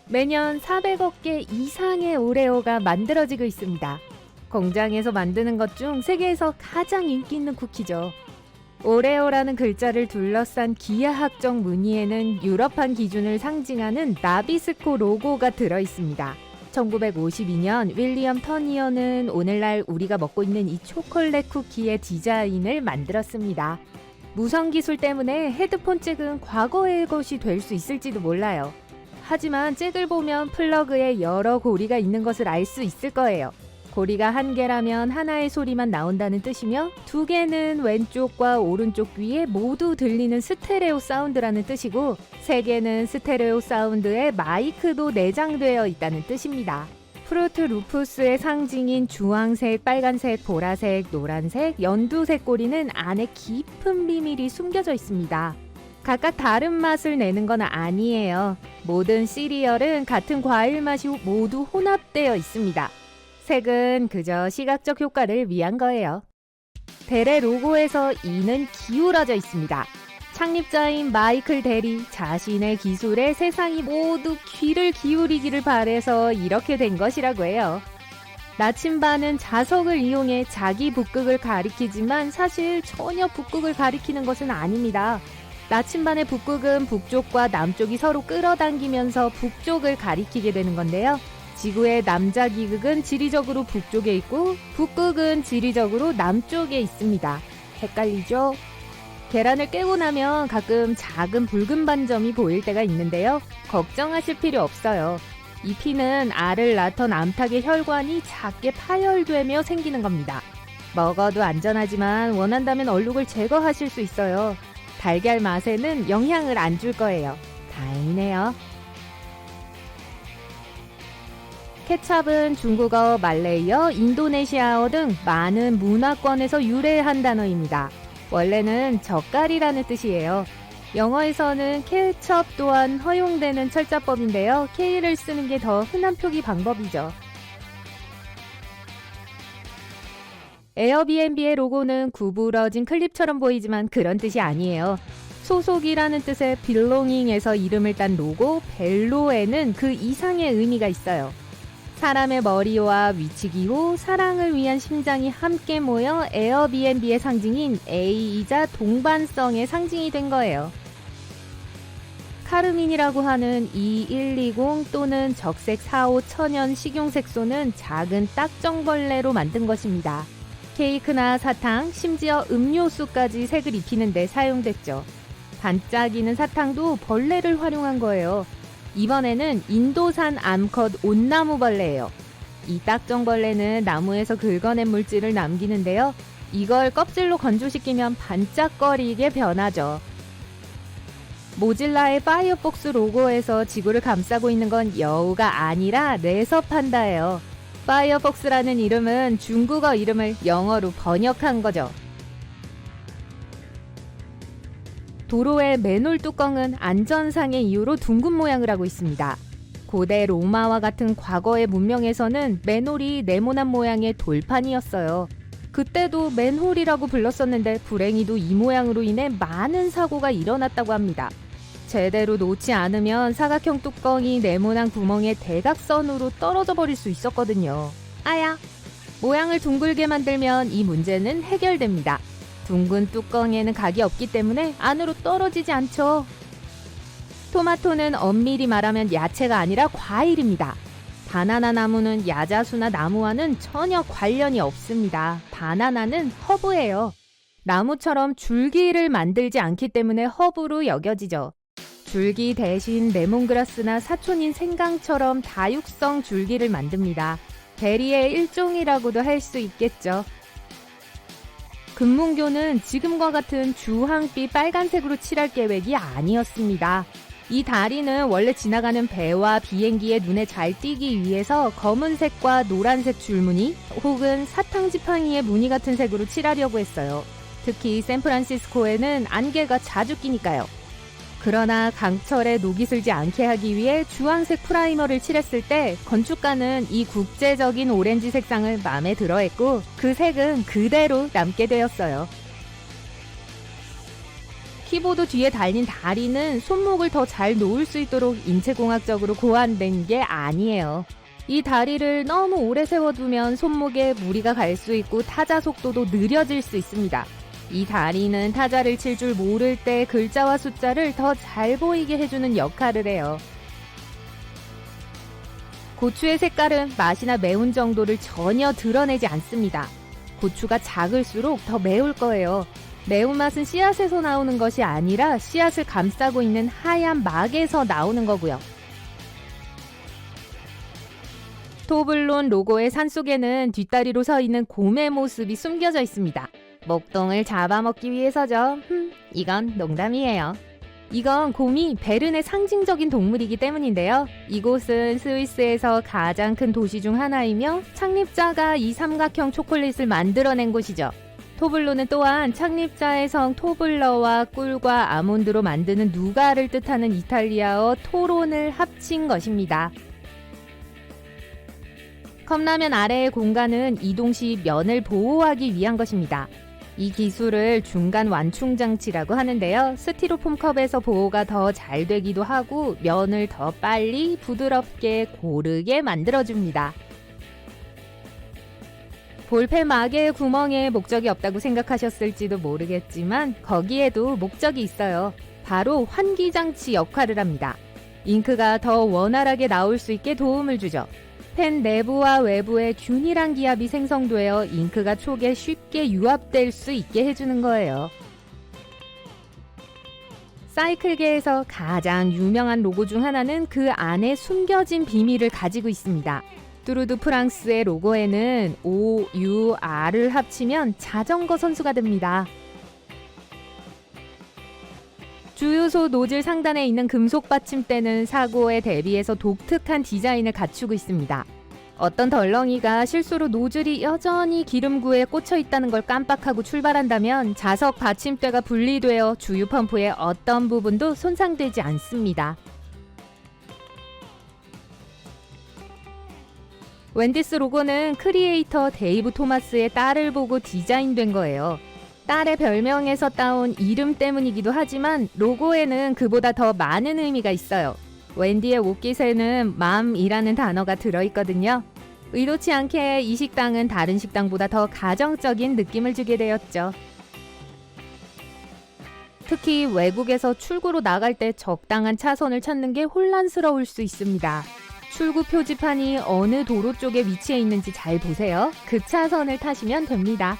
매년 400억 개 이상의 오레오가 만들어지고 있습니다. 공장에서 만드는 것 중 세계에서 가장 인기 있는 쿠키죠. 오레오라는 글자를 둘러싼 기하학적 무늬에는 유럽판 기준을 상징하는 나비스코 로고가 들어있습니다. 1952년 윌리엄 터니어는 오늘날 우리가 먹고 있는 이 초콜릿 쿠키의 디자인을 만들었습니다. 무선 기술 때문에 헤드폰 잭은 과거의 것이 될 수 있을지도 몰라요. 하지만 잭을 보면 플러그에 여러 고리가 있는 것을 알 수 있을 거예요. 고리가 한 개라면 하나의 소리만 나온다는 뜻이며 두 개는 왼쪽과 오른쪽 귀에 모두 들리는 스테레오 사운드라는 뜻이고 세 개는 스테레오 사운드에 마이크도 내장되어 있다는 뜻입니다. 프루트 루푸스의 상징인 주황색, 빨간색, 보라색, 노란색, 연두색 고리는 안에 깊은 비밀이 숨겨져 있습니다. 각각 다른 맛을 내는 건 아니에요. 모든 시리얼은 같은 과일 맛이 모두 혼합되어 있습니다. 색은 그저 시각적 효과를 위한 거예요. 델의 로고에서 이는 기울어져 있습니다. 창립자인 마이클 델이 자신의 기술에 세상이 모두 귀를 기울이기를 바래서 이렇게 된 것이라고 해요. 나침반은 자석을 이용해 자기 북극을 가리키지만 사실 전혀 북극을 가리키는 것은 아닙니다. 나침반의 북극은 북쪽과 남쪽이 서로 끌어당기면서 북쪽을 가리키게 되는 건데요. 지구의 남자 기극은 지리적으로 북쪽에 있고 북극은 지리적으로 남쪽에 있습니다. 헷갈리죠? 계란을 깨고 나면 가끔 작은 붉은 반점이 보일 때가 있는데요. 걱정하실 필요 없어요. 이 피는 알을 낳던 암탉의 혈관이 작게 파열되며 생기는 겁니다. 먹어도 안전하지만 원한다면 얼룩을 제거하실 수 있어요. 달걀 맛에는 영향을 안 줄 거예요. 다행이네요. 케찹은 중국어, 말레이어, 인도네시아어 등 많은 문화권에서 유래한 단어입니다. 원래는 젓갈이라는 뜻이에요. 영어에서는 케첩 또한 허용되는 철자법인데요. K를 쓰는 게 더 흔한 표기 방법이죠. 에어비앤비의 로고는 구부러진 클립처럼 보이지만 그런 뜻이 아니에요. 소속이라는 뜻의 belonging에서 이름을 딴 로고 벨로에는 그 이상의 의미가 있어요. 사람의 머리와 위치기호, 사랑을 위한 심장이 함께 모여 에어비앤비의 상징인 A이자 동반성의 상징이 된 거예요. 카르민이라고 하는 E120 또는 적색 45 천연 식용색소는 작은 딱정벌레로 만든 것입니다. 케이크나 사탕, 심지어 음료수까지 색을 입히는 데 사용됐죠. 반짝이는 사탕도 벌레를 활용한 거예요. 이번에는 인도산 암컷 온나무벌레예요. 이 딱정벌레는 나무에서 긁어낸 물질을 남기는데요. 이걸 껍질로 건조시키면 반짝거리게 변하죠. 모질라의 파이어폭스 로고에서 지구를 감싸고 있는 건 여우가 아니라 레서판다예요. 파이어폭스라는 이름은 중국어 이름을 영어로 번역한 거죠. 도로의 맨홀 뚜껑은 안전상의 이유로 둥근 모양을 하고 있습니다. 고대 로마와 같은 과거의 문명에서는 맨홀이 네모난 모양의 돌판이었어요. 그때도 맨홀이라고 불렀었는데 불행히도 이 모양으로 인해 많은 사고가 일어났다고 합니다. 제대로 놓지 않으면 사각형 뚜껑이 네모난 구멍에 대각선으로 떨어져 버릴 수 있었거든요. 아야! 모양을 둥글게 만들면 이 문제는 해결됩니다. 둥근 뚜껑에는 각이 없기 때문에 안으로 떨어지지 않죠. 토마토는 엄밀히 말하면 야채가 아니라 과일입니다. 바나나 나무는 야자수나 나무와는 전혀 관련이 없습니다. 바나나는 허브예요. 나무처럼 줄기를 만들지 않기 때문에 허브로 여겨지죠. 줄기 대신 레몬그라스나 사촌인 생강처럼 다육성 줄기를 만듭니다. 베리의 일종이라고도 할 수 있겠죠. 금문교는 지금과 같은 주황빛 빨간색으로 칠할 계획이 아니었습니다. 이 다리는 원래 지나가는 배와 비행기의 눈에 잘 띄기 위해서 검은색과 노란색 줄무늬 혹은 사탕지팡이의 무늬 같은 색으로 칠하려고 했어요. 특히 샌프란시스코에는 안개가 자주 끼니까요. 그러나 강철에 녹이 슬지 않게 하기 위해 주황색 프라이머를 칠했을 때 건축가는 이 국제적인 오렌지 색상을 마음에 들어했고 그 색은 그대로 남게 되었어요. 키보드 뒤에 달린 다리는 손목을 더 잘 놓을 수 있도록 인체공학적으로 고안된 게 아니에요. 이 다리를 너무 오래 세워두면 손목에 무리가 갈 수 있고 타자 속도도 느려질 수 있습니다. 이 다리는 타자를 칠 줄 모를 때 글자와 숫자를 더 잘 보이게 해주는 역할을 해요. 고추의 색깔은 맛이나 매운 정도를 전혀 드러내지 않습니다. 고추가 작을수록 더 매울 거예요. 매운맛은 씨앗에서 나오는 것이 아니라 씨앗을 감싸고 있는 하얀 막에서 나오는 거고요. 토블론 로고의 산속에는 뒷다리로 서 있는 곰의 모습이 숨겨져 있습니다. 목동을 잡아먹기 위해서죠. 이건 농담이에요. 이건 곰이 베른의 상징적인 동물이기 때문인데요. 이곳은 스위스에서 가장 큰 도시 중 하나이며 창립자가 이 삼각형 초콜릿을 만들어낸 곳이죠. 토블로는 또한 창립자의 성 토블러와 꿀과 아몬드로 만드는 누가를 뜻하는 이탈리아어 토론을 합친 것입니다. 컵라면 아래의 공간은 이동 시 면을 보호하기 위한 것입니다. 이 기술을 중간 완충 장치라고 하는데요. 스티로폼 컵에서 보호가 더 잘 되기도 하고 면을 더 빨리 부드럽게 고르게 만들어줍니다. 볼펜 마개의 구멍에 목적이 없다고 생각하셨을지도 모르겠지만 거기에도 목적이 있어요. 바로 환기장치 역할을 합니다. 잉크가 더 원활하게 나올 수 있게 도움을 주죠. 펜 내부와 외부에 균일한 기압이 생성되어 잉크가 촉에 쉽게 유압될 수 있게 해주는 거예요. 사이클계에서 가장 유명한 로고 중 하나는 그 안에 숨겨진 비밀을 가지고 있습니다. 뚜르드 프랑스의 로고에는 O, U, R을 합치면 자전거 선수가 됩니다. 주유소 노즐 상단에 있는 금속 받침대는 사고에 대비해서 독특한 디자인을 갖추고 있습니다. 어떤 덜렁이가 실수로 노즐이 여전히 기름구에 꽂혀 있다는 걸 깜빡하고 출발한다면 자석 받침대가 분리되어 주유 펌프의 어떤 부분도 손상되지 않습니다. 웬디스 로고는 크리에이터 데이브 토마스의 딸을 보고 디자인된 거예요. 딸의 별명에서 따온 이름 때문이기도 하지만 로고에는 그보다 더 많은 의미가 있어요. 웬디의 옷깃에는 맘이라는 단어가 들어있거든요. 의도치 않게 이 식당은 다른 식당보다 더 가정적인 느낌을 주게 되었죠. 특히 외국에서 출구로 나갈 때 적당한 차선을 찾는 게 혼란스러울 수 있습니다. 출구 표지판이 어느 도로 쪽에 위치해 있는지 잘 보세요. 그 차선을 타시면 됩니다.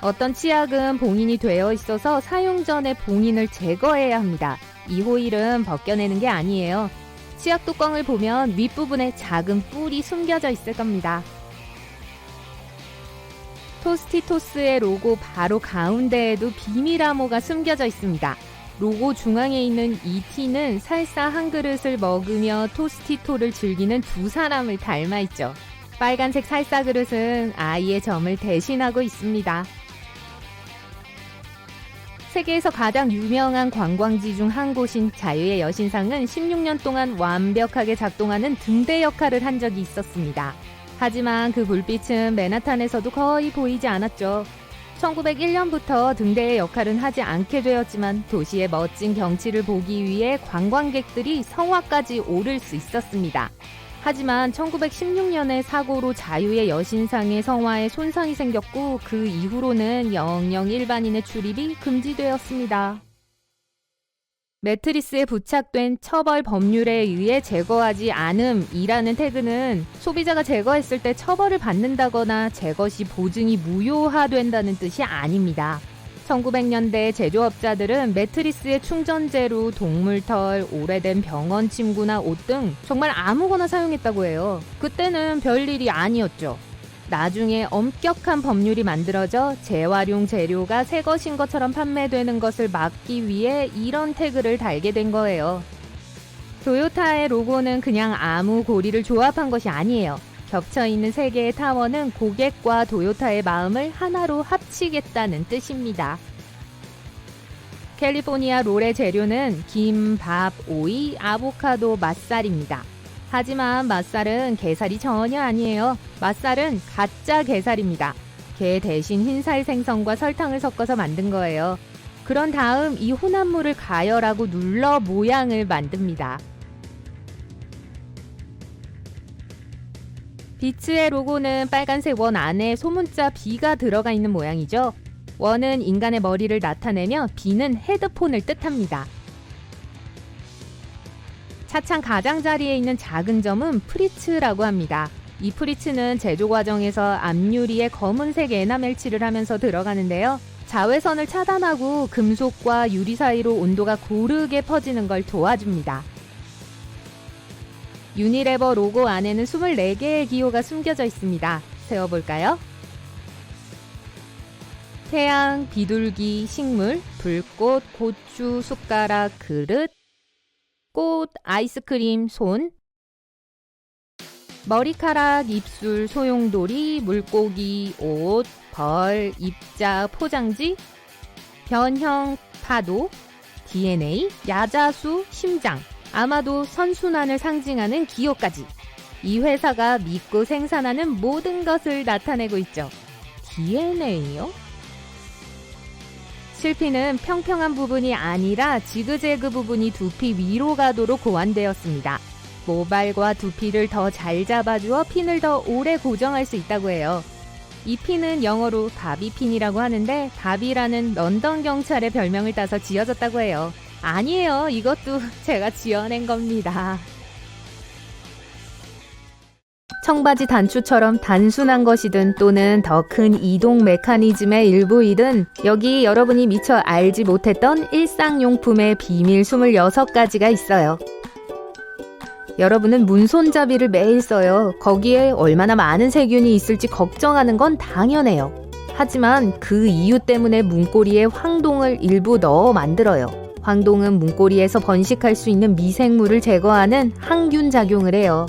어떤 치약은 봉인이 되어 있어서 사용 전에 봉인을 제거해야 합니다. 이 호일은 벗겨내는 게 아니에요. 치약 뚜껑을 보면 윗부분에 작은 뿔이 숨겨져 있을 겁니다. 토스티토스의 로고 바로 가운데에도 비밀 암호가 숨겨져 있습니다. 로고 중앙에 있는 이 T는 살사 한 그릇을 먹으며 토스티토를 즐기는 두 사람을 닮아있죠. 빨간색 살사 그릇은 아이의 점을 대신하고 있습니다. 세계에서 가장 유명한 관광지 중 한 곳인 자유의 여신상은 16년 동안 완벽하게 작동하는 등대 역할을 한 적이 있었습니다. 하지만 그 불빛은 맨하탄에서도 거의 보이지 않았죠. 1901년부터 등대의 역할은 하지 않게 되었지만 도시의 멋진 경치를 보기 위해 관광객들이 성화까지 오를 수 있었습니다. 하지만 1916년의 사고로 자유의 여신상의 성화에 손상이 생겼고 그 이후로는 영영 일반인의 출입이 금지되었습니다. 매트리스에 부착된 처벌 법률에 의해 제거하지 않음이라는 태그는 소비자가 제거했을 때 처벌을 받는다거나 제거 시 보증이 무효화된다는 뜻이 아닙니다. 1900년대 제조업자들은 매트리스의 충전재로 동물털, 오래된 병원 침구나 옷 등 정말 아무거나 사용했다고 해요. 그때는 별일이 아니었죠. 나중에 엄격한 법률이 만들어져 재활용 재료가 새 것인 것처럼 판매되는 것을 막기 위해 이런 태그를 달게 된 거예요. 도요타의 로고는 그냥 아무 고리를 조합한 것이 아니에요. 겹쳐있는 세 개의 타원은 고객과 도요타의 마음을 하나로 합치겠다는 뜻입니다. 캘리포니아 롤의 재료는 김, 밥, 오이, 아보카도, 맛살입니다. 하지만 맛살은 게살이 전혀 아니에요. 맛살은 가짜 게살입니다. 게 대신 흰살 생선과 설탕을 섞어서 만든 거예요. 그런 다음 이 혼합물을 가열하고 눌러 모양을 만듭니다. 비츠의 로고는 빨간색 원 안에 소문자 B가 들어가 있는 모양이죠. 원은 인간의 머리를 나타내며 B는 헤드폰을 뜻합니다. 차창 가장자리에 있는 작은 점은 프리츠라고 합니다. 이 프리츠는 제조 과정에서 앞유리에 검은색 에나멜 칠을 하면서 들어가는데요. 자외선을 차단하고 금속과 유리 사이로 온도가 고르게 퍼지는 걸 도와줍니다. 유니레버 로고 안에는 24개의 기호가 숨겨져 있습니다. 세워볼까요? 태양, 비둘기, 식물, 불꽃, 고추, 숟가락, 그릇, 꽃, 아이스크림, 손, 머리카락, 입술, 소용돌이, 물고기, 옷, 벌, 입자, 포장지, 변형, 파도, DNA, 야자수, 심장, 아마도 선순환을 상징하는 기호까지. 이 회사가 믿고 생산하는 모든 것을 나타내고 있죠. DNA요? 실핀은 평평한 부분이 아니라 지그재그 부분이 두피 위로 가도록 고안되었습니다. 모발과 두피를 더 잘 잡아주어 핀을 더 오래 고정할 수 있다고 해요. 이 핀은 영어로 바비핀이라고 하는데 바비라는 런던 경찰의 별명을 따서 지어졌다고 해요. 아니에요. 이것도 제가 지어낸 겁니다. 청바지 단추처럼 단순한 것이든 또는 더 큰 이동 메커니즘의 일부이든 여기 여러분이 미처 알지 못했던 일상용품의 비밀 26가지가 있어요. 여러분은 문손잡이를 매일 써요. 거기에 얼마나 많은 세균이 있을지 걱정하는 건 당연해요. 하지만 그 이유 때문에 문고리에 황동을 일부 넣어 만들어요. 황동은 문고리에서 번식할 수 있는 미생물을 제거하는 항균 작용을 해요.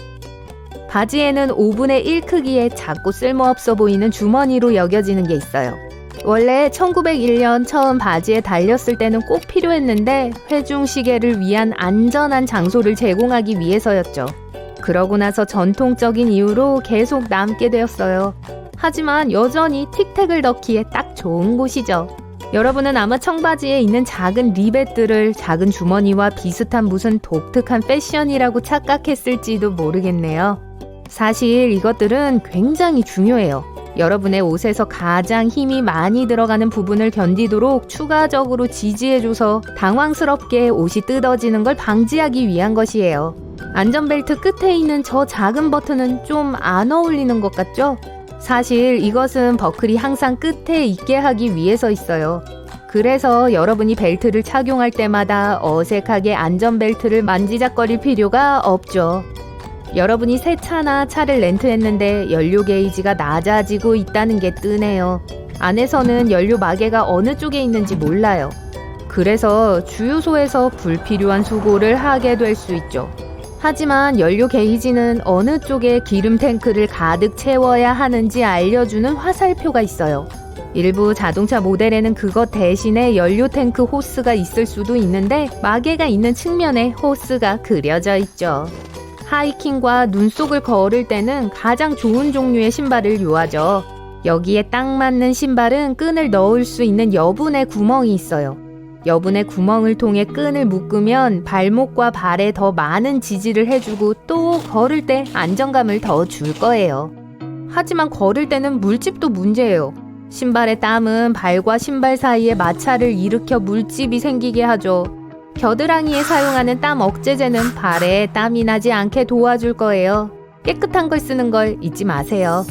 바지에는 5분의 1 크기의 작고 쓸모없어 보이는 주머니로 여겨지는 게 있어요. 원래 1901년 처음 바지에 달렸을 때는 꼭 필요했는데 회중시계를 위한 안전한 장소를 제공하기 위해서였죠. 그러고 나서 전통적인 이유로 계속 남게 되었어요. 하지만 여전히 틱택을 넣기에 딱 좋은 곳이죠. 여러분은 아마 청바지에 있는 작은 리벳들을 작은 주머니와 비슷한 무슨 독특한 패션이라고 착각했을지도 모르겠네요. 사실 이것들은 굉장히 중요해요. 여러분의 옷에서 가장 힘이 많이 들어가는 부분을 견디도록 추가적으로 지지해줘서 당황스럽게 옷이 뜯어지는 걸 방지하기 위한 것이에요. 안전벨트 끝에 있는 저 작은 버튼은 좀 안 어울리는 것 같죠? 사실 이것은 버클이 항상 끝에 있게 하기 위해서 있어요. 그래서 여러분이 벨트를 착용할 때마다 어색하게 안전벨트를 만지작거릴 필요가 없죠. 여러분이 새 차나 차를 렌트했는데 연료 게이지가 낮아지고 있다는 게 뜨네요. 안에서는 연료 마개가 어느 쪽에 있는지 몰라요. 그래서 주유소에서 불필요한 수고를 하게 될 수 있죠. 하지만 연료 게이지는 어느 쪽에 기름 탱크를 가득 채워야 하는지 알려주는 화살표가 있어요. 일부 자동차 모델에는 그것 대신에 연료 탱크 호스가 있을 수도 있는데 마개가 있는 측면에 호스가 그려져 있죠. 하이킹과 눈속을 걸을 때는 가장 좋은 종류의 신발을 요하죠. 여기에 딱 맞는 신발은 끈을 넣을 수 있는 여분의 구멍이 있어요. 여분의 구멍을 통해 끈을 묶으면 발목과 발에 더 많은 지지를 해주고 또 걸을 때 안정감을 더 줄 거예요. 하지만 걸을 때는 물집도 문제예요. 신발의 땀은 발과 신발 사이에 마찰을 일으켜 물집이 생기게 하죠. 겨드랑이에 사용하는 땀 억제제는 발에 땀이 나지 않게 도와줄 거예요. 깨끗한 걸 쓰는 걸 잊지 마세요.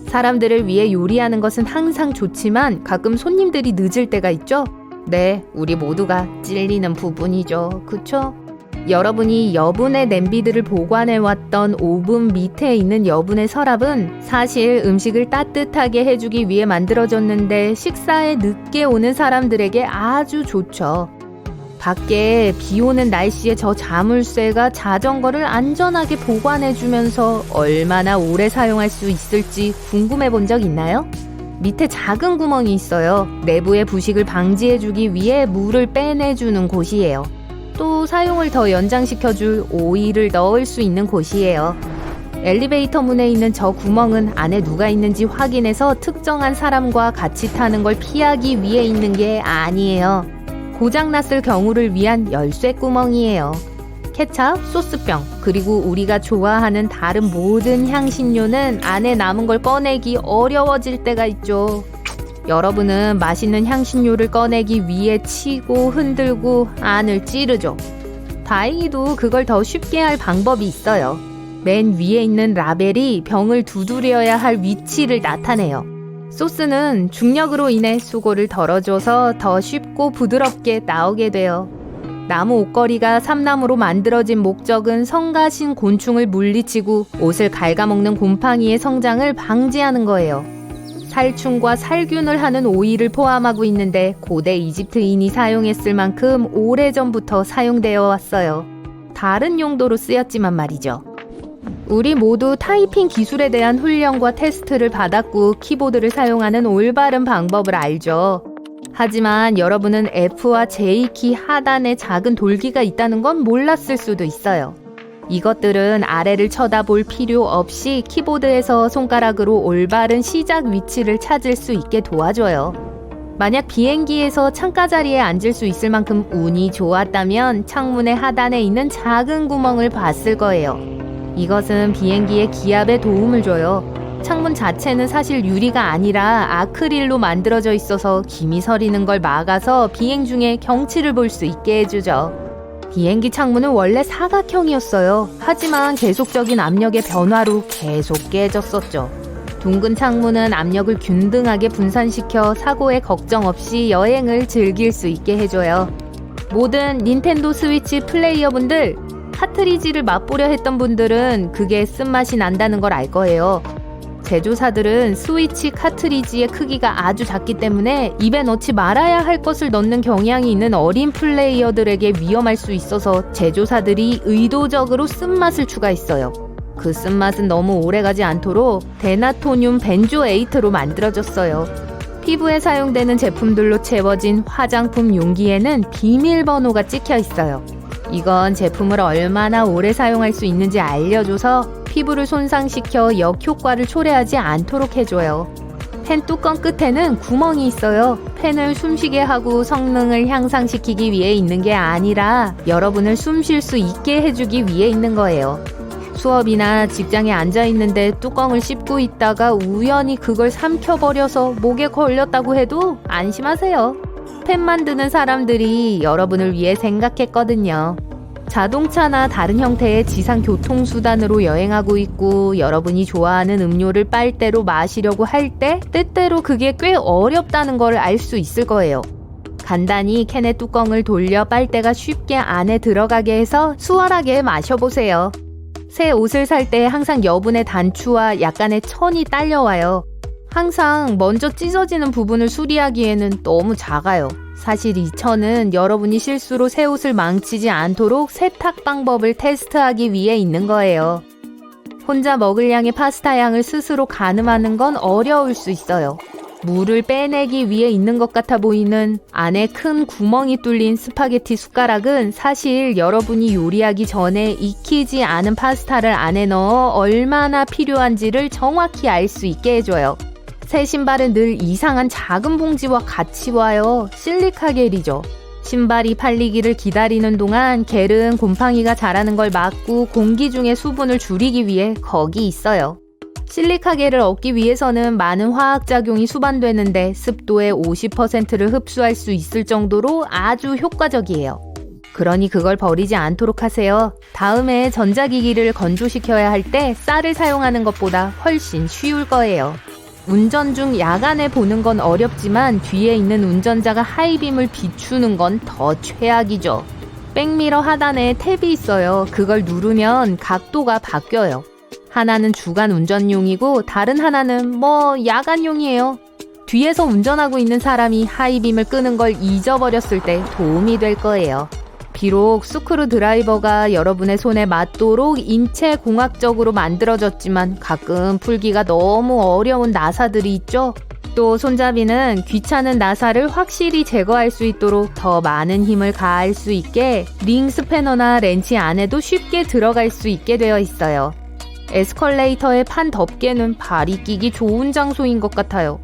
사람들을 위해 요리하는 것은 항상 좋지만 가끔 손님들이 늦을 때가 있죠? 네, 우리 모두가 찔리는 부분이죠. 그쵸? 여러분이 여분의 냄비들을 보관해왔던 오븐 밑에 있는 여분의 서랍은 사실 음식을 따뜻하게 해주기 위해 만들어졌는데 식사에 늦게 오는 사람들에게 아주 좋죠. 밖에 비 오는 날씨에 저 자물쇠가 자전거를 안전하게 보관해주면서 얼마나 오래 사용할 수 있을지 궁금해 본 적 있나요? 밑에 작은 구멍이 있어요. 내부의 부식을 방지해주기 위해 물을 빼내주는 곳이에요. 또 사용을 더 연장시켜줄 오일을 넣을 수 있는 곳이에요. 엘리베이터 문에 있는 저 구멍은 안에 누가 있는지 확인해서 특정한 사람과 같이 타는 걸 피하기 위해 있는 게 아니에요. 고장났을 경우를 위한 열쇠 구멍이에요. 케찹, 소스병, 그리고 우리가 좋아하는 다른 모든 향신료는 안에 남은 걸 꺼내기 어려워질 때가 있죠. 여러분은 맛있는 향신료를 꺼내기 위해 치고 흔들고 안을 찌르죠. 다행히도 그걸 더 쉽게 할 방법이 있어요. 맨 위에 있는 라벨이 병을 두드려야 할 위치를 나타내요. 소스는 중력으로 인해 수고를 덜어줘서 더 쉽고 부드럽게 나오게 돼요. 나무 옷걸이가 삼나무로 만들어진 목적은 성가신 곤충을 물리치고 옷을 갉아먹는 곰팡이의 성장을 방지하는 거예요. 살충과 살균을 하는 오일을 포함하고 있는데 고대 이집트인이 사용했을 만큼 오래전부터 사용되어 왔어요. 다른 용도로 쓰였지만 말이죠. 우리 모두 타이핑 기술에 대한 훈련과 테스트를 받았고 키보드를 사용하는 올바른 방법을 알죠. 하지만 여러분은 F와 J키 하단에 작은 돌기가 있다는 건 몰랐을 수도 있어요. 이것들은 아래를 쳐다볼 필요 없이 키보드에서 손가락으로 올바른 시작 위치를 찾을 수 있게 도와줘요. 만약 비행기에서 창가 자리에 앉을 수 있을 만큼 운이 좋았다면 창문의 하단에 있는 작은 구멍을 봤을 거예요. 이것은 비행기의 기압에 도움을 줘요. 창문 자체는 사실 유리가 아니라 아크릴로 만들어져 있어서 김이 서리는 걸 막아서 비행 중에 경치를 볼 수 있게 해주죠. 비행기 창문은 원래 사각형이었어요. 하지만 계속적인 압력의 변화로 계속 깨졌었죠. 둥근 창문은 압력을 균등하게 분산시켜 사고에 걱정 없이 여행을 즐길 수 있게 해줘요. 모든 닌텐도 스위치 플레이어분들, 카트리지를 맛보려 했던 분들은 그게 쓴맛이 난다는 걸 알 거예요. 제조사들은 스위치 카트리지의 크기가 아주 작기 때문에 입에 넣지 말아야 할 것을 넣는 경향이 있는 어린 플레이어들에게 위험할 수 있어서 제조사들이 의도적으로 쓴맛을 추가했어요. 그 쓴맛은 너무 오래가지 않도록 데나토늄 벤조에이트로 만들어졌어요. 피부에 사용되는 제품들로 채워진 화장품 용기에는 비밀번호가 찍혀 있어요. 이건 제품을 얼마나 오래 사용할 수 있는지 알려줘서 피부를 손상시켜 역효과를 초래하지 않도록 해줘요. 펜 뚜껑 끝에는 구멍이 있어요. 펜을 숨쉬게 하고 성능을 향상시키기 위해 있는 게 아니라 여러분을 숨 쉴 수 있게 해주기 위해 있는 거예요. 수업이나 직장에 앉아있는데 뚜껑을 씹고 있다가 우연히 그걸 삼켜버려서 목에 걸렸다고 해도 안심하세요. 펜 만드는 사람들이 여러분을 위해 생각했거든요. 자동차나 다른 형태의 지상 교통수단으로 여행하고 있고 여러분이 좋아하는 음료를 빨대로 마시려고 할 때 때때로 그게 꽤 어렵다는 걸 알 수 있을 거예요. 간단히 캔의 뚜껑을 돌려 빨대가 쉽게 안에 들어가게 해서 수월하게 마셔보세요. 새 옷을 살 때 항상 여분의 단추와 약간의 천이 딸려와요. 항상 먼저 찢어지는 부분을 수리하기에는 너무 작아요. 사실 이 천은 여러분이 실수로 새 옷을 망치지 않도록 세탁 방법을 테스트하기 위해 있는 거예요. 혼자 먹을 양의 파스타 양을 스스로 가늠하는 건 어려울 수 있어요. 물을 빼내기 위해 있는 것 같아 보이는 안에 큰 구멍이 뚫린 스파게티 숟가락은 사실 여러분이 요리하기 전에 익히지 않은 파스타를 안에 넣어 얼마나 필요한지를 정확히 알 수 있게 해줘요. 새 신발은 늘 이상한 작은 봉지와 같이 와요. 실리카 겔이죠. 신발이 팔리기를 기다리는 동안 겔은 곰팡이가 자라는 걸 막고 공기 중의 수분을 줄이기 위해 거기 있어요. 실리카 겔을 얻기 위해서는 많은 화학작용이 수반되는데 습도의 50%를 흡수할 수 있을 정도로 아주 효과적이에요. 그러니 그걸 버리지 않도록 하세요. 다음에 전자기기를 건조시켜야 할 때 쌀을 사용하는 것보다 훨씬 쉬울 거예요. 운전 중 야간에 보는 건 어렵지만 뒤에 있는 운전자가 하이빔을 비추는 건 더 최악이죠. 백미러 하단에 탭이 있어요. 그걸 누르면 각도가 바뀌어요. 하나는 주간 운전용이고 다른 하나는 야간용이에요. 뒤에서 운전하고 있는 사람이 하이빔을 끄는 걸 잊어버렸을 때 도움이 될 거예요. 비록 스크루 드라이버가 여러분의 손에 맞도록 인체 공학적으로 만들어졌지만 가끔 풀기가 너무 어려운 나사들이 있죠. 또 손잡이는 귀찮은 나사를 확실히 제거할 수 있도록 더 많은 힘을 가할 수 있게 링 스패너나 렌치 안에도 쉽게 들어갈 수 있게 되어 있어요. 에스컬레이터의 판 덮개는 발이 끼기 좋은 장소인 것 같아요.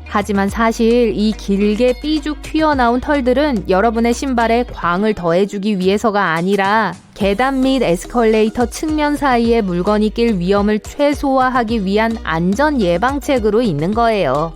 하지만 사실 이 길게 삐죽 튀어나온 털들은 여러분의 신발에 광을 더해주기 위해서가 아니라 계단 및 에스컬레이터 측면 사이에 물건이 낄 위험을 최소화하기 위한 안전 예방책으로 있는 거예요.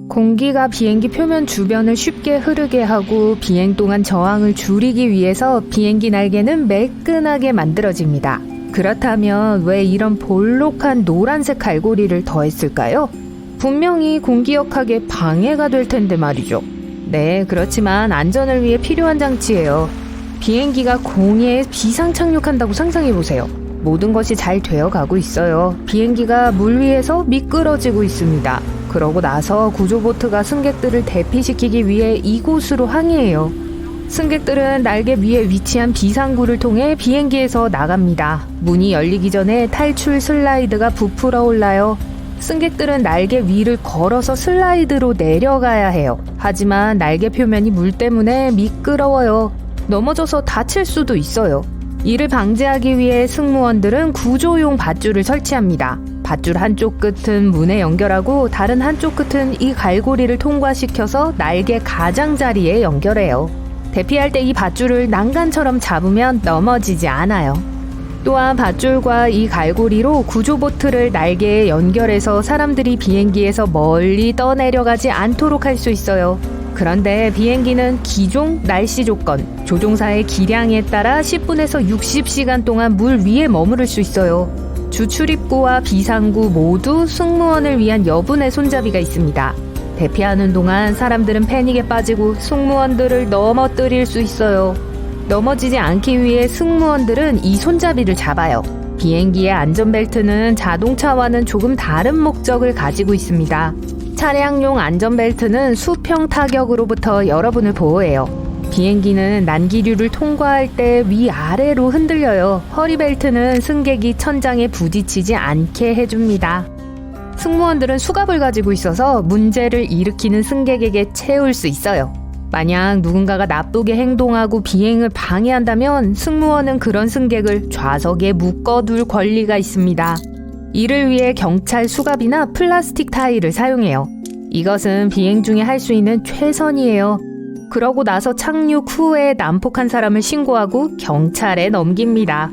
공기가 비행기 표면 주변을 쉽게 흐르게 하고 비행 동안 저항을 줄이기 위해서 비행기 날개는 매끈하게 만들어집니다. 그렇다면 왜 이런 볼록한 노란색 갈고리를 더했을까요? 분명히 공기역학에 방해가 될 텐데 말이죠. 네, 그렇지만 안전을 위해 필요한 장치예요. 비행기가 공해에 비상 착륙한다고 상상해보세요. 모든 것이 잘 되어가고 있어요. 비행기가 물 위에서 미끄러지고 있습니다. 그러고 나서 구조보트가 승객들을 대피시키기 위해 이곳으로 항해해요. 승객들은 날개 위에 위치한 비상구를 통해 비행기에서 나갑니다. 문이 열리기 전에 탈출 슬라이드가 부풀어 올라요. 승객들은 날개 위를 걸어서 슬라이드로 내려가야 해요. 하지만 날개 표면이 물 때문에 미끄러워요. 넘어져서 다칠 수도 있어요. 이를 방지하기 위해 승무원들은 구조용 밧줄을 설치합니다. 밧줄 한쪽 끝은 문에 연결하고 다른 한쪽 끝은 이 갈고리를 통과시켜서 날개 가장자리에 연결해요. 대피할 때 이 밧줄을 난간처럼 잡으면 넘어지지 않아요. 또한 밧줄과 이 갈고리로 구조보트를 날개에 연결해서 사람들이 비행기에서 멀리 떠내려가지 않도록 할 수 있어요. 그런데 비행기는 기종, 날씨 조건, 조종사의 기량에 따라 10분에서 60시간 동안 물 위에 머무를 수 있어요. 주출입구와 비상구 모두 승무원을 위한 여분의 손잡이가 있습니다. 대피하는 동안 사람들은 패닉에 빠지고 승무원들을 넘어뜨릴 수 있어요. 넘어지지 않기 위해 승무원들은 이 손잡이를 잡아요. 비행기의 안전벨트는 자동차와는 조금 다른 목적을 가지고 있습니다. 차량용 안전벨트는 수평 타격으로부터 여러분을 보호해요. 비행기는 난기류를 통과할 때 위아래로 흔들려요. 허리벨트는 승객이 천장에 부딪히지 않게 해줍니다. 승무원들은 수갑을 가지고 있어서 문제를 일으키는 승객에게 채울 수 있어요. 만약 누군가가 나쁘게 행동하고 비행을 방해한다면 승무원은 그런 승객을 좌석에 묶어둘 권리가 있습니다. 이를 위해 경찰 수갑이나 플라스틱 타일을 사용해요. 이것은 비행 중에 할 수 있는 최선이에요. 그러고 나서 착륙 후에 난폭한 사람을 신고하고 경찰에 넘깁니다.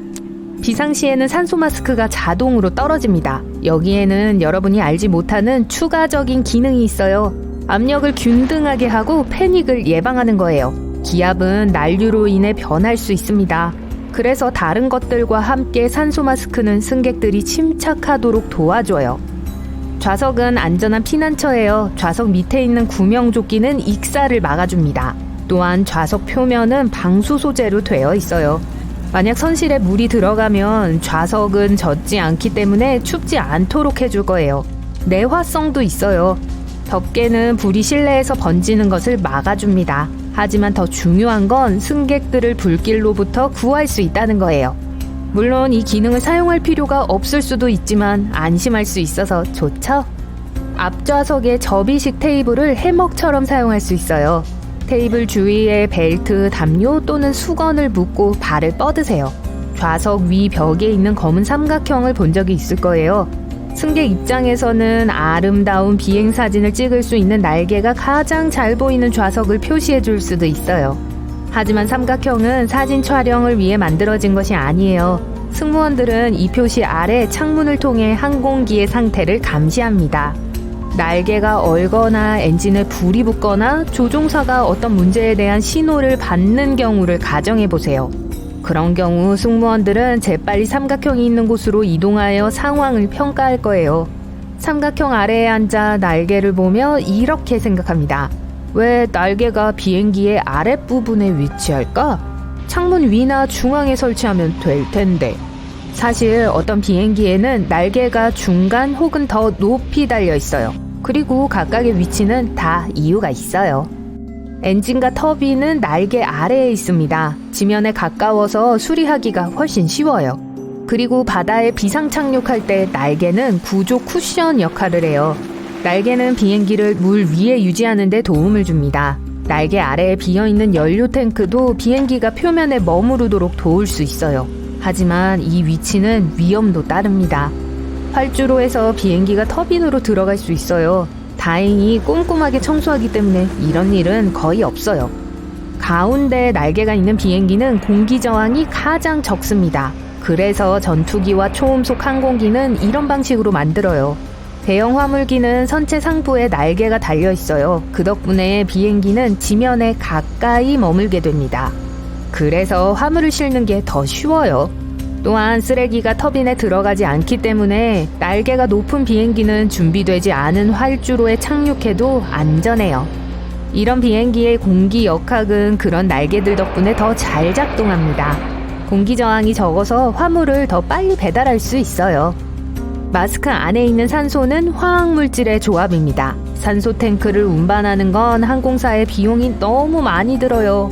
비상시에는 산소 마스크가 자동으로 떨어집니다. 여기에는 여러분이 알지 못하는 추가적인 기능이 있어요. 압력을 균등하게 하고 패닉을 예방하는 거예요. 기압은 난류로 인해 변할 수 있습니다. 그래서 다른 것들과 함께 산소 마스크는 승객들이 침착하도록 도와줘요. 좌석은 안전한 피난처예요. 좌석 밑에 있는 구명조끼는 익사를 막아줍니다. 또한 좌석 표면은 방수 소재로 되어 있어요. 만약 선실에 물이 들어가면 좌석은 젖지 않기 때문에 춥지 않도록 해줄 거예요. 내화성도 있어요. 덮개는 불이 실내에서 번지는 것을 막아줍니다. 하지만 더 중요한 건 승객들을 불길로부터 구할 수 있다는 거예요. 물론 이 기능을 사용할 필요가 없을 수도 있지만 안심할 수 있어서 좋죠? 앞좌석의 접이식 테이블을 해먹처럼 사용할 수 있어요. 테이블 주위에 벨트, 담요 또는 수건을 묶고 발을 뻗으세요. 좌석 위 벽에 있는 검은 삼각형을 본 적이 있을 거예요. 승객 입장에서는 아름다운 비행 사진을 찍을 수 있는 날개가 가장 잘 보이는 좌석을 표시해 줄 수도 있어요. 하지만 삼각형은 사진 촬영을 위해 만들어진 것이 아니에요. 승무원들은 이 표시 아래 창문을 통해 항공기의 상태를 감시합니다. 날개가 얼거나 엔진에 불이 붙거나 조종사가 어떤 문제에 대한 신호를 받는 경우를 가정해 보세요. 그런 경우 승무원들은 재빨리 삼각형이 있는 곳으로 이동하여 상황을 평가할 거예요. 삼각형 아래에 앉아 날개를 보며 이렇게 생각합니다. 왜 날개가 비행기의 아랫부분에 위치할까? 창문 위나 중앙에 설치하면 될 텐데. 사실 어떤 비행기에는 날개가 중간 혹은 더 높이 달려 있어요. 그리고 각각의 위치는 다 이유가 있어요. 엔진과 터빈은 날개 아래에 있습니다. 지면에 가까워서 수리하기가 훨씬 쉬워요. 그리고 바다에 비상 착륙할 때 날개는 구조 쿠션 역할을 해요. 날개는 비행기를 물 위에 유지하는 데 도움을 줍니다. 날개 아래에 비어있는 연료 탱크도 비행기가 표면에 머무르도록 도울 수 있어요. 하지만 이 위치는 위험도 따릅니다. 활주로에서 비행기가 터빈으로 들어갈 수 있어요. 다행히 꼼꼼하게 청소하기 때문에 이런 일은 거의 없어요. 가운데 날개가 있는 비행기는 공기 저항이 가장 적습니다. 그래서 전투기와 초음속 항공기는 이런 방식으로 만들어요. 대형 화물기는 선체 상부에 날개가 달려 있어요. 그 덕분에 비행기는 지면에 가까이 머물게 됩니다. 그래서 화물을 싣는 게 더 쉬워요. 또한 쓰레기가 터빈에 들어가지 않기 때문에 날개가 높은 비행기는 준비되지 않은 활주로에 착륙해도 안전해요. 이런 비행기의 공기 역학은 그런 날개들 덕분에 더 잘 작동합니다. 공기 저항이 적어서 화물을 더 빨리 배달할 수 있어요. 마스크 안에 있는 산소는 화학물질의 조합입니다. 산소 탱크를 운반하는 건 항공사의 비용이 너무 많이 들어요.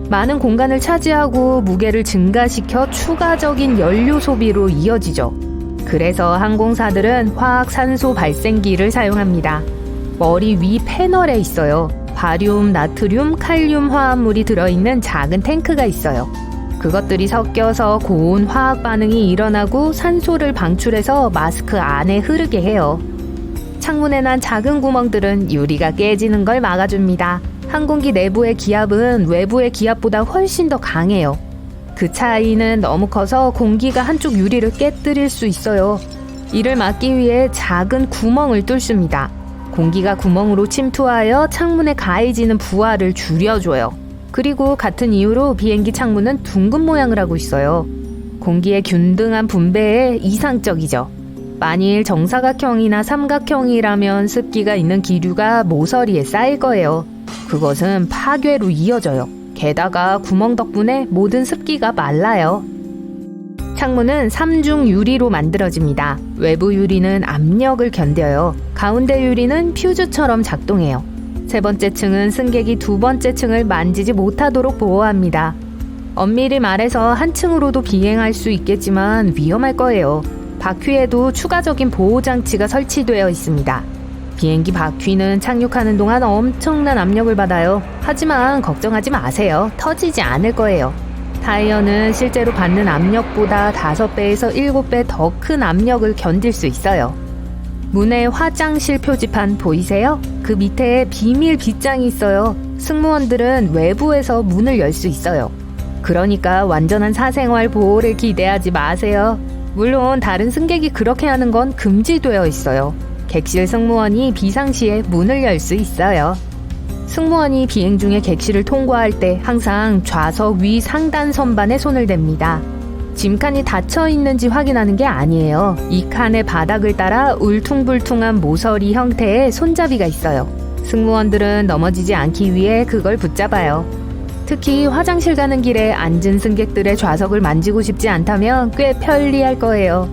많은 공간을 차지하고 무게를 증가시켜 추가적인 연료 소비로 이어지죠. 그래서 항공사들은 화학산소 발생기를 사용합니다. 머리 위 패널에 있어요. 바륨, 나트륨, 칼륨 화합물이 들어있는 작은 탱크가 있어요. 그것들이 섞여서 고온 화학 반응이 일어나고 산소를 방출해서 마스크 안에 흐르게 해요. 창문에 난 작은 구멍들은 유리가 깨지는 걸 막아줍니다. 항공기 내부의 기압은 외부의 기압보다 훨씬 더 강해요. 그 차이는 너무 커서 공기가 한쪽 유리를 깨뜨릴 수 있어요. 이를 막기 위해 작은 구멍을 뚫습니다. 공기가 구멍으로 침투하여 창문에 가해지는 부하를 줄여줘요. 그리고 같은 이유로 비행기 창문은 둥근 모양을 하고 있어요. 공기의 균등한 분배에 이상적이죠. 만일 정사각형이나 삼각형이라면 습기가 있는 기류가 모서리에 쌓일 거예요. 그것은 파괴로 이어져요. 게다가 구멍 덕분에 모든 습기가 말라요. 창문은 3중 유리로 만들어집니다. 외부 유리는 압력을 견뎌요. 가운데 유리는 퓨즈처럼 작동해요. 세 번째 층은 승객이 두 번째 층을 만지지 못하도록 보호합니다. 엄밀히 말해서 한 층으로도 비행할 수 있겠지만 위험할 거예요. 바퀴에도 추가적인 보호장치가 설치되어 있습니다. 비행기 바퀴는 착륙하는 동안 엄청난 압력을 받아요. 하지만 걱정하지 마세요. 터지지 않을 거예요. 타이어는 실제로 받는 압력보다 5배에서 7배 더 큰 압력을 견딜 수 있어요. 문에 화장실 표지판 보이세요? 그 밑에 비밀 빗장이 있어요. 승무원들은 외부에서 문을 열 수 있어요. 그러니까 완전한 사생활 보호를 기대하지 마세요. 물론 다른 승객이 그렇게 하는 건 금지되어 있어요. 객실 승무원이 비상시에 문을 열 수 있어요. 승무원이 비행 중에 객실을 통과할 때 항상 좌석 위 상단 선반에 손을 댑니다. 짐칸이 닫혀 있는지 확인하는 게 아니에요. 이 칸의 바닥을 따라 울퉁불퉁한 모서리 형태의 손잡이가 있어요. 승무원들은 넘어지지 않기 위해 그걸 붙잡아요. 특히 화장실 가는 길에 앉은 승객들의 좌석을 만지고 싶지 않다면 꽤 편리할 거예요.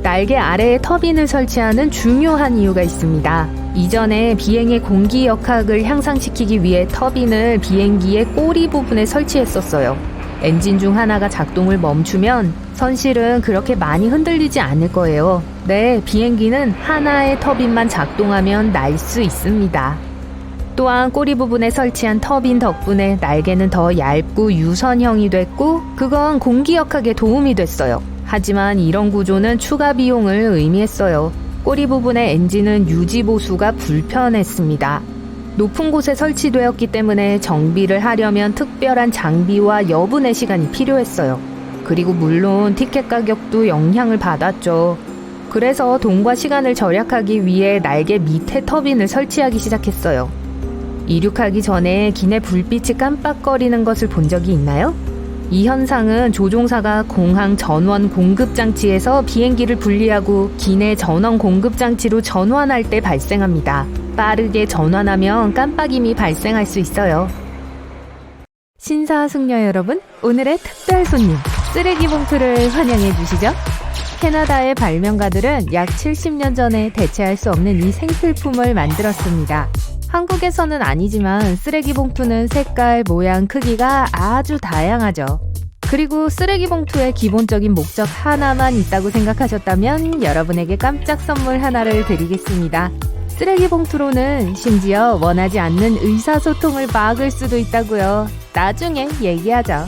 날개 아래에 터빈을 설치하는 중요한 이유가 있습니다. 이전에 비행의 공기 역학을 향상시키기 위해 터빈을 비행기의 꼬리 부분에 설치했었어요. 엔진 중 하나가 작동을 멈추면 선실은 그렇게 많이 흔들리지 않을 거예요. 네, 비행기는 하나의 터빈만 작동하면 날 수 있습니다. 또한 꼬리 부분에 설치한 터빈 덕분에 날개는 더 얇고 유선형이 됐고 그건 공기 역학에 도움이 됐어요. 하지만 이런 구조는 추가 비용을 의미했어요. 꼬리 부분의 엔진은 유지 보수가 불편했습니다. 높은 곳에 설치되었기 때문에 정비를 하려면 특별한 장비와 여분의 시간이 필요했어요. 그리고 물론 티켓 가격도 영향을 받았죠. 그래서 돈과 시간을 절약하기 위해 날개 밑에 터빈을 설치하기 시작했어요. 이륙하기 전에 기내 불빛이 깜빡거리는 것을 본 적이 있나요? 이 현상은 조종사가 공항 전원 공급 장치에서 비행기를 분리하고 기내 전원 공급 장치로 전환할 때 발생합니다. 빠르게 전환하면 깜빡임이 발생할 수 있어요. 신사숙녀 여러분, 오늘의 특별 손님, 쓰레기 봉투를 환영해 주시죠. 캐나다의 발명가들은 약 70년 전에 대체할 수 없는 이 생필품을 만들었습니다. 한국에서는 아니지만 쓰레기 봉투는 색깔, 모양, 크기가 아주 다양하죠. 그리고 쓰레기 봉투의 기본적인 목적 하나만 있다고 생각하셨다면 여러분에게 깜짝 선물 하나를 드리겠습니다. 쓰레기 봉투로는 심지어 원하지 않는 의사소통을 막을 수도 있다고요. 나중에 얘기하죠.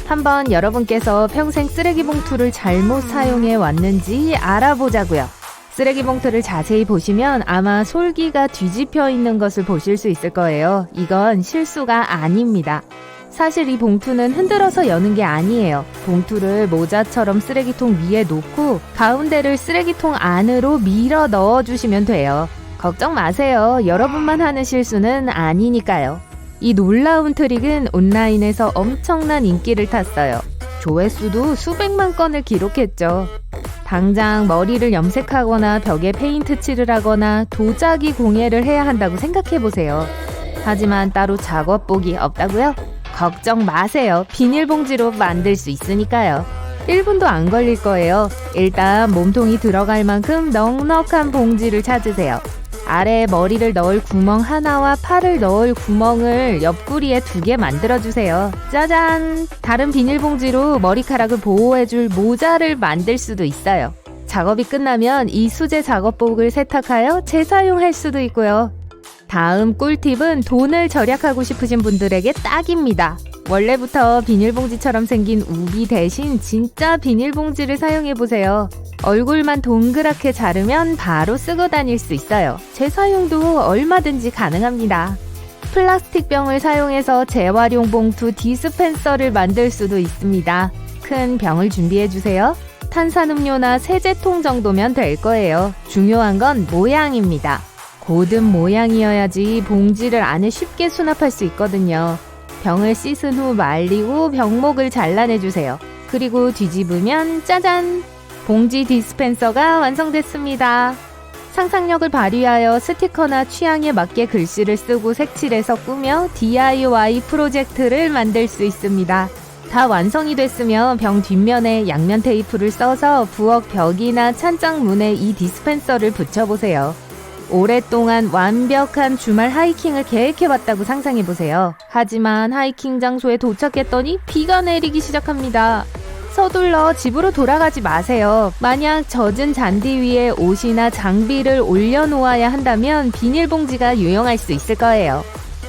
한번 여러분께서 평생 쓰레기 봉투를 잘못 사용해 왔는지 알아보자고요. 쓰레기 봉투를 자세히 보시면 아마 솔기가 뒤집혀 있는 것을 보실 수 있을 거예요. 이건 실수가 아닙니다. 사실 이 봉투는 흔들어서 여는 게 아니에요. 봉투를 모자처럼 쓰레기통 위에 놓고 가운데를 쓰레기통 안으로 밀어 넣어주시면 돼요. 걱정 마세요. 여러분만 하는 실수는 아니니까요. 이 놀라운 트릭은 온라인에서 엄청난 인기를 탔어요. 조회수도 수백만 건을 기록했죠. 당장 머리를 염색하거나 벽에 페인트 칠을 하거나 도자기 공예를 해야 한다고 생각해보세요. 하지만 따로 작업복이 없다고요? 걱정 마세요. 비닐봉지로 만들 수 있으니까요. 1분도 안 걸릴 거예요. 일단 몸통이 들어갈 만큼 넉넉한 봉지를 찾으세요. 아래에 머리를 넣을 구멍 하나와 팔을 넣을 구멍을 옆구리에 2개 만들어주세요. 짜잔! 다른 비닐봉지로 머리카락을 보호해줄 모자를 만들 수도 있어요. 작업이 끝나면 이 수제 작업복을 세탁하여 재사용할 수도 있고요. 다음 꿀팁은 돈을 절약하고 싶으신 분들에게 딱입니다. 원래부터 비닐봉지처럼 생긴 우비 대신 진짜 비닐봉지를 사용해보세요. 얼굴만 동그랗게 자르면 바로 쓰고 다닐 수 있어요. 재사용도 얼마든지 가능합니다. 플라스틱 병을 사용해서 재활용 봉투 디스펜서를 만들 수도 있습니다. 큰 병을 준비해주세요. 탄산음료나 세제통 정도면 될 거예요. 중요한 건 모양입니다. 고든 모양이어야지 봉지를 안에 쉽게 수납할 수 있거든요. 병을 씻은 후 말리고 병목을 잘라내주세요. 그리고 뒤집으면 짜잔! 봉지 디스펜서가 완성됐습니다. 상상력을 발휘하여 스티커나 취향에 맞게 글씨를 쓰고 색칠해서 꾸며 DIY 프로젝트를 만들 수 있습니다. 다 완성이 됐으면 병 뒷면에 양면 테이프를 써서 부엌 벽이나 찬장 문에 이 디스펜서를 붙여보세요. 오랫동안 완벽한 주말 하이킹을 계획해봤다고 상상해보세요. 하지만 하이킹 장소에 도착했더니 비가 내리기 시작합니다. 서둘러 집으로 돌아가지 마세요. 만약 젖은 잔디 위에 옷이나 장비를 올려놓아야 한다면 비닐봉지가 유용할 수 있을 거예요.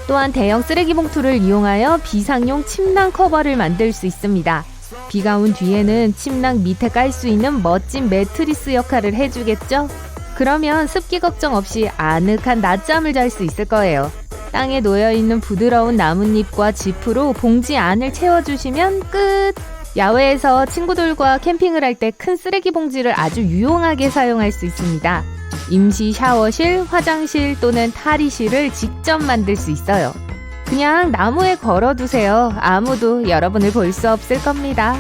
또한 대형 쓰레기 봉투를 이용하여 비상용 침낭 커버를 만들 수 있습니다. 비가 온 뒤에는 침낭 밑에 깔 수 있는 멋진 매트리스 역할을 해주겠죠? 그러면 습기 걱정 없이 아늑한 낮잠을 잘 수 있을 거예요. 땅에 놓여있는 부드러운 나뭇잎과 지프로 봉지 안을 채워주시면 끝! 야외에서 친구들과 캠핑을 할 때 큰 쓰레기 봉지를 아주 유용하게 사용할 수 있습니다. 임시 샤워실, 화장실 또는 탈의실을 직접 만들 수 있어요. 그냥 나무에 걸어두세요. 아무도 여러분을 볼 수 없을 겁니다.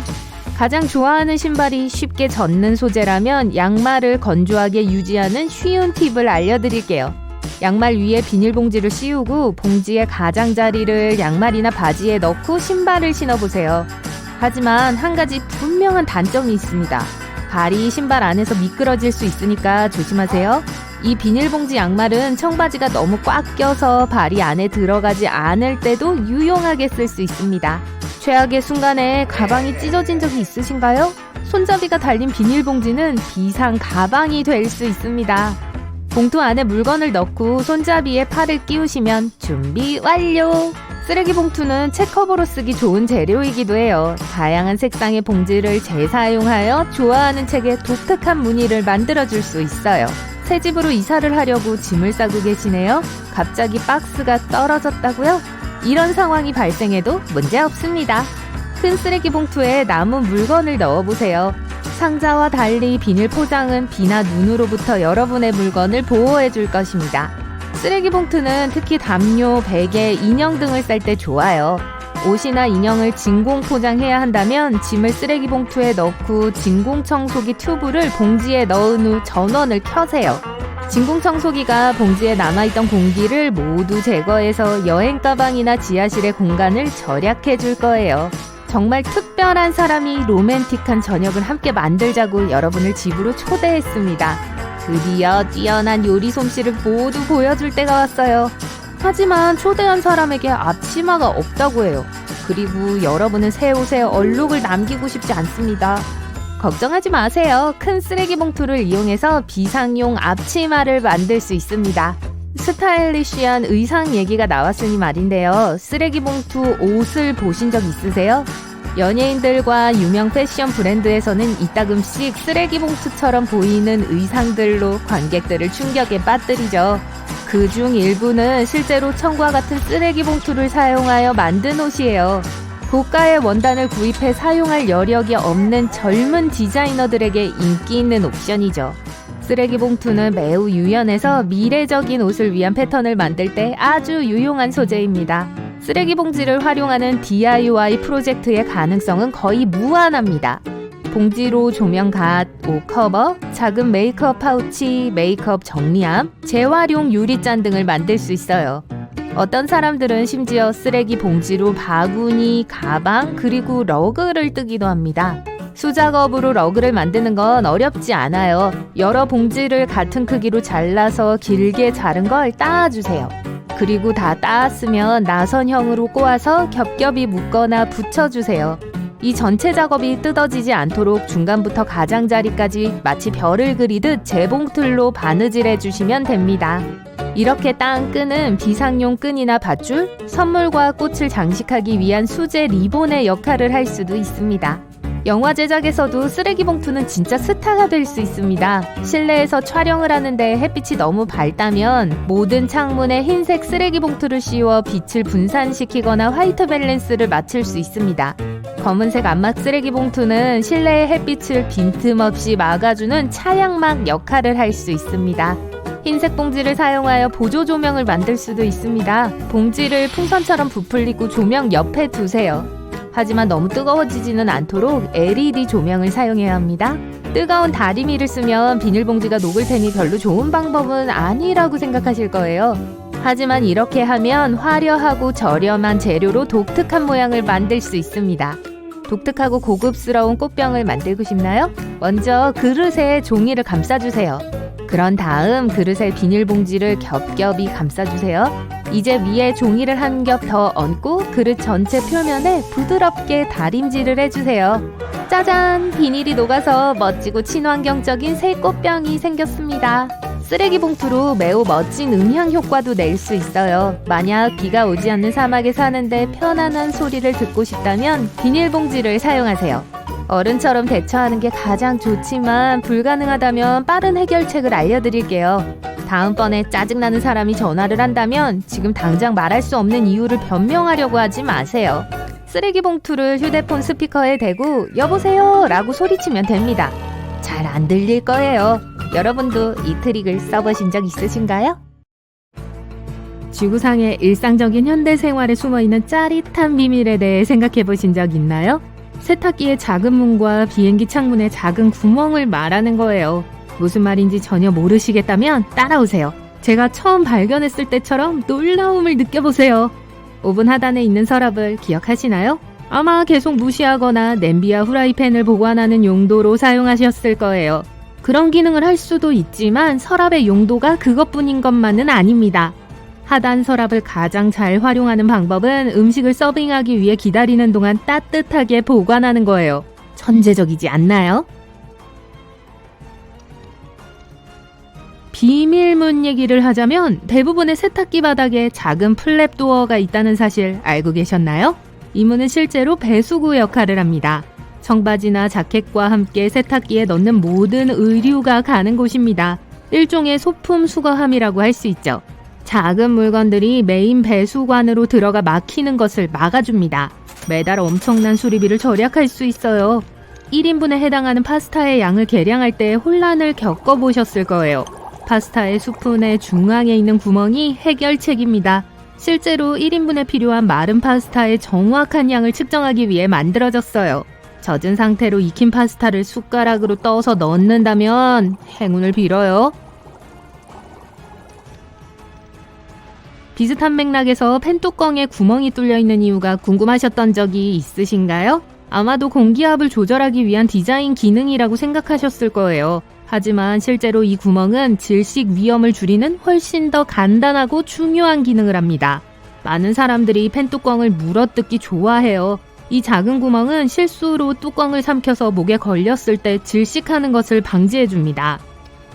가장 좋아하는 신발이 쉽게 젖는 소재라면 양말을 건조하게 유지하는 쉬운 팁을 알려드릴게요. 양말 위에 비닐봉지를 씌우고 봉지의 가장자리를 양말이나 바지에 넣고 신발을 신어보세요. 하지만 한 가지 분명한 단점이 있습니다. 발이 신발 안에서 미끄러질 수 있으니까 조심하세요. 이 비닐봉지 양말은 청바지가 너무 꽉 껴서 발이 안에 들어가지 않을 때도 유용하게 쓸 수 있습니다. 최악의 순간에 가방이 찢어진 적이 있으신가요? 손잡이가 달린 비닐봉지는 비상 가방이 될 수 있습니다. 봉투 안에 물건을 넣고 손잡이에 팔을 끼우시면 준비 완료! 쓰레기 봉투는 책 커버로 쓰기 좋은 재료이기도 해요. 다양한 색상의 봉지를 재사용하여 좋아하는 책에 독특한 무늬를 만들어줄 수 있어요. 새 집으로 이사를 하려고 짐을 싸고 계시네요. 갑자기 박스가 떨어졌다고요? 이런 상황이 발생해도 문제없습니다. 큰 쓰레기 봉투에 남은 물건을 넣어보세요. 상자와 달리 비닐 포장은 비나 눈으로부터 여러분의 물건을 보호해줄 것입니다. 쓰레기 봉투는 특히 담요, 베개, 인형 등을 쌀 때 좋아요. 옷이나 인형을 진공 포장해야 한다면 짐을 쓰레기 봉투에 넣고 진공 청소기 튜브를 봉지에 넣은 후 전원을 켜세요. 진공 청소기가 봉지에 남아있던 공기를 모두 제거해서 여행 가방이나 지하실의 공간을 절약해 줄 거예요. 정말 특별한 사람이 로맨틱한 저녁을 함께 만들자고 여러분을 집으로 초대했습니다. 드디어 뛰어난 요리 솜씨를 모두 보여줄 때가 왔어요. 하지만 초대한 사람에게 앞치마가 없다고 해요. 그리고 여러분은 새 옷에 얼룩을 남기고 싶지 않습니다. 걱정하지 마세요. 큰 쓰레기 봉투를 이용해서 비상용 앞치마를 만들 수 있습니다. 스타일리시한 의상 얘기가 나왔으니 말인데요. 쓰레기 봉투 옷을 보신 적 있으세요? 연예인들과 유명 패션 브랜드에서는 이따금씩 쓰레기 봉투처럼 보이는 의상들로 관객들을 충격에 빠뜨리죠. 그중 일부는 실제로 청과 같은 쓰레기 봉투를 사용하여 만든 옷이에요. 고가의 원단을 구입해 사용할 여력이 없는 젊은 디자이너들에게 인기 있는 옵션이죠. 쓰레기 봉투는 매우 유연해서 미래적인 옷을 위한 패턴을 만들 때 아주 유용한 소재입니다. 쓰레기 봉지를 활용하는 DIY 프로젝트의 가능성은 거의 무한합니다. 봉지로 조명갓, 옷 커버, 작은 메이크업 파우치, 메이크업 정리함, 재활용 유리잔 등을 만들 수 있어요. 어떤 사람들은 심지어 쓰레기 봉지로 바구니, 가방, 그리고 러그를 뜨기도 합니다. 수작업으로 러그를 만드는 건 어렵지 않아요. 여러 봉지를 같은 크기로 잘라서 길게 자른 걸 따아주세요. 그리고 다 따았으면 나선형으로 꼬아서 겹겹이 묶거나 붙여주세요. 이 전체 작업이 뜯어지지 않도록 중간부터 가장자리까지 마치 별을 그리듯 재봉틀로 바느질해 주시면 됩니다. 이렇게 따은 끈은 비상용 끈이나 밧줄, 선물과 꽃을 장식하기 위한 수제 리본의 역할을 할 수도 있습니다. 영화 제작에서도 쓰레기 봉투는 진짜 스타가 될 수 있습니다. 실내에서 촬영을 하는데 햇빛이 너무 밝다면 모든 창문에 흰색 쓰레기 봉투를 씌워 빛을 분산시키거나 화이트 밸런스를 맞출 수 있습니다. 검은색 암막 쓰레기 봉투는 실내의 햇빛을 빈틈없이 막아주는 차양막 역할을 할 수 있습니다. 흰색 봉지를 사용하여 보조 조명을 만들 수도 있습니다. 봉지를 풍선처럼 부풀리고 조명 옆에 두세요. 하지만 너무 뜨거워지지는 않도록 LED 조명을 사용해야 합니다. 뜨거운 다리미를 쓰면 비닐봉지가 녹을 테니 별로 좋은 방법은 아니라고 생각하실 거예요. 하지만 이렇게 하면 화려하고 저렴한 재료로 독특한 모양을 만들 수 있습니다. 독특하고 고급스러운 꽃병을 만들고 싶나요? 먼저 그릇에 종이를 감싸주세요. 그런 다음 그릇에 비닐봉지를 겹겹이 감싸주세요. 이제 위에 종이를 한 겹 더 얹고 그릇 전체 표면에 부드럽게 다림질을 해주세요. 짜잔! 비닐이 녹아서 멋지고 친환경적인 새 꽃병이 생겼습니다. 쓰레기 봉투로 매우 멋진 음향 효과도 낼 수 있어요. 만약 비가 오지 않는 사막에 사는데 편안한 소리를 듣고 싶다면 비닐봉지를 사용하세요. 어른처럼 대처하는 게 가장 좋지만 불가능하다면 빠른 해결책을 알려드릴게요. 다음번에 짜증나는 사람이 전화를 한다면 지금 당장 말할 수 없는 이유를 변명하려고 하지 마세요. 쓰레기 봉투를 휴대폰 스피커에 대고 여보세요 라고 소리치면 됩니다. 잘 안 들릴 거예요. 여러분도 이 트릭을 써보신 적 있으신가요? 지구상의 일상적인 현대 생활에 숨어있는 짜릿한 비밀에 대해 생각해 보신 적 있나요? 세탁기의 작은 문과 비행기 창문의 작은 구멍을 말하는 거예요. 무슨 말인지 전혀 모르시겠다면 따라오세요. 제가 처음 발견했을 때처럼 놀라움을 느껴보세요. 오븐 하단에 있는 서랍을 기억하시나요? 아마 계속 무시하거나 냄비와 후라이팬을 보관하는 용도로 사용하셨을 거예요. 그런 기능을 할 수도 있지만 서랍의 용도가 그것뿐인 것만은 아닙니다. 하단 서랍을 가장 잘 활용하는 방법은 음식을 서빙하기 위해 기다리는 동안 따뜻하게 보관하는 거예요. 천재적이지 않나요? 비밀문 얘기를 하자면 대부분의 세탁기 바닥에 작은 플랩 도어가 있다는 사실 알고 계셨나요? 이 문은 실제로 배수구 역할을 합니다. 청바지나 자켓과 함께 세탁기에 넣는 모든 의류가 가는 곳입니다. 일종의 소품 수거함이라고 할 수 있죠. 작은 물건들이 메인 배수관으로 들어가 막히는 것을 막아줍니다. 매달 엄청난 수리비를 절약할 수 있어요. 1인분에 해당하는 파스타의 양을 계량할 때 혼란을 겪어보셨을 거예요. 파스타의 수푼의 중앙에 있는 구멍이 해결책입니다. 실제로 1인분에 필요한 마른 파스타의 정확한 양을 측정하기 위해 만들어졌어요. 젖은 상태로 익힌 파스타를 숟가락으로 떠서 넣는다면 행운을 빌어요. 비슷한 맥락에서 팬뚜껑에 구멍이 뚫려 있는 이유가 궁금하셨던 적이 있으신가요? 아마도 공기압을 조절하기 위한 디자인 기능이라고 생각하셨을 거예요. 하지만 실제로 이 구멍은 질식 위험을 줄이는 훨씬 더 간단하고 중요한 기능을 합니다. 많은 사람들이 팬뚜껑을 물어뜯기 좋아해요. 이 작은 구멍은 실수로 뚜껑을 삼켜서 목에 걸렸을 때 질식하는 것을 방지해줍니다.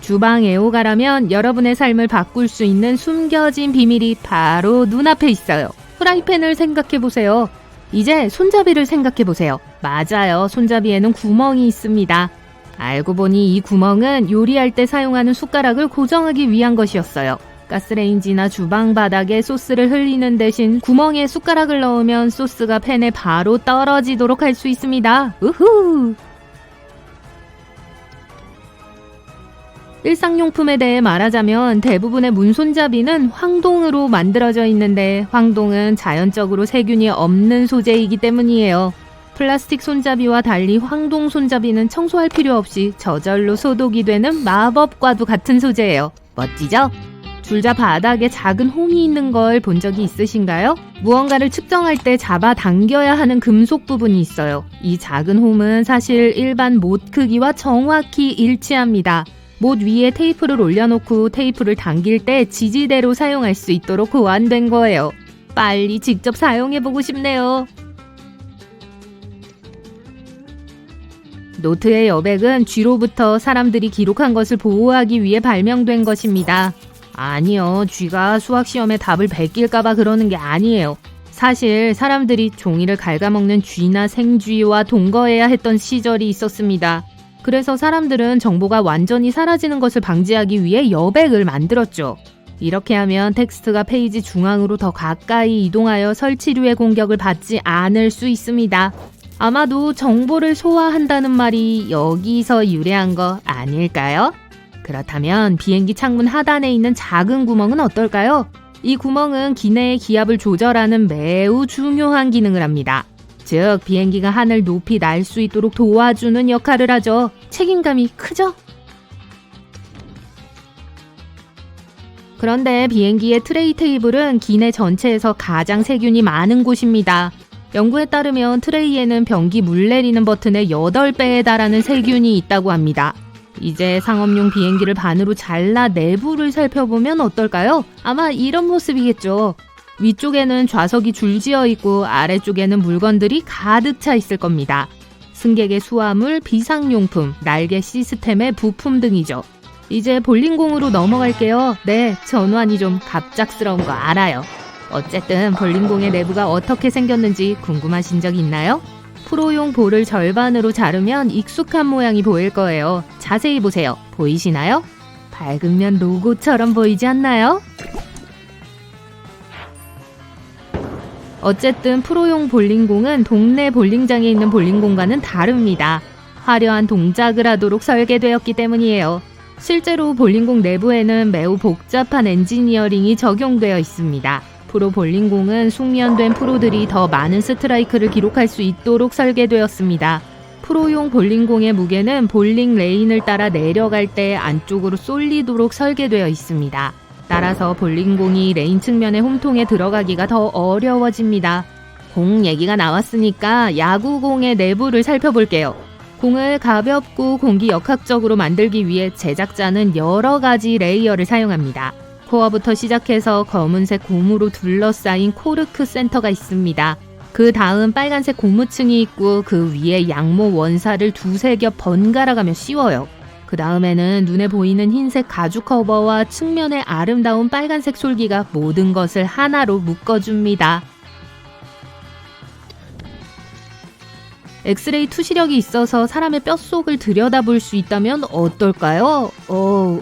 주방 애호가라면 여러분의 삶을 바꿀 수 있는 숨겨진 비밀이 바로 눈앞에 있어요. 프라이팬을 생각해보세요. 이제 손잡이를 생각해 보세요. 맞아요. 손잡이에는 구멍이 있습니다. 알고 보니 이 구멍은 요리할 때 사용하는 숟가락을 고정하기 위한 것이었어요. 가스레인지나 주방 바닥에 소스를 흘리는 대신 구멍에 숟가락을 넣으면 소스가 팬에 바로 떨어지도록 할 수 있습니다. 우후! 일상용품에 대해 말하자면 대부분의 문손잡이는 황동으로 만들어져 있는데 황동은 자연적으로 세균이 없는 소재이기 때문이에요. 플라스틱 손잡이와 달리 황동 손잡이는 청소할 필요 없이 저절로 소독이 되는 마법과도 같은 소재예요. 멋지죠? 줄자 바닥에 작은 홈이 있는 걸 본 적이 있으신가요? 무언가를 측정할 때 잡아 당겨야 하는 금속 부분이 있어요. 이 작은 홈은 사실 일반 못 크기와 정확히 일치합니다. 못 위에 테이프를 올려놓고 테이프를 당길 때 지지대로 사용할 수 있도록 고안된 거예요. 빨리 직접 사용해보고 싶네요. 노트의 여백은 쥐로부터 사람들이 기록한 것을 보호하기 위해 발명된 것입니다. 아니요, 쥐가 수학시험에 답을 베낄까봐 그러는 게 아니에요. 사실 사람들이 종이를 갉아먹는 쥐나 생쥐와 동거해야 했던 시절이 있었습니다. 그래서 사람들은 정보가 완전히 사라지는 것을 방지하기 위해 여백을 만들었죠. 이렇게 하면 텍스트가 페이지 중앙으로 더 가까이 이동하여 설치류의 공격을 받지 않을 수 있습니다. 아마도 정보를 소화한다는 말이 여기서 유래한 거 아닐까요? 그렇다면 비행기 창문 하단에 있는 작은 구멍은 어떨까요? 이 구멍은 기내의 기압을 조절하는 매우 중요한 기능을 합니다. 즉, 비행기가 하늘 높이 날 수 있도록 도와주는 역할을 하죠. 책임감이 크죠? 그런데 비행기의 트레이 테이블은 기내 전체에서 가장 세균이 많은 곳입니다. 연구에 따르면 트레이에는 변기 물 내리는 버튼의 8배에 달하는 세균이 있다고 합니다. 이제 상업용 비행기를 반으로 잘라 내부를 살펴보면 어떨까요? 아마 이런 모습이겠죠. 위쪽에는 좌석이 줄지어 있고 아래쪽에는 물건들이 가득 차 있을 겁니다. 승객의 수화물, 비상용품, 날개 시스템의 부품 등이죠. 이제 볼링공으로 넘어갈게요. 네, 전환이 좀 갑작스러운 거 알아요. 어쨌든 볼링공의 내부가 어떻게 생겼는지 궁금하신 적 있나요? 프로용 볼을 절반으로 자르면 익숙한 모양이 보일 거예요. 자세히 보세요. 보이시나요? 밝으면 로고처럼 보이지 않나요? 어쨌든 프로용 볼링공은 동네 볼링장에 있는 볼링공과는 다릅니다. 화려한 동작을 하도록 설계되었기 때문이에요. 실제로 볼링공 내부에는 매우 복잡한 엔지니어링이 적용되어 있습니다. 프로 볼링공은 숙련된 프로들이 더 많은 스트라이크를 기록할 수 있도록 설계되었습니다. 프로용 볼링공의 무게는 볼링 레인을 따라 내려갈 때 안쪽으로 쏠리도록 설계되어 있습니다. 따라서 볼링공이 레인 측면의 홈통에 들어가기가 더 어려워집니다. 공 얘기가 나왔으니까 야구공의 내부를 살펴볼게요. 공을 가볍고 공기역학적으로 만들기 위해 제작자는 여러 가지 레이어를 사용합니다. 코어부터 시작해서 검은색 고무로 둘러싸인 코르크 센터가 있습니다. 그 다음 빨간색 고무층이 있고 그 위에 양모 원사를 두세 겹 번갈아가며 씌워요. 그 다음에는 눈에 보이는 흰색 가죽 커버와 측면의 아름다운 빨간색 솔기가 모든 것을 하나로 묶어줍니다. 엑스레이 투시력이 있어서 사람의 뼛속을 들여다볼 수 있다면 어떨까요?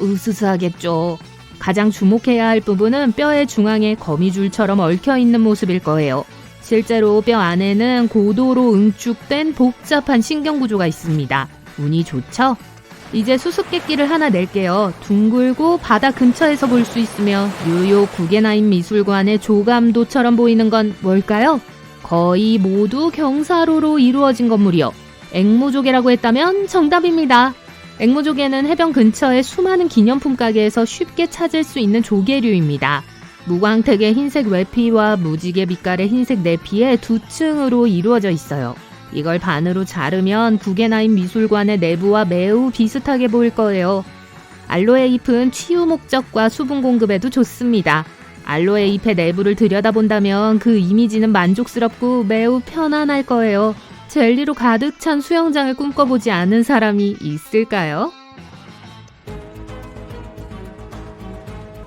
으스스하겠죠. 가장 주목해야 할 부분은 뼈의 중앙에 거미줄처럼 얽혀있는 모습일 거예요. 실제로 뼈 안에는 고도로 응축된 복잡한 신경구조가 있습니다. 운이 좋죠? 이제 수수께끼를 하나 낼게요. 둥글고 바다 근처에서 볼 수 있으며 뉴욕 구겐하임 미술관의 조감도처럼 보이는 건 뭘까요? 거의 모두 경사로로 이루어진 건물이요. 앵무조개라고 했다면 정답입니다. 앵무조개는 해변 근처의 수많은 기념품 가게에서 쉽게 찾을 수 있는 조개류입니다. 무광택의 흰색 외피와 무지개 빛깔의 흰색 내피에 두 층으로 이루어져 있어요. 이걸 반으로 자르면 구겐하임 미술관의 내부와 매우 비슷하게 보일 거예요. 알로에 잎은 치유 목적과 수분 공급에도 좋습니다. 알로에 잎의 내부를 들여다본다면 그 이미지는 만족스럽고 매우 편안할 거예요. 젤리로 가득 찬 수영장을 꿈꿔보지 않은 사람이 있을까요?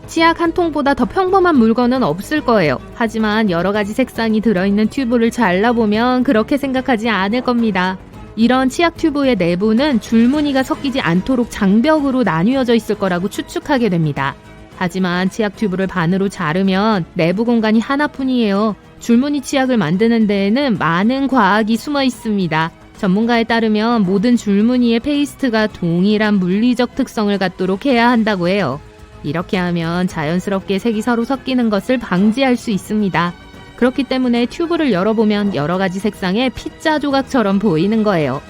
치약 한 통보다 더 평범한 물건은 없을 거예요. 하지만 여러 가지 색상이 들어있는 튜브를 잘라보면 그렇게 생각하지 않을 겁니다. 이런 치약 튜브의 내부는 줄무늬가 섞이지 않도록 장벽으로 나뉘어져 있을 거라고 추측하게 됩니다. 하지만 치약 튜브를 반으로 자르면 내부 공간이 하나뿐이에요. 줄무늬 치약을 만드는 데에는 많은 과학이 숨어 있습니다. 전문가에 따르면 모든 줄무늬의 페이스트가 동일한 물리적 특성을 갖도록 해야 한다고 해요. 이렇게 하면 자연스럽게 색이 서로 섞이는 것을 방지할 수 있습니다. 그렇기 때문에 튜브를 열어보면 여러 가지 색상의 피자 조각처럼 보이는 거예요.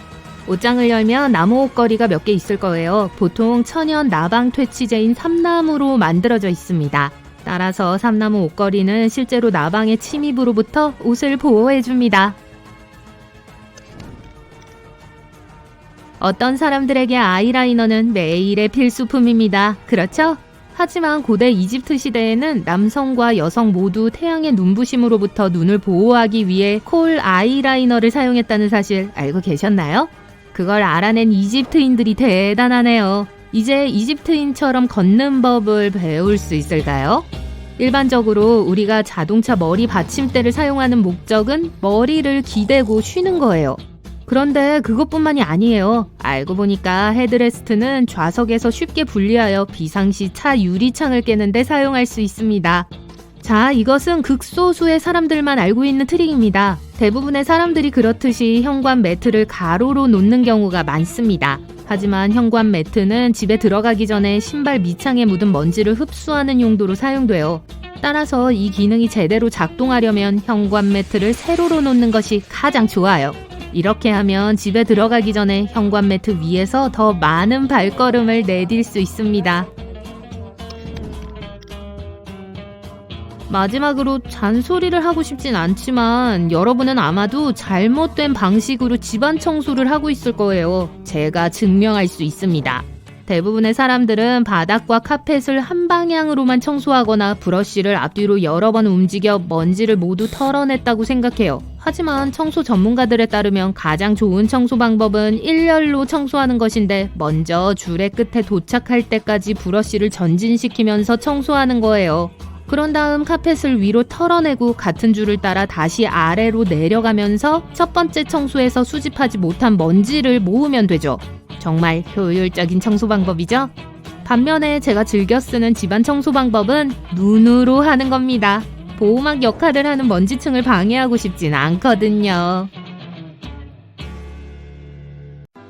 옷장을 열면 나무 옷걸이가 몇 개 있을 거예요. 보통 천연 나방 퇴치제인 삼나무로 만들어져 있습니다. 따라서 삼나무 옷걸이는 실제로 나방의 침입으로부터 옷을 보호해줍니다. 어떤 사람들에게 아이라이너는 매일의 필수품입니다. 그렇죠? 하지만 고대 이집트 시대에는 남성과 여성 모두 태양의 눈부심으로부터 눈을 보호하기 위해 콜 아이라이너를 사용했다는 사실 알고 계셨나요? 그걸 알아낸 이집트인들이 대단하네요. 이제 이집트인처럼 걷는 법을 배울 수 있을까요? 일반적으로 우리가 자동차 머리 받침대를 사용하는 목적은 머리를 기대고 쉬는 거예요. 그런데 그것뿐만이 아니에요. 알고 보니까 헤드레스트는 좌석에서 쉽게 분리하여 비상시 차 유리창을 깨는 데 사용할 수 있습니다. 자, 이것은 극소수의 사람들만 알고 있는 트릭입니다. 대부분의 사람들이 그렇듯이 현관 매트를 가로로 놓는 경우가 많습니다. 하지만 현관 매트는 집에 들어가기 전에 신발 밑창에 묻은 먼지를 흡수하는 용도로 사용돼요. 따라서 이 기능이 제대로 작동하려면 현관 매트를 세로로 놓는 것이 가장 좋아요. 이렇게 하면 집에 들어가기 전에 현관 매트 위에서 더 많은 발걸음을 내딜 수 있습니다. 마지막으로 잔소리를 하고 싶진 않지만 여러분은 아마도 잘못된 방식으로 집안 청소를 하고 있을 거예요. 제가 증명할 수 있습니다. 대부분의 사람들은 바닥과 카펫을 한 방향으로만 청소하거나 브러쉬를 앞뒤로 여러 번 움직여 먼지를 모두 털어냈다고 생각해요. 하지만 청소 전문가들에 따르면 가장 좋은 청소 방법은 일렬로 청소하는 것인데 먼저 줄의 끝에 도착할 때까지 브러쉬를 전진시키면서 청소하는 거예요. 그런 다음 카펫을 위로 털어내고 같은 줄을 따라 다시 아래로 내려가면서 첫 번째 청소에서 수집하지 못한 먼지를 모으면 되죠. 정말 효율적인 청소 방법이죠? 반면에 제가 즐겨 쓰는 집안 청소 방법은 눈으로 하는 겁니다. 보호막 역할을 하는 먼지층을 방해하고 싶진 않거든요.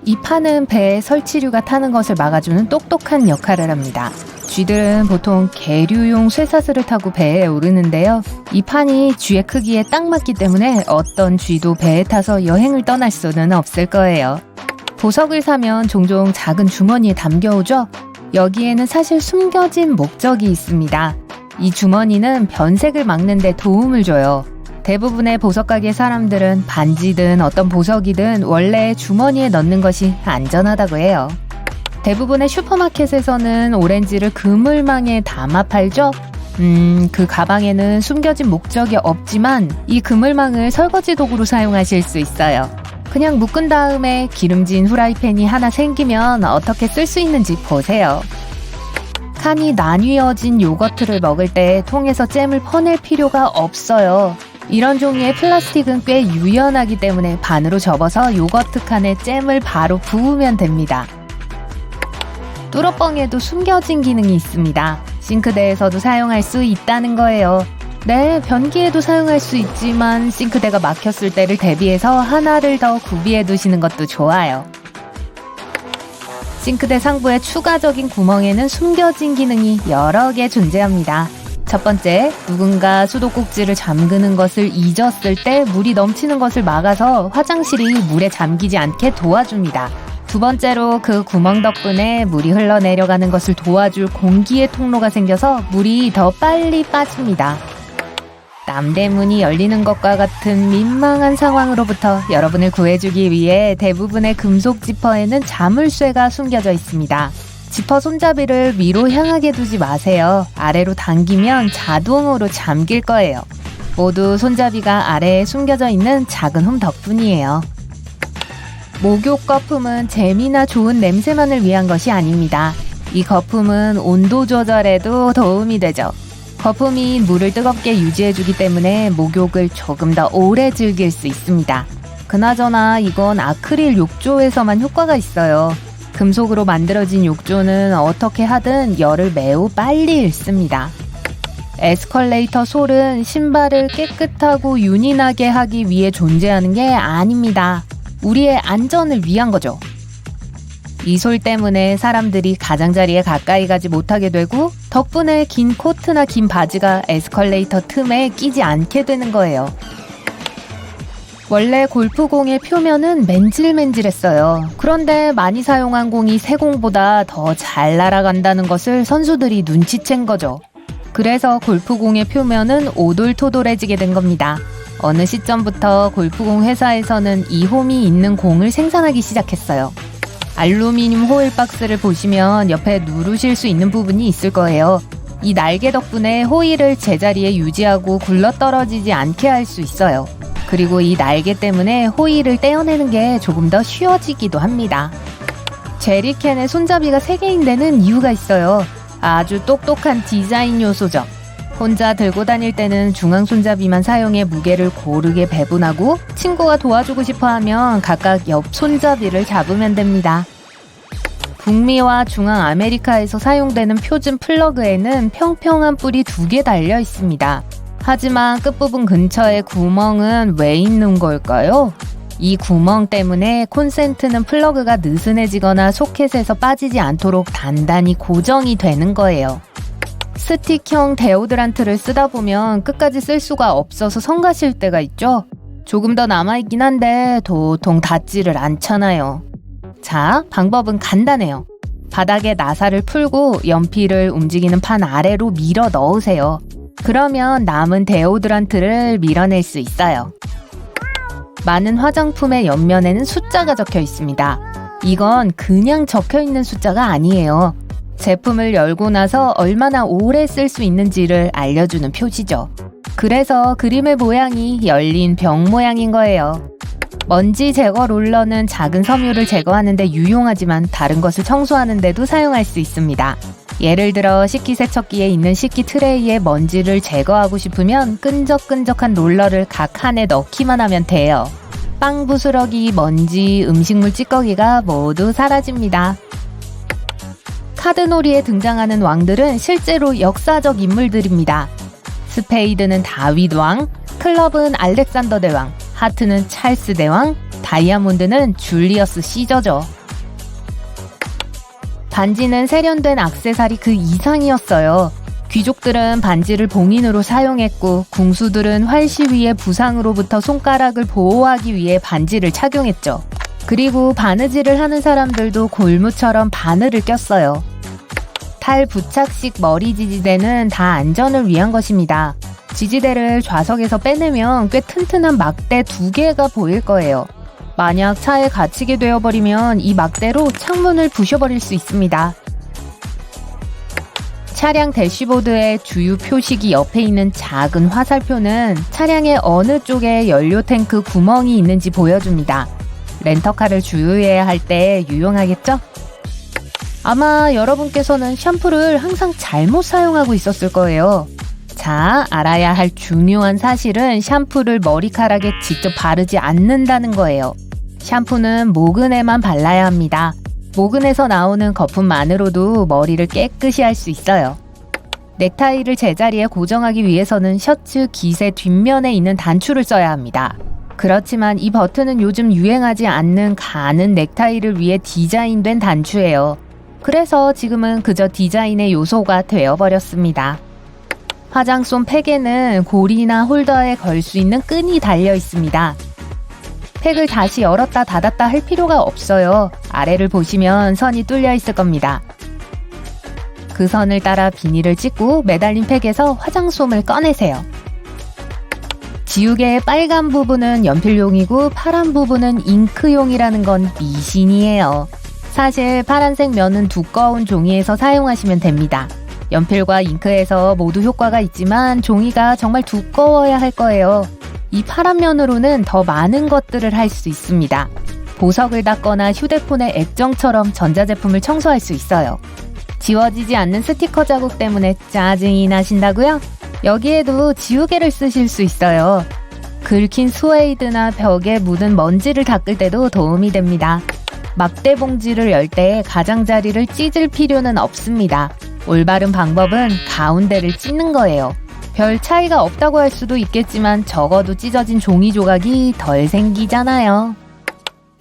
이 판은 배에 설치류가 타는 것을 막아주는 똑똑한 역할을 합니다. 쥐들은 보통 계류용 쇠사슬을 타고 배에 오르는데요. 이 판이 쥐의 크기에 딱 맞기 때문에 어떤 쥐도 배에 타서 여행을 떠날 수는 없을 거예요. 보석을 사면 종종 작은 주머니에 담겨오죠? 여기에는 사실 숨겨진 목적이 있습니다. 이 주머니는 변색을 막는 데 도움을 줘요. 대부분의 보석가게 사람들은 반지든 어떤 보석이든 원래 주머니에 넣는 것이 안전하다고 해요. 대부분의 슈퍼마켓에서는 오렌지를 그물망에 담아 팔죠? 그 가방에는 숨겨진 목적이 없지만 이 그물망을 설거지 도구로 사용하실 수 있어요. 그냥 묶은 다음에 기름진 후라이팬이 하나 생기면 어떻게 쓸 수 있는지 보세요. 칸이 나뉘어진 요거트를 먹을 때 통에서 잼을 퍼낼 필요가 없어요. 이런 종류의 플라스틱은 꽤 유연하기 때문에 반으로 접어서 요거트 칸에 잼을 바로 부으면 됩니다. 뚜러뻥에도 숨겨진 기능이 있습니다. 싱크대에서도 사용할 수 있다는 거예요. 네, 변기에도 사용할 수 있지만 싱크대가 막혔을 때를 대비해서 하나를 더 구비해 두시는 것도 좋아요. 싱크대 상부의 추가적인 구멍에는 숨겨진 기능이 여러 개 존재합니다. 첫 번째, 누군가 수도꼭지를 잠그는 것을 잊었을 때 물이 넘치는 것을 막아서 화장실이 물에 잠기지 않게 도와줍니다. 두 번째로 그 구멍 덕분에 물이 흘러내려가는 것을 도와줄 공기의 통로가 생겨서 물이 더 빨리 빠집니다. 남대문이 열리는 것과 같은 민망한 상황으로부터 여러분을 구해주기 위해 대부분의 금속 지퍼에는 자물쇠가 숨겨져 있습니다. 지퍼 손잡이를 위로 향하게 두지 마세요. 아래로 당기면 자동으로 잠길 거예요. 모두 손잡이가 아래에 숨겨져 있는 작은 홈 덕분이에요. 목욕 거품은 재미나 좋은 냄새만을 위한 것이 아닙니다. 이 거품은 온도 조절에도 도움이 되죠. 거품이 물을 뜨겁게 유지해주기 때문에 목욕을 조금 더 오래 즐길 수 있습니다. 그나저나 이건 아크릴 욕조에서만 효과가 있어요. 금속으로 만들어진 욕조는 어떻게 하든 열을 매우 빨리 잃습니다. 에스컬레이터 솔은 신발을 깨끗하고 윤이 나게 하기 위해 존재하는 게 아닙니다. 우리의 안전을 위한 거죠. 이 솔 때문에 사람들이 가장자리에 가까이 가지 못하게 되고 덕분에 긴 코트나 긴 바지가 에스컬레이터 틈에 끼지 않게 되는 거예요. 원래 골프공의 표면은 맨질맨질했어요. 그런데 많이 사용한 공이 새 공보다 더 잘 날아간다는 것을 선수들이 눈치챈 거죠. 그래서 골프공의 표면은 오돌토돌해지게 된 겁니다. 어느 시점부터 골프공 회사에서는 이 홈이 있는 공을 생산하기 시작했어요. 알루미늄 호일 박스를 보시면 옆에 누르실 수 있는 부분이 있을 거예요. 이 날개 덕분에 호일을 제자리에 유지하고 굴러떨어지지 않게 할 수 있어요. 그리고 이 날개 때문에 호일을 떼어내는 게 조금 더 쉬워지기도 합니다. 제리캔의 손잡이가 3개인 데는 이유가 있어요. 아주 똑똑한 디자인 요소죠. 혼자 들고 다닐 때는 중앙 손잡이만 사용해 무게를 고르게 배분하고 친구가 도와주고 싶어 하면 각각 옆 손잡이를 잡으면 됩니다. 북미와 중앙 아메리카에서 사용되는 표준 플러그에는 평평한 뿔이 2개 달려 있습니다. 하지만 끝부분 근처에 구멍은 왜 있는 걸까요? 이 구멍 때문에 콘센트는 플러그가 느슨해지거나 소켓에서 빠지지 않도록 단단히 고정이 되는 거예요. 스틱형 데오드란트를 쓰다 보면 끝까지 쓸 수가 없어서 성가실 때가 있죠? 조금 더 남아있긴 한데 도통 닿지를 않잖아요. 자, 방법은 간단해요. 바닥에 나사를 풀고 연필을 움직이는 판 아래로 밀어 넣으세요. 그러면 남은 데오드란트를 밀어낼 수 있어요. 많은 화장품의 옆면에는 숫자가 적혀 있습니다. 이건 그냥 적혀 있는 숫자가 아니에요. 제품을 열고 나서 얼마나 오래 쓸 수 있는지를 알려주는 표시죠. 그래서 그림의 모양이 열린 병 모양인 거예요. 먼지 제거 롤러는 작은 섬유를 제거하는 데 유용하지만 다른 것을 청소하는 데도 사용할 수 있습니다. 예를 들어 식기세척기에 있는 식기 트레이에 먼지를 제거하고 싶으면 끈적끈적한 롤러를 각 칸에 넣기만 하면 돼요. 빵 부스러기, 먼지, 음식물 찌꺼기가 모두 사라집니다. 카드놀이에 등장하는 왕들은 실제로 역사적 인물들입니다. 스페이드는 다윗 왕, 클럽은 알렉산더 대왕, 하트는 찰스 대왕, 다이아몬드는 줄리어스 시저죠. 반지는 세련된 액세서리 그 이상이었어요. 귀족들은 반지를 봉인으로 사용했고 궁수들은 활시 위의 부상으로부터 손가락을 보호하기 위해 반지를 착용했죠. 그리고 바느질을 하는 사람들도 골무처럼 바늘을 꼈어요. 탈 부착식 머리 지지대는 다 안전을 위한 것입니다. 지지대를 좌석에서 빼내면 꽤 튼튼한 막대 2개가 보일 거예요. 만약 차에 갇히게 되어버리면 이 막대로 창문을 부셔버릴 수 있습니다. 차량 대시보드의 주유 표식이 옆에 있는 작은 화살표는 차량의 어느 쪽에 연료 탱크 구멍이 있는지 보여줍니다. 렌터카를 주유해야 할 때 유용하겠죠? 아마 여러분께서는 샴푸를 항상 잘못 사용하고 있었을 거예요. 자, 알아야 할 중요한 사실은 샴푸를 머리카락에 직접 바르지 않는다는 거예요. 샴푸는 모근에만 발라야 합니다. 모근에서 나오는 거품만으로도 머리를 깨끗이 할 수 있어요. 넥타이를 제자리에 고정하기 위해서는 셔츠 깃의 뒷면에 있는 단추를 써야 합니다. 그렇지만 이 버튼은 요즘 유행하지 않는 가는 넥타이를 위해 디자인된 단추예요. 그래서 지금은 그저 디자인의 요소가 되어버렸습니다. 화장솜 팩에는 고리나 홀더에 걸 수 있는 끈이 달려 있습니다. 팩을 다시 열었다 닫았다 할 필요가 없어요. 아래를 보시면 선이 뚫려 있을 겁니다. 그 선을 따라 비닐을 찢고 매달린 팩에서 화장솜을 꺼내세요. 지우개의 빨간 부분은 연필용이고 파란 부분은 잉크용이라는 건 미신이에요. 사실 파란색 면은 두꺼운 종이에서 사용하시면 됩니다. 연필과 잉크에서 모두 효과가 있지만 종이가 정말 두꺼워야 할 거예요. 이 파란 면으로는 더 많은 것들을 할 수 있습니다. 보석을 닦거나 휴대폰의 액정처럼 전자제품을 청소할 수 있어요. 지워지지 않는 스티커 자국 때문에 짜증이 나신다고요? 여기에도 지우개를 쓰실 수 있어요. 긁힌 스웨이드나 벽에 묻은 먼지를 닦을 때도 도움이 됩니다. 막대 봉지를 열 때 가장자리를 찢을 필요는 없습니다. 올바른 방법은 가운데를 찢는 거예요. 별 차이가 없다고 할 수도 있겠지만 적어도 찢어진 종이 조각이 덜 생기잖아요.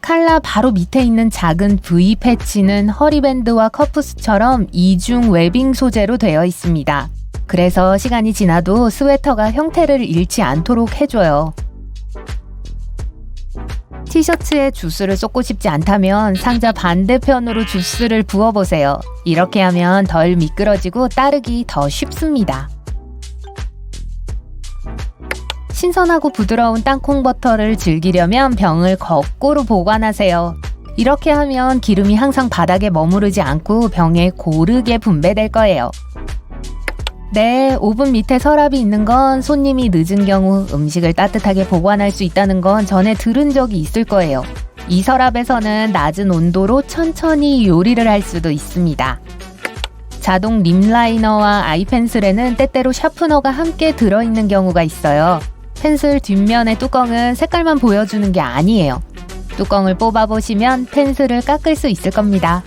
칼라 바로 밑에 있는 작은 V 패치는 허리밴드와 커프스처럼 이중 웨빙 소재로 되어 있습니다. 그래서 시간이 지나도 스웨터가 형태를 잃지 않도록 해줘요. 티셔츠에 주스를 쏟고 싶지 않다면 상자 반대편으로 주스를 부어보세요. 이렇게 하면 덜 미끄러지고 따르기 더 쉽습니다. 신선하고 부드러운 땅콩 버터를 즐기려면 병을 거꾸로 보관하세요. 이렇게 하면 기름이 항상 바닥에 머무르지 않고 병에 고르게 분배될 거예요. 네, 오븐 밑에 서랍이 있는 건 손님이 늦은 경우 음식을 따뜻하게 보관할 수 있다는 건 전에 들은 적이 있을 거예요. 이 서랍에서는 낮은 온도로 천천히 요리를 할 수도 있습니다. 자동 립 라이너와 아이 펜슬에는 때때로 샤프너가 함께 들어있는 경우가 있어요. 펜슬 뒷면의 뚜껑은 색깔만 보여주는 게 아니에요. 뚜껑을 뽑아보시면 펜슬을 깎을 수 있을 겁니다.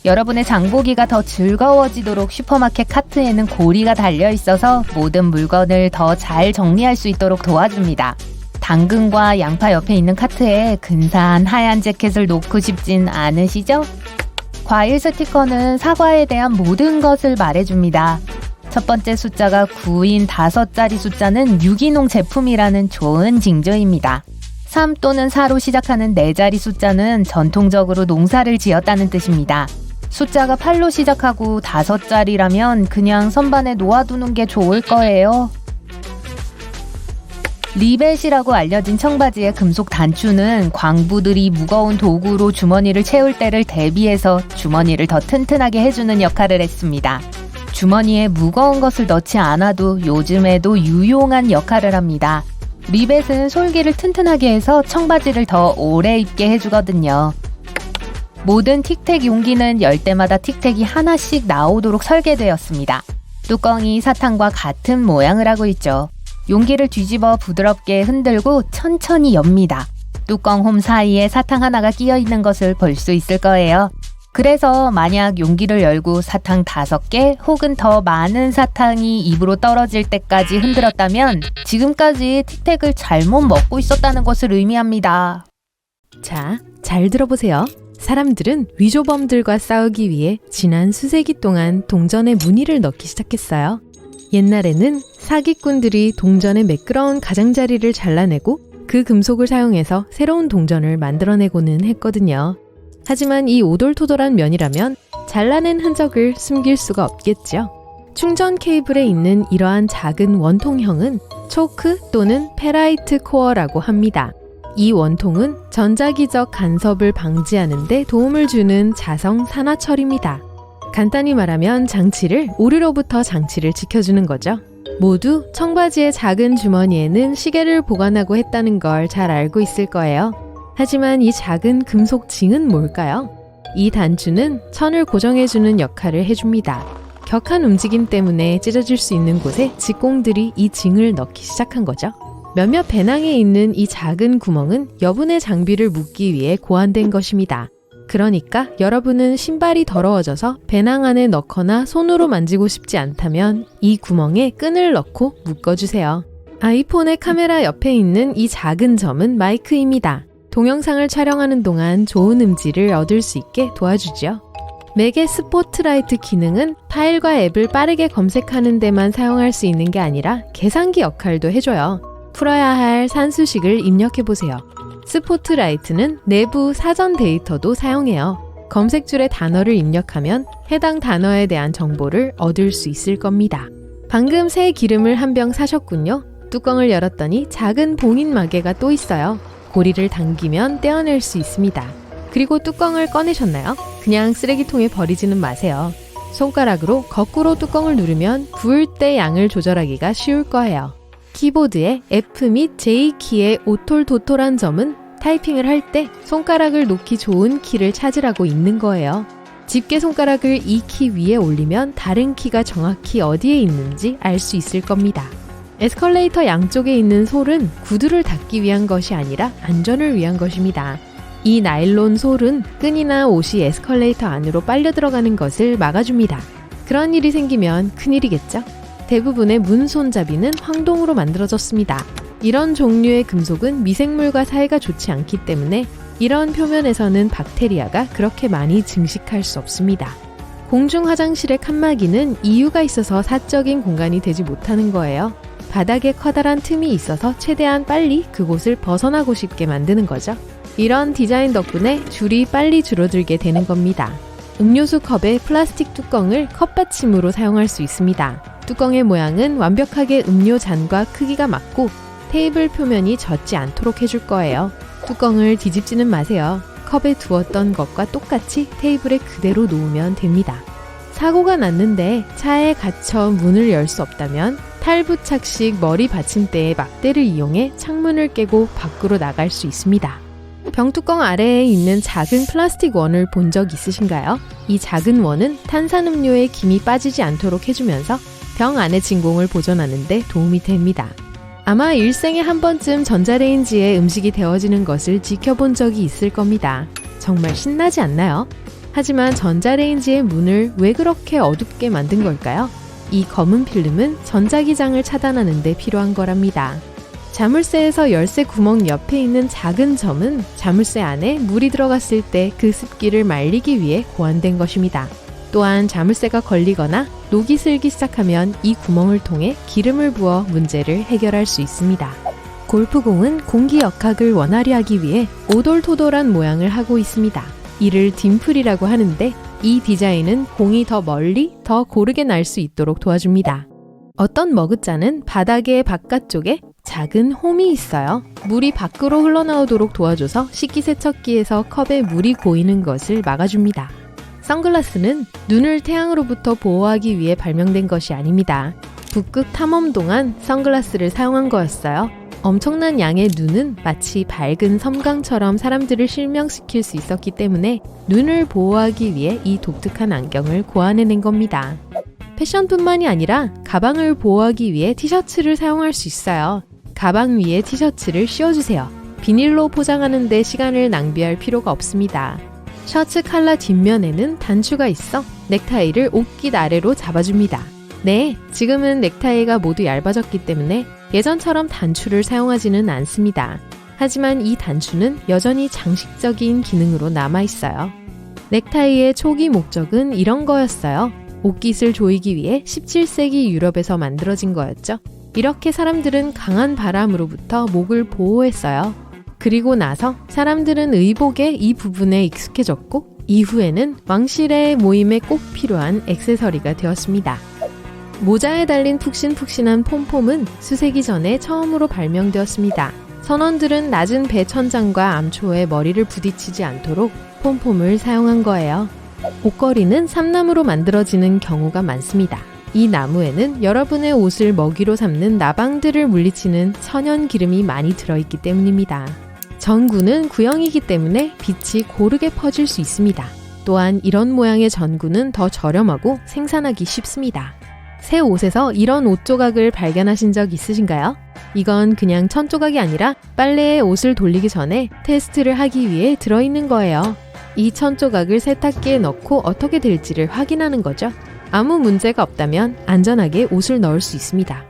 여러분의 장보기가 더 즐거워지도록 슈퍼마켓 카트에는 고리가 달려있어서 모든 물건을 더 잘 정리할 수 있도록 도와줍니다. 당근과 양파 옆에 있는 카트에 근사한 하얀 재킷을 놓고 싶진 않으시죠? 과일 스티커는 사과에 대한 모든 것을 말해줍니다. 첫 번째 숫자가 9인 5자리 숫자는 유기농 제품이라는 좋은 징조입니다. 3 또는 4로 시작하는 4자리 숫자는 전통적으로 농사를 지었다는 뜻입니다. 숫자가 8로 시작하고 5자리라면 그냥 선반에 놓아두는 게 좋을 거예요. 리벳이라고 알려진 청바지의 금속 단추는 광부들이 무거운 도구로 주머니를 채울 때를 대비해서 주머니를 더 튼튼하게 해주는 역할을 했습니다. 주머니에 무거운 것을 넣지 않아도 요즘에도 유용한 역할을 합니다. 리벳은 솔기를 튼튼하게 해서 청바지를 더 오래 입게 해주거든요. 모든 틱택 용기는 열 때마다 틱택이 하나씩 나오도록 설계되었습니다. 뚜껑이 사탕과 같은 모양을 하고 있죠. 용기를 뒤집어 부드럽게 흔들고 천천히 엽니다. 뚜껑 홈 사이에 사탕 하나가 끼어 있는 것을 볼 수 있을 거예요. 그래서 만약 용기를 열고 사탕 5개 혹은 더 많은 사탕이 입으로 떨어질 때까지 흔들었다면 지금까지 틱택을 잘못 먹고 있었다는 것을 의미합니다. 자, 잘 들어보세요. 사람들은 위조범들과 싸우기 위해 지난 수세기 동안 동전에 무늬를 넣기 시작했어요. 옛날에는 사기꾼들이 동전의 매끄러운 가장자리를 잘라내고 그 금속을 사용해서 새로운 동전을 만들어내고는 했거든요. 하지만 이 오돌토돌한 면이라면 잘라낸 흔적을 숨길 수가 없겠죠. 충전 케이블에 있는 이러한 작은 원통형은 초크 또는 페라이트 코어라고 합니다. 이 원통은 전자기적 간섭을 방지하는 데 도움을 주는 자성 산화철입니다. 간단히 말하면 장치를 오류로부터 장치를 지켜주는 거죠. 모두 청바지의 작은 주머니에는 시계를 보관하고 했다는 걸 잘 알고 있을 거예요. 하지만 이 작은 금속 징은 뭘까요? 이 단추는 천을 고정해주는 역할을 해줍니다. 격한 움직임 때문에 찢어질 수 있는 곳에 직공들이 이 징을 넣기 시작한 거죠. 몇몇 배낭에 있는 이 작은 구멍은 여분의 장비를 묶기 위해 고안된 것입니다. 그러니까 여러분은 신발이 더러워져서 배낭 안에 넣거나 손으로 만지고 싶지 않다면 이 구멍에 끈을 넣고 묶어주세요. 아이폰의 카메라 옆에 있는 이 작은 점은 마이크입니다. 동영상을 촬영하는 동안 좋은 음질을 얻을 수 있게 도와주죠. 맥의 스포트라이트 기능은 파일과 앱을 빠르게 검색하는 데만 사용할 수 있는 게 아니라 계산기 역할도 해줘요. 풀어야 할 산수식을 입력해보세요. 스포트라이트는 내부 사전 데이터도 사용해요. 검색줄에 단어를 입력하면 해당 단어에 대한 정보를 얻을 수 있을 겁니다. 방금 새 기름을 한 병 사셨군요. 뚜껑을 열었더니 작은 봉인 마개가 또 있어요. 고리를 당기면 떼어낼 수 있습니다. 그리고 뚜껑을 꺼내셨나요? 그냥 쓰레기통에 버리지는 마세요. 손가락으로 거꾸로 뚜껑을 누르면 부을 때 양을 조절하기가 쉬울 거예요. 키보드의 F 및 J 키의 오톨도톨한 점은 타이핑을 할 때 손가락을 놓기 좋은 키를 찾으라고 있는 거예요. 집게 손가락을 이 키 위에 올리면 다른 키가 정확히 어디에 있는지 알 수 있을 겁니다. 에스컬레이터 양쪽에 있는 솔은 구두를 닫기 위한 것이 아니라 안전을 위한 것입니다. 이 나일론 솔은 끈이나 옷이 에스컬레이터 안으로 빨려 들어가는 것을 막아줍니다. 그런 일이 생기면 큰일이겠죠? 대부분의 문 손잡이는 황동으로 만들어졌습니다. 이런 종류의 금속은 미생물과 사이가 좋지 않기 때문에 이런 표면에서는 박테리아가 그렇게 많이 증식할 수 없습니다. 공중 화장실의 칸막이는 이유가 있어서 사적인 공간이 되지 못하는 거예요. 바닥에 커다란 틈이 있어서 최대한 빨리 그곳을 벗어나고 싶게 만드는 거죠. 이런 디자인 덕분에 줄이 빨리 줄어들게 되는 겁니다. 음료수 컵의 플라스틱 뚜껑을 컵받침으로 사용할 수 있습니다. 뚜껑의 모양은 완벽하게 음료 잔과 크기가 맞고 테이블 표면이 젖지 않도록 해줄 거예요. 뚜껑을 뒤집지는 마세요. 컵에 두었던 것과 똑같이 테이블에 그대로 놓으면 됩니다. 사고가 났는데 차에 갇혀 문을 열 수 없다면 탈부착식 머리 받침대의 막대를 이용해 창문을 깨고 밖으로 나갈 수 있습니다. 병뚜껑 아래에 있는 작은 플라스틱 원을 본 적 있으신가요? 이 작은 원은 탄산음료에 김이 빠지지 않도록 해주면서 병 안의 진공을 보존하는 데 도움이 됩니다. 아마 일생에 한 번쯤 전자레인지에 음식이 데워지는 것을 지켜본 적이 있을 겁니다. 정말 신나지 않나요? 하지만 전자레인지의 문을 왜 그렇게 어둡게 만든 걸까요? 이 검은 필름은 전자기장을 차단하는 데 필요한 거랍니다. 자물쇠에서 열쇠 구멍 옆에 있는 작은 점은 자물쇠 안에 물이 들어갔을 때 그 습기를 말리기 위해 고안된 것입니다. 또한 자물쇠가 걸리거나 녹이 슬기 시작하면 이 구멍을 통해 기름을 부어 문제를 해결할 수 있습니다. 골프공은 공기 역학을 원활히 하기 위해 오돌토돌한 모양을 하고 있습니다. 이를 딤플이라고 하는데 이 디자인은 공이 더 멀리, 더 고르게 날 수 있도록 도와줍니다. 어떤 머그잔은 바닥의 바깥쪽에 작은 홈이 있어요. 물이 밖으로 흘러나오도록 도와줘서 식기세척기에서 컵에 물이 고이는 것을 막아줍니다. 선글라스는 눈을 태양으로부터 보호하기 위해 발명된 것이 아닙니다. 북극 탐험 동안 선글라스를 사용한 거였어요. 엄청난 양의 눈은 마치 밝은 섬광처럼 사람들을 실명시킬 수 있었기 때문에 눈을 보호하기 위해 이 독특한 안경을 고안해낸 겁니다. 패션뿐만이 아니라 가방을 보호하기 위해 티셔츠를 사용할 수 있어요. 가방 위에 티셔츠를 씌워주세요. 비닐로 포장하는 데 시간을 낭비할 필요가 없습니다. 셔츠 칼라 뒷면에는 단추가 있어 넥타이를 옷깃 아래로 잡아줍니다. 네, 지금은 넥타이가 모두 얇아졌기 때문에 예전처럼 단추를 사용하지는 않습니다. 하지만 이 단추는 여전히 장식적인 기능으로 남아있어요. 넥타이의 초기 목적은 이런 거였어요. 옷깃을 조이기 위해 17세기 유럽에서 만들어진 거였죠. 이렇게 사람들은 강한 바람으로부터 목을 보호했어요. 그리고 나서 사람들은 의복의 이 부분에 익숙해졌고 이후에는 왕실의 모임에 꼭 필요한 액세서리가 되었습니다. 모자에 달린 푹신푹신한 폼폼은 수세기 전에 처음으로 발명되었습니다. 선원들은 낮은 배 천장과 암초에 머리를 부딪히지 않도록 폼폼을 사용한 거예요. 옷걸이는 삼나무로 만들어지는 경우가 많습니다. 이 나무에는 여러분의 옷을 먹이로 삼는 나방들을 물리치는 천연 기름이 많이 들어있기 때문입니다. 전구는 구형이기 때문에 빛이 고르게 퍼질 수 있습니다. 또한 이런 모양의 전구는 더 저렴하고 생산하기 쉽습니다. 새 옷에서 이런 옷 조각을 발견하신 적 있으신가요? 이건 그냥 천 조각이 아니라 빨래에 옷을 돌리기 전에 테스트를 하기 위해 들어있는 거예요. 이 천 조각을 세탁기에 넣고 어떻게 될지를 확인하는 거죠. 아무 문제가 없다면 안전하게 옷을 넣을 수 있습니다.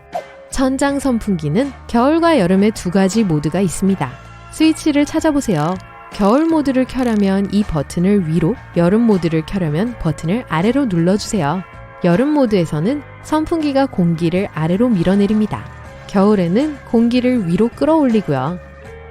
천장 선풍기는 겨울과 여름의 두 가지 모드가 있습니다. 스위치를 찾아보세요. 겨울 모드를 켜려면 이 버튼을 위로, 여름 모드를 켜려면 버튼을 아래로 눌러주세요. 여름 모드에서는 선풍기가 공기를 아래로 밀어내립니다. 겨울에는 공기를 위로 끌어올리고요.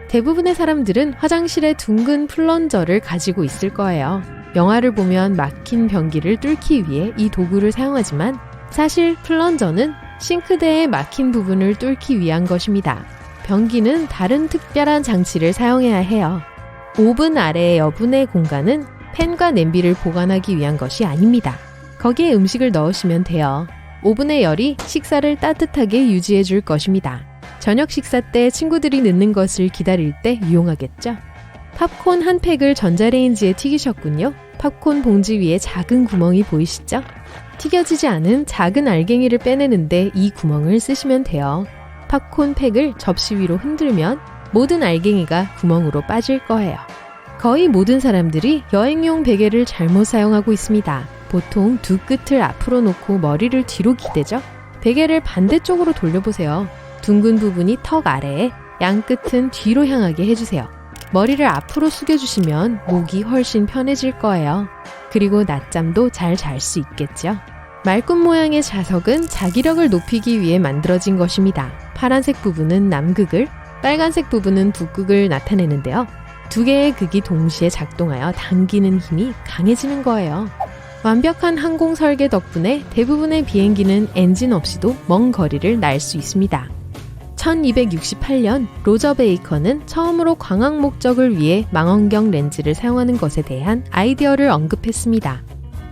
대부분의 사람들은 화장실에 둥근 플런저를 가지고 있을 거예요. 영화를 보면 막힌 변기를 뚫기 위해 이 도구를 사용하지만 사실 플런저는 싱크대의 막힌 부분을 뚫기 위한 것입니다. 변기는 다른 특별한 장치를 사용해야 해요. 오븐 아래의 여분의 공간은 팬과 냄비를 보관하기 위한 것이 아닙니다. 거기에 음식을 넣으시면 돼요. 오븐의 열이 식사를 따뜻하게 유지해 줄 것입니다. 저녁 식사 때 친구들이 늦는 것을 기다릴 때 유용하겠죠? 팝콘 한 팩을 전자레인지에 튀기셨군요. 팝콘 봉지 위에 작은 구멍이 보이시죠? 튀겨지지 않은 작은 알갱이를 빼내는데 이 구멍을 쓰시면 돼요. 팝콘 팩을 접시 위로 흔들면 모든 알갱이가 구멍으로 빠질 거예요. 거의 모든 사람들이 여행용 베개를 잘못 사용하고 있습니다. 보통 두 끝을 앞으로 놓고 머리를 뒤로 기대죠? 베개를 반대쪽으로 돌려보세요. 둥근 부분이 턱 아래에, 양 끝은 뒤로 향하게 해주세요. 머리를 앞으로 숙여주시면 목이 훨씬 편해질 거예요. 그리고 낮잠도 잘 잘 수 있겠죠? 말꿈 모양의 자석은 자기력을 높이기 위해 만들어진 것입니다. 파란색 부분은 남극을, 빨간색 부분은 북극을 나타내는데요. 두 개의 극이 동시에 작동하여 당기는 힘이 강해지는 거예요. 완벽한 항공 설계 덕분에 대부분의 비행기는 엔진 없이도 먼 거리를 날 수 있습니다. 1268년 로저 베이컨은 처음으로 광학 목적을 위해 망원경 렌즈를 사용하는 것에 대한 아이디어를 언급했습니다.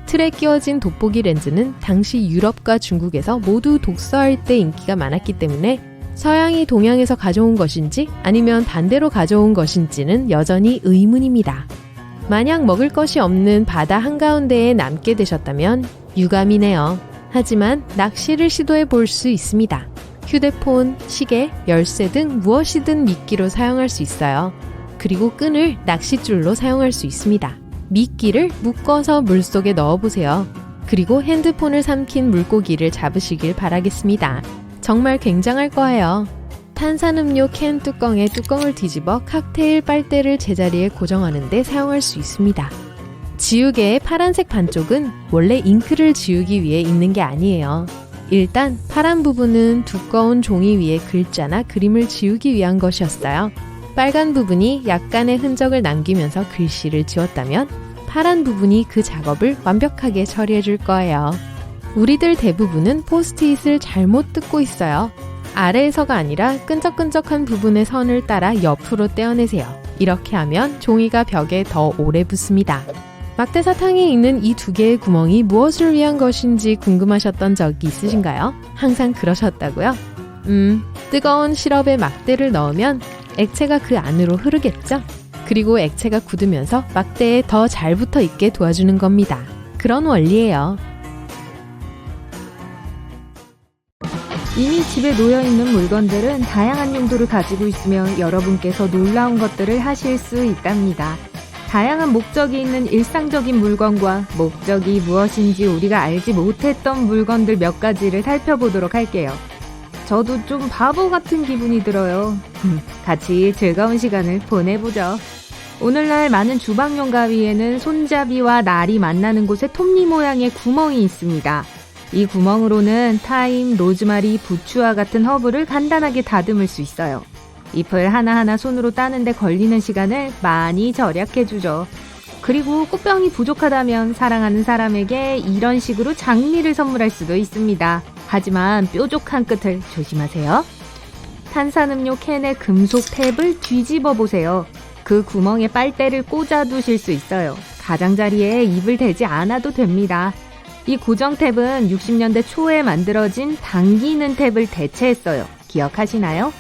틀에 끼워진 돋보기 렌즈는 당시 유럽과 중국에서 모두 독서할 때 인기가 많았기 때문에 서양이 동양에서 가져온 것인지 아니면 반대로 가져온 것인지는 여전히 의문입니다. 만약 먹을 것이 없는 바다 한가운데에 남게 되셨다면 유감이네요. 하지만 낚시를 시도해 볼 수 있습니다. 휴대폰, 시계, 열쇠 등 무엇이든 미끼로 사용할 수 있어요. 그리고 끈을 낚싯줄로 사용할 수 있습니다. 미끼를 묶어서 물속에 넣어보세요. 그리고 핸드폰을 삼킨 물고기를 잡으시길 바라겠습니다. 정말 굉장할 거예요. 탄산음료 캔 뚜껑에 뚜껑을 뒤집어 칵테일 빨대를 제자리에 고정하는 데 사용할 수 있습니다. 지우개의 파란색 반쪽은 원래 잉크를 지우기 위해 있는 게 아니에요. 일단 파란 부분은 두꺼운 종이 위에 글자나 그림을 지우기 위한 것이었어요. 빨간 부분이 약간의 흔적을 남기면서 글씨를 지웠다면 파란 부분이 그 작업을 완벽하게 처리해 줄 거예요. 우리들 대부분은 포스트잇을 잘못 뜯고 있어요. 아래에서가 아니라 끈적끈적한 부분의 선을 따라 옆으로 떼어내세요. 이렇게 하면 종이가 벽에 더 오래 붙습니다. 막대사탕에 있는 이 두 개의 구멍이 무엇을 위한 것인지 궁금하셨던 적이 있으신가요? 항상 그러셨다고요? 뜨거운 시럽에 막대를 넣으면 액체가 그 안으로 흐르겠죠? 그리고 액체가 굳으면서 막대에 더 잘 붙어 있게 도와주는 겁니다. 그런 원리예요. 이미 집에 놓여있는 물건들은 다양한 용도를 가지고 있으며 여러분께서 놀라운 것들을 하실 수 있답니다. 다양한 목적이 있는 일상적인 물건과 목적이 무엇인지 우리가 알지 못했던 물건들 몇 가지를 살펴보도록 할게요. 저도 좀 바보 같은 기분이 들어요. 같이 즐거운 시간을 보내보죠. 오늘날 많은 주방용 가위에는 손잡이와 날이 만나는 곳에 톱니 모양의 구멍이 있습니다. 이 구멍으로는 타임, 로즈마리, 부추와 같은 허브를 간단하게 다듬을 수 있어요. 잎을 하나하나 손으로 따는데 걸리는 시간을 많이 절약해주죠. 그리고 꽃병이 부족하다면 사랑하는 사람에게 이런 식으로 장미를 선물할 수도 있습니다. 하지만 뾰족한 끝을 조심하세요. 탄산음료 캔의 금속 탭을 뒤집어 보세요. 그 구멍에 빨대를 꽂아 두실 수 있어요. 가장자리에 입을 대지 않아도 됩니다. 이 고정 탭은 60년대 초에 만들어진 당기는 탭을 대체했어요. 기억하시나요?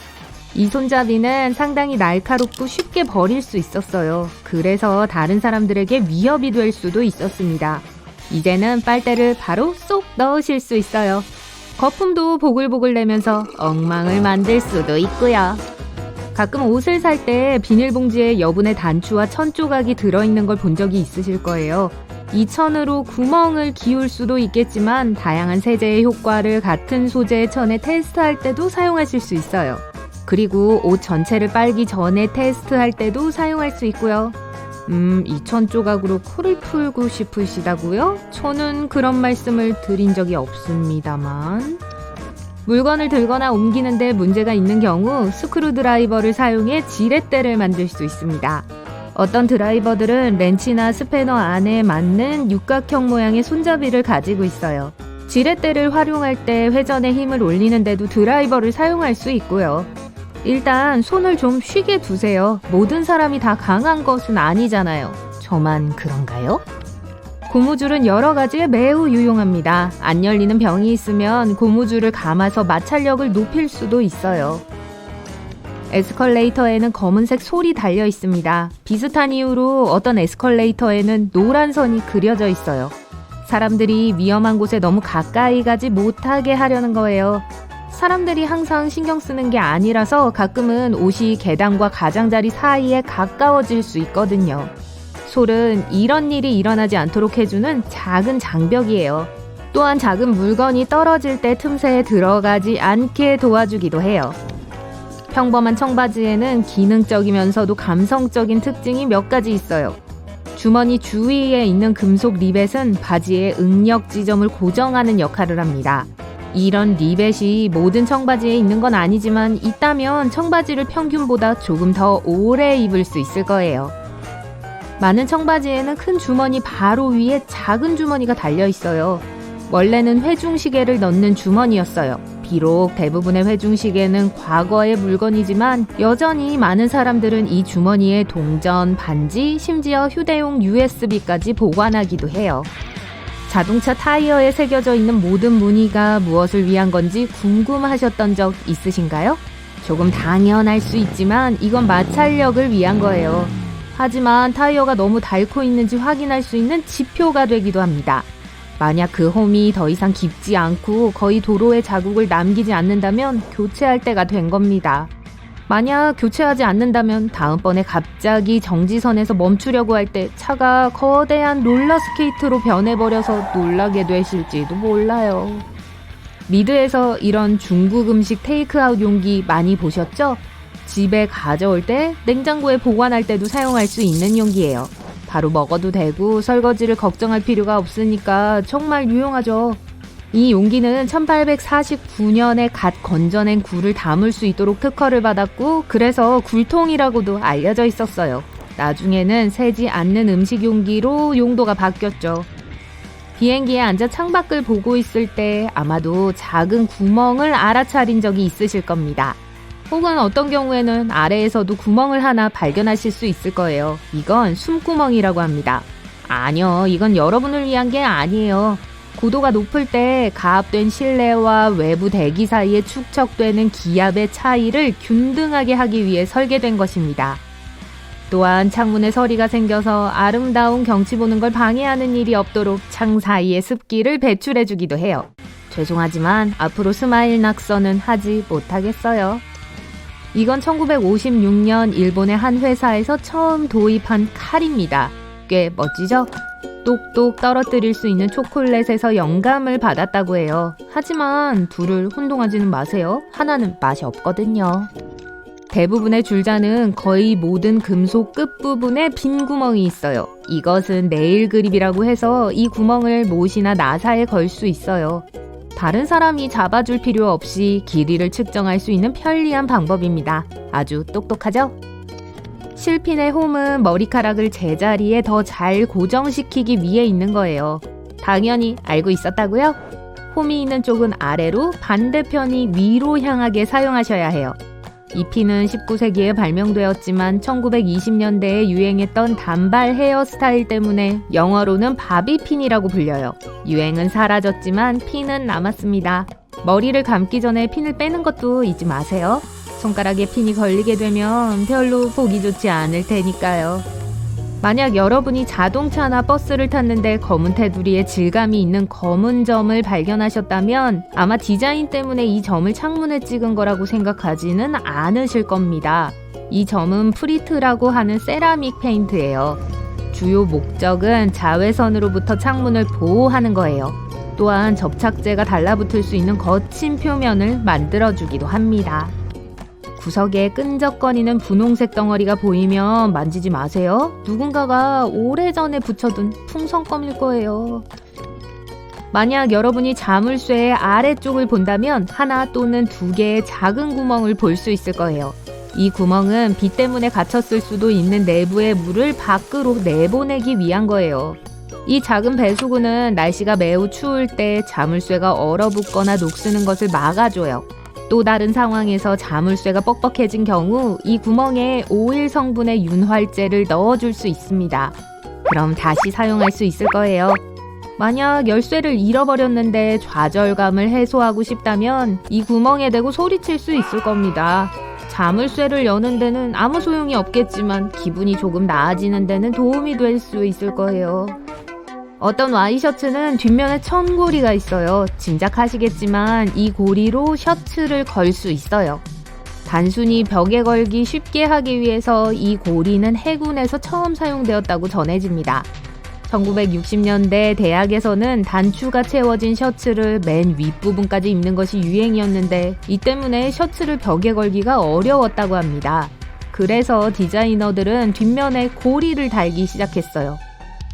이 손잡이는 상당히 날카롭고 쉽게 버릴 수 있었어요. 그래서 다른 사람들에게 위협이 될 수도 있었습니다. 이제는 빨대를 바로 쏙 넣으실 수 있어요. 거품도 보글보글 내면서 엉망을 만들 수도 있고요. 가끔 옷을 살 때 비닐봉지에 여분의 단추와 천 조각이 들어있는 걸 본 적이 있으실 거예요. 이 천으로 구멍을 기울 수도 있겠지만 다양한 세제의 효과를 같은 소재의 천에 테스트할 때도 사용하실 수 있어요. 그리고 옷 전체를 빨기 전에 테스트할 때도 사용할 수 있고요. 이 천 조각으로 코를 풀고 싶으시다고요? 저는 그런 말씀을 드린 적이 없습니다만. 물건을 들거나 옮기는데 문제가 있는 경우 스크루드라이버를 사용해 지렛대를 만들 수 있습니다. 어떤 드라이버들은 렌치나 스패너 안에 맞는 육각형 모양의 손잡이를 가지고 있어요. 지렛대를 활용할 때 회전에 힘을 올리는데도 드라이버를 사용할 수 있고요. 일단 손을 좀 쉬게 두세요. 모든 사람이 다 강한 것은 아니잖아요. 저만 그런가요? 고무줄은 여러 가지에 매우 유용합니다. 안 열리는 병이 있으면 고무줄을 감아서 마찰력을 높일 수도 있어요. 에스컬레이터에는 검은색 솔이 달려 있습니다. 비슷한 이유로 어떤 에스컬레이터에는 노란 선이 그려져 있어요. 사람들이 위험한 곳에 너무 가까이 가지 못하게 하려는 거예요. 사람들이 항상 신경 쓰는 게 아니라서 가끔은 옷이 계단과 가장자리 사이에 가까워질 수 있거든요. 솔은 이런 일이 일어나지 않도록 해주는 작은 장벽이에요. 또한 작은 물건이 떨어질 때 틈새에 들어가지 않게 도와주기도 해요. 평범한 청바지에는 기능적이면서도 감성적인 특징이 몇 가지 있어요. 주머니 주위에 있는 금속 리벳은 바지의 응력 지점을 고정하는 역할을 합니다. 이런 리벳이 모든 청바지에 있는 건 아니지만 있다면 청바지를 평균보다 조금 더 오래 입을 수 있을 거예요. 많은 청바지에는 큰 주머니 바로 위에 작은 주머니가 달려 있어요. 원래는 회중시계를 넣는 주머니였어요. 비록 대부분의 회중시계는 과거의 물건이지만 여전히 많은 사람들은 이 주머니에 동전, 반지, 심지어 휴대용 USB까지 보관하기도 해요. 자동차 타이어에 새겨져 있는 모든 무늬가 무엇을 위한 건지 궁금하셨던 적 있으신가요? 조금 당연할 수 있지만 이건 마찰력을 위한 거예요. 하지만 타이어가 너무 닳고 있는지 확인할 수 있는 지표가 되기도 합니다. 만약 그 홈이 더 이상 깊지 않고 거의 도로에 자국을 남기지 않는다면 교체할 때가 된 겁니다. 만약 교체하지 않는다면 다음번에 갑자기 정지선에서 멈추려고 할 때 차가 거대한 롤러스케이트로 변해버려서 놀라게 되실지도 몰라요. 미드에서 이런 중국 음식 테이크아웃 용기 많이 보셨죠? 집에 가져올 때 냉장고에 보관할 때도 사용할 수 있는 용기예요. 바로 먹어도 되고 설거지를 걱정할 필요가 없으니까 정말 유용하죠. 이 용기는 1849년에 갓 건져낸 굴을 담을 수 있도록 특허를 받았고 그래서 굴통이라고도 알려져 있었어요. 나중에는 새지 않는 음식 용기로 용도가 바뀌었죠. 비행기에 앉아 창밖을 보고 있을 때 아마도 작은 구멍을 알아차린 적이 있으실 겁니다. 혹은 어떤 경우에는 아래에서도 구멍을 하나 발견하실 수 있을 거예요. 이건 숨구멍이라고 합니다. 아니요, 이건 여러분을 위한 게 아니에요. 고도가 높을 때 가압된 실내와 외부 대기 사이에 축적되는 기압의 차이를 균등하게 하기 위해 설계된 것입니다. 또한 창문에 서리가 생겨서 아름다운 경치 보는 걸 방해하는 일이 없도록 창 사이에 습기를 배출해주기도 해요. 죄송하지만 앞으로 스마일 낙서는 하지 못하겠어요. 이건 1956년 일본의 한 회사에서 처음 도입한 칼입니다. 꽤 멋지죠? 똑똑 떨어뜨릴 수 있는 초콜릿에서 영감을 받았다고 해요. 하지만 둘을 혼동하지는 마세요. 하나는 맛이 없거든요. 대부분의 줄자는 거의 모든 금속 끝부분에 빈 구멍이 있어요. 이것은 네일 그립이라고 해서 이 구멍을 못이나 나사에 걸 수 있어요. 다른 사람이 잡아줄 필요 없이 길이를 측정할 수 있는 편리한 방법입니다. 아주 똑똑하죠? 실핀의 홈은 머리카락을 제자리에 더 잘 고정시키기 위해 있는 거예요. 당연히 알고 있었다고요? 홈이 있는 쪽은 아래로, 반대편이 위로 향하게 사용하셔야 해요. 이 핀은 19세기에 발명되었지만 1920년대에 유행했던 단발 헤어스타일 때문에 영어로는 바비핀이라고 불려요. 유행은 사라졌지만 핀은 남았습니다. 머리를 감기 전에 핀을 빼는 것도 잊지 마세요. 손가락에 핀이 걸리게 되면 별로 보기 좋지 않을 테니까요. 만약 여러분이 자동차나 버스를 탔는데 검은 테두리에 질감이 있는 검은 점을 발견하셨다면 아마 디자인 때문에 이 점을 창문에 찍은 거라고 생각하지는 않으실 겁니다. 이 점은 프리트라고 하는 세라믹 페인트예요. 주요 목적은 자외선으로부터 창문을 보호하는 거예요. 또한 접착제가 달라붙을 수 있는 거친 표면을 만들어주기도 합니다. 구석에 끈적거리는 분홍색 덩어리가 보이면 만지지 마세요. 누군가가 오래전에 붙여둔 풍선껌일 거예요. 만약 여러분이 자물쇠의 아래쪽을 본다면 하나 또는 두 개의 작은 구멍을 볼 수 있을 거예요. 이 구멍은 비 때문에 갇혔을 수도 있는 내부의 물을 밖으로 내보내기 위한 거예요. 이 작은 배수구는 날씨가 매우 추울 때 자물쇠가 얼어붙거나 녹쓰는 것을 막아줘요. 또 다른 상황에서 자물쇠가 뻑뻑해진 경우 이 구멍에 오일 성분의 윤활제를 넣어줄 수 있습니다. 그럼 다시 사용할 수 있을 거예요. 만약 열쇠를 잃어버렸는데 좌절감을 해소하고 싶다면 이 구멍에 대고 소리칠 수 있을 겁니다. 자물쇠를 여는 데는 아무 소용이 없겠지만 기분이 조금 나아지는 데는 도움이 될 수 있을 거예요. 어떤 와이셔츠는 뒷면에 천고리가 있어요. 짐작하시겠지만 이 고리로 셔츠를 걸 수 있어요. 단순히 벽에 걸기 쉽게 하기 위해서 이 고리는 해군에서 처음 사용되었다고 전해집니다. 1960년대 대학에서는 단추가 채워진 셔츠를 맨 윗부분까지 입는 것이 유행이었는데 이 때문에 셔츠를 벽에 걸기가 어려웠다고 합니다. 그래서 디자이너들은 뒷면에 고리를 달기 시작했어요.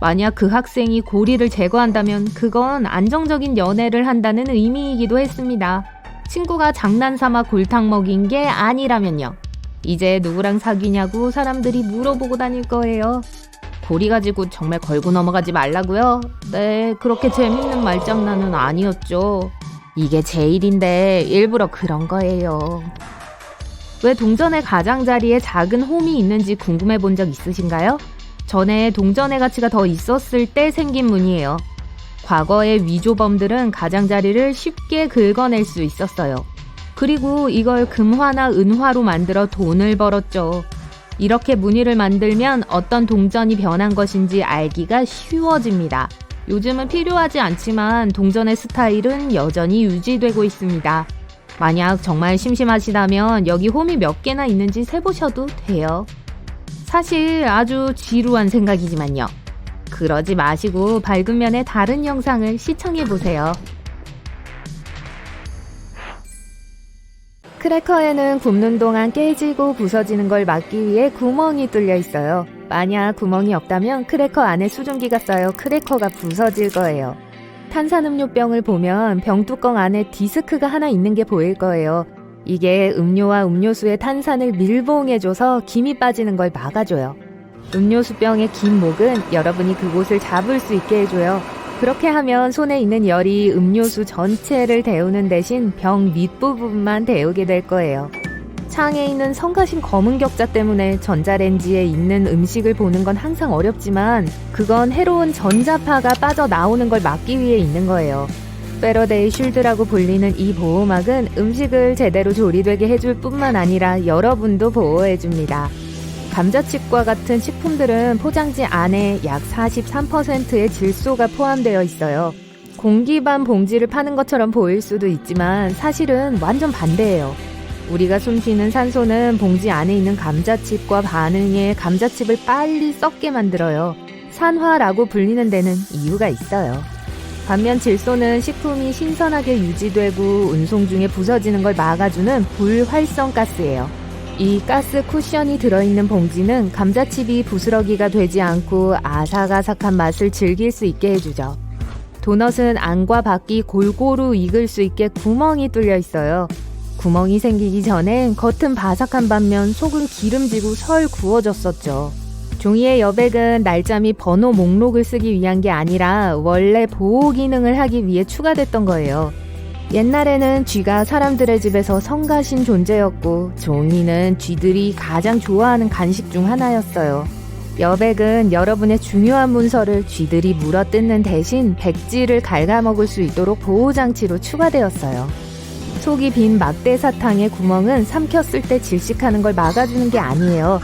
만약 그 학생이 고리를 제거한다면 그건 안정적인 연애를 한다는 의미이기도 했습니다. 친구가 장난삼아 골탕 먹인 게 아니라면요. 이제 누구랑 사귀냐고 사람들이 물어보고 다닐 거예요. 고리 가지고 정말 걸고 넘어가지 말라고요? 네, 그렇게 재밌는 말장난은 아니었죠. 이게 제 일인데 일부러 그런 거예요. 왜 동전의 가장자리에 작은 홈이 있는지 궁금해 본 적 있으신가요? 전에 동전의 가치가 더 있었을 때 생긴 문이에요. 과거의 위조범들은 가장자리를 쉽게 긁어낼 수 있었어요. 그리고 이걸 금화나 은화로 만들어 돈을 벌었죠. 이렇게 무늬를 만들면 어떤 동전이 변한 것인지 알기가 쉬워집니다. 요즘은 필요하지 않지만 동전의 스타일은 여전히 유지되고 있습니다. 만약 정말 심심하시다면 여기 홈이 몇 개나 있는지 세보셔도 돼요. 사실 아주 지루한 생각이지만요. 그러지 마시고 밝은 면의 다른 영상을 시청해보세요. 크래커에는 굽는 동안 깨지고 부서지는 걸 막기 위해 구멍이 뚫려 있어요. 만약 구멍이 없다면 크래커 안에 수증기가 쌓여 크래커가 부서질 거예요. 탄산음료병을 보면 병뚜껑 안에 디스크가 하나 있는 게 보일 거예요. 이게 음료와 음료수의 탄산을 밀봉해줘서 김이 빠지는 걸 막아줘요. 음료수병의 긴 목은 여러분이 그곳을 잡을 수 있게 해줘요. 그렇게 하면 손에 있는 열이 음료수 전체를 데우는 대신 병 밑부분만 데우게 될 거예요. 창에 있는 성가신 검은 격자 때문에 전자레인지에 있는 음식을 보는 건 항상 어렵지만 그건 해로운 전자파가 빠져나오는 걸 막기 위해 있는 거예요. 패러데이 쉴드라고 불리는 이 보호막은 음식을 제대로 조리되게 해줄 뿐만 아니라 여러분도 보호해줍니다. 감자칩과 같은 식품들은 포장지 안에 약 43%의 질소가 포함되어 있어요. 공기반 봉지를 파는 것처럼 보일 수도 있지만 사실은 완전 반대예요. 우리가 숨쉬는 산소는 봉지 안에 있는 감자칩과 반응해 감자칩을 빨리 썩게 만들어요. 산화라고 불리는 데는 이유가 있어요. 반면 질소는 식품이 신선하게 유지되고 운송 중에 부서지는 걸 막아주는 불활성 가스예요. 이 가스 쿠션이 들어있는 봉지는 감자칩이 부스러기가 되지 않고 아삭아삭한 맛을 즐길 수 있게 해주죠. 도넛은 안과 밖이 골고루 익을 수 있게 구멍이 뚫려 있어요. 구멍이 생기기 전엔 겉은 바삭한 반면 속은 기름지고 설 구워졌었죠. 종이의 여백은 날짜 및 번호 목록을 쓰기 위한 게 아니라 원래 보호 기능을 하기 위해 추가됐던 거예요. 옛날에는 쥐가 사람들의 집에서 성가신 존재였고 종이는 쥐들이 가장 좋아하는 간식 중 하나였어요. 여백은 여러분의 중요한 문서를 쥐들이 물어뜯는 대신 백지를 갉아먹을 수 있도록 보호장치로 추가되었어요. 속이 빈 막대 사탕의 구멍은 삼켰을 때 질식하는 걸 막아주는 게 아니에요.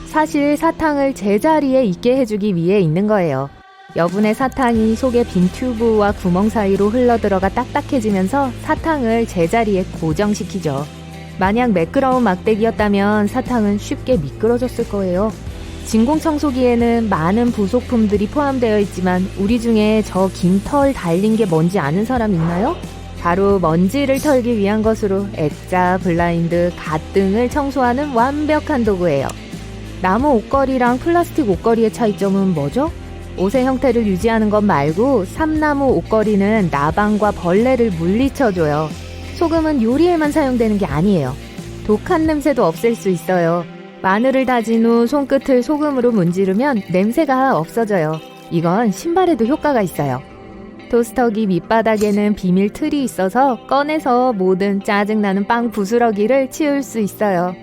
사실 사탕을 제자리에 있게 해주기 위해 있는 거예요. 여분의 사탕이 속의 빈 튜브와 구멍 사이로 흘러들어가 딱딱해지면서 사탕을 제자리에 고정시키죠. 만약 매끄러운 막대기였다면 사탕은 쉽게 미끄러졌을 거예요. 진공청소기에는 많은 부속품들이 포함되어 있지만 우리 중에 저 긴 털 달린 게 뭔지 아는 사람 있나요? 바로 먼지를 털기 위한 것으로 액자, 블라인드, 갓 등을 청소하는 완벽한 도구예요. 나무 옷걸이랑 플라스틱 옷걸이의 차이점은 뭐죠? 옷의 형태를 유지하는 것 말고 삼나무 옷걸이는 나방과 벌레를 물리쳐줘요. 소금은 요리에만 사용되는 게 아니에요. 독한 냄새도 없앨 수 있어요. 마늘을 다진 후 손끝을 소금으로 문지르면 냄새가 없어져요. 이건 신발에도 효과가 있어요. 토스터기 밑바닥에는 비밀 틀이 있어서 꺼내서 모든 짜증나는 빵 부스러기를 치울 수 있어요.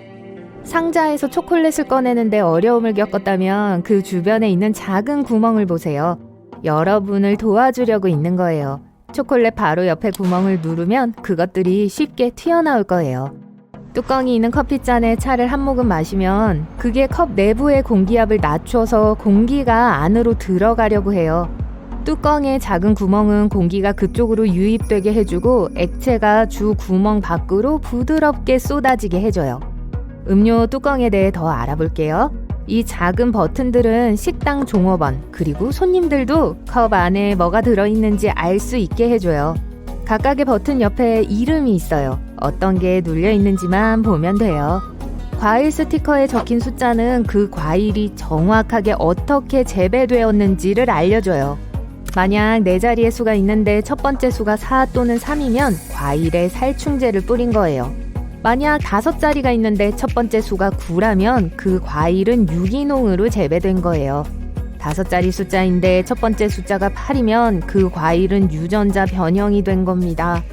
상자에서 초콜릿을 꺼내는데 어려움을 겪었다면 그 주변에 있는 작은 구멍을 보세요. 여러분을 도와주려고 있는 거예요. 초콜릿 바로 옆에 구멍을 누르면 그것들이 쉽게 튀어나올 거예요. 뚜껑이 있는 커피잔에 차를 한 모금 마시면 그게 컵 내부의 공기압을 낮춰서 공기가 안으로 들어가려고 해요. 뚜껑의 작은 구멍은 공기가 그쪽으로 유입되게 해주고 액체가 주 구멍 밖으로 부드럽게 쏟아지게 해줘요. 음료 뚜껑에 대해 더 알아볼게요. 이 작은 버튼들은 식당 종업원 그리고 손님들도 컵 안에 뭐가 들어있는지 알 수 있게 해줘요. 각각의 버튼 옆에 이름이 있어요. 어떤 게 눌려 있는지만 보면 돼요. 과일 스티커에 적힌 숫자는 그 과일이 정확하게 어떻게 재배되었는지를 알려줘요. 만약 4자리의 수가 있는데 첫 번째 수가 4 또는 3이면 과일에 살충제를 뿌린 거예요. 만약 5자리가 있는데 첫 번째 수가 9라면 그 과일은 유기농으로 재배된 거예요. 5자리 숫자인데 첫 번째 숫자가 8이면 그 과일은 유전자 변형이 된 겁니다.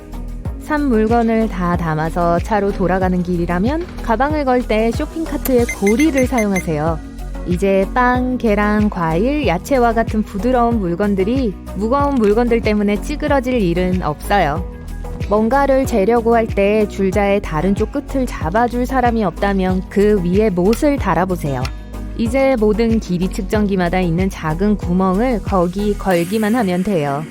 산 물건을 다 담아서 차로 돌아가는 길이라면 가방을 걸 때 쇼핑카트에 고리를 사용하세요. 이제 빵, 계란, 과일, 야채와 같은 부드러운 물건들이 무거운 물건들 때문에 찌그러질 일은 없어요. 뭔가를 재려고 할 때 줄자의 다른 쪽 끝을 잡아줄 사람이 없다면 그 위에 못을 달아보세요. 이제 모든 길이 측정기마다 있는 작은 구멍을 거기 걸기만 하면 돼요.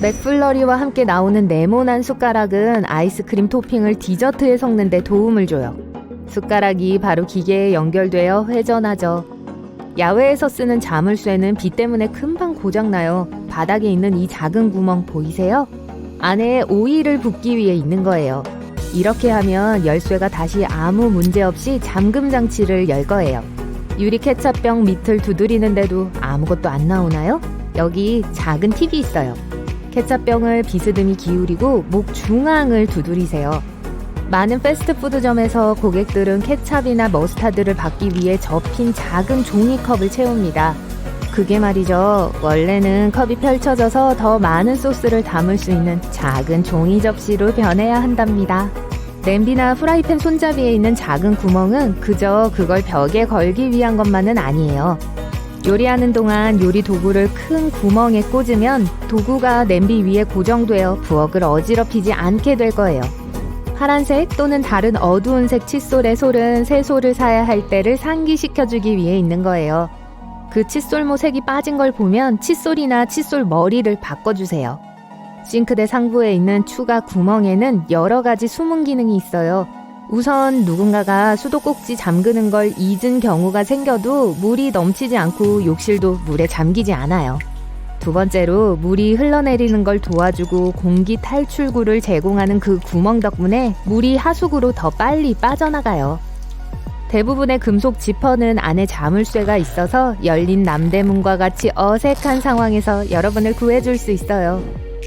맥플러리와 함께 나오는 네모난 숟가락은 아이스크림 토핑을 디저트에 섞는 데 도움을 줘요. 숟가락이 바로 기계에 연결되어 회전하죠. 야외에서 쓰는 자물쇠는 비 때문에 금방 고장나요. 바닥에 있는 이 작은 구멍 보이세요? 안에 오일을 붓기 위해 있는 거예요. 이렇게 하면 열쇠가 다시 아무 문제 없이 잠금 장치를 열 거예요. 유리 케첩병 밑을 두드리는데도 아무것도 안 나오나요? 여기 작은 팁이 있어요. 케첩병을 비스듬히 기울이고 목 중앙을 두드리세요. 많은 패스트푸드점에서 고객들은 케찹이나 머스타드를 받기 위해 접힌 작은 종이컵을 채웁니다. 그게 말이죠. 원래는 컵이 펼쳐져서 더 많은 소스를 담을 수 있는 작은 종이 접시로 변해야 한답니다. 냄비나 프라이팬 손잡이에 있는 작은 구멍은 그저 그걸 벽에 걸기 위한 것만은 아니에요. 요리하는 동안 요리 도구를 큰 구멍에 꽂으면 도구가 냄비 위에 고정되어 부엌을 어지럽히지 않게 될 거예요. 파란색 또는 다른 어두운 색 칫솔의 솔은 새솔을 사야 할 때를 상기시켜주기 위해 있는 거예요. 그 칫솔모 색이 빠진 걸 보면 칫솔이나 칫솔 머리를 바꿔주세요. 싱크대 상부에 있는 추가 구멍에는 여러 가지 숨은 기능이 있어요. 우선 누군가가 수도꼭지 잠그는 걸 잊은 경우가 생겨도 물이 넘치지 않고 욕실도 물에 잠기지 않아요. 두 번째로 물이 흘러내리는 걸 도와주고 공기 탈출구를 제공하는 그 구멍 덕분에 물이 하수구로 더 빨리 빠져나가요. 대부분의 금속 지퍼는 안에 자물쇠가 있어서 열린 남대문과 같이 어색한 상황에서 여러분을 구해줄 수 있어요.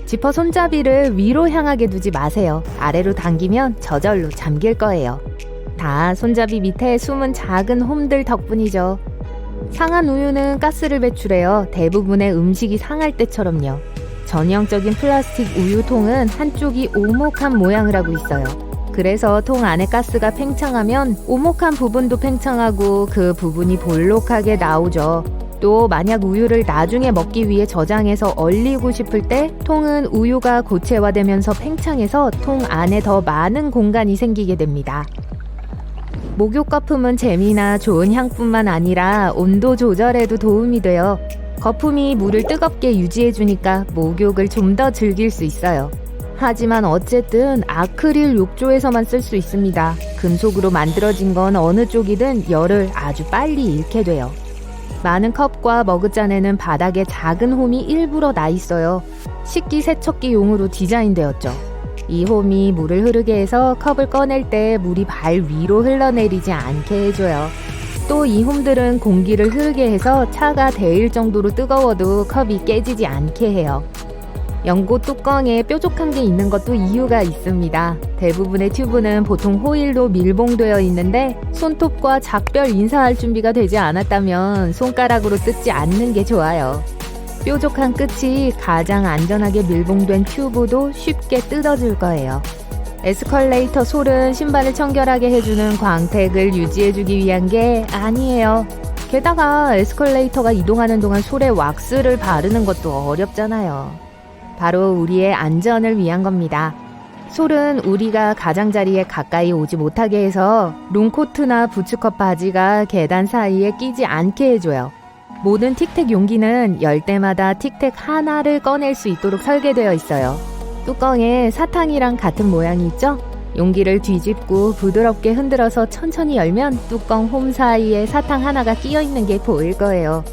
지퍼 손잡이를 위로 향하게 두지 마세요. 아래로 당기면 저절로 잠길 거예요. 다 손잡이 밑에 숨은 작은 홈들 덕분이죠. 상한 우유는 가스를 배출해요. 대부분의 음식이 상할 때처럼요. 전형적인 플라스틱 우유통은 한쪽이 오목한 모양을 하고 있어요. 그래서 통 안에 가스가 팽창하면 오목한 부분도 팽창하고 그 부분이 볼록하게 나오죠. 또 만약 우유를 나중에 먹기 위해 저장해서 얼리고 싶을 때 통은 우유가 고체화되면서 팽창해서 통 안에 더 많은 공간이 생기게 됩니다. 목욕 거품은 재미나 좋은 향뿐만 아니라 온도 조절에도 도움이 돼요. 거품이 물을 뜨겁게 유지해주니까 목욕을 좀 더 즐길 수 있어요. 하지만 어쨌든 아크릴 욕조에서만 쓸 수 있습니다. 금속으로 만들어진 건 어느 쪽이든 열을 아주 빨리 잃게 돼요. 많은 컵과 머그잔에는 바닥에 작은 홈이 일부러 나 있어요. 식기 세척기용으로 디자인되었죠. 이 홈이 물을 흐르게 해서 컵을 꺼낼 때 물이 발 위로 흘러내리지 않게 해줘요. 또 이 홈들은 공기를 흐르게 해서 차가 데일 정도로 뜨거워도 컵이 깨지지 않게 해요. 연고 뚜껑에 뾰족한 게 있는 것도 이유가 있습니다. 대부분의 튜브는 보통 호일로 밀봉되어 있는데 손톱과 작별 인사할 준비가 되지 않았다면 손가락으로 뜯지 않는 게 좋아요. 뾰족한 끝이 가장 안전하게 밀봉된 튜브도 쉽게 뜯어질 거예요. 에스컬레이터 솔은 신발을 청결하게 해주는 광택을 유지해주기 위한 게 아니에요. 게다가 에스컬레이터가 이동하는 동안 솔에 왁스를 바르는 것도 어렵잖아요. 바로 우리의 안전을 위한 겁니다. 솔은 우리가 가장자리에 가까이 오지 못하게 해서 롱코트나 부츠컷 바지가 계단 사이에 끼지 않게 해줘요. 모든 틱택 용기는 열 때마다 틱택 하나를 꺼낼 수 있도록 설계되어 있어요. 뚜껑에 사탕이랑 같은 모양이 있죠? 용기를 뒤집고 부드럽게 흔들어서 천천히 열면 뚜껑 홈 사이에 사탕 하나가 끼어 있는 게 보일 거예요.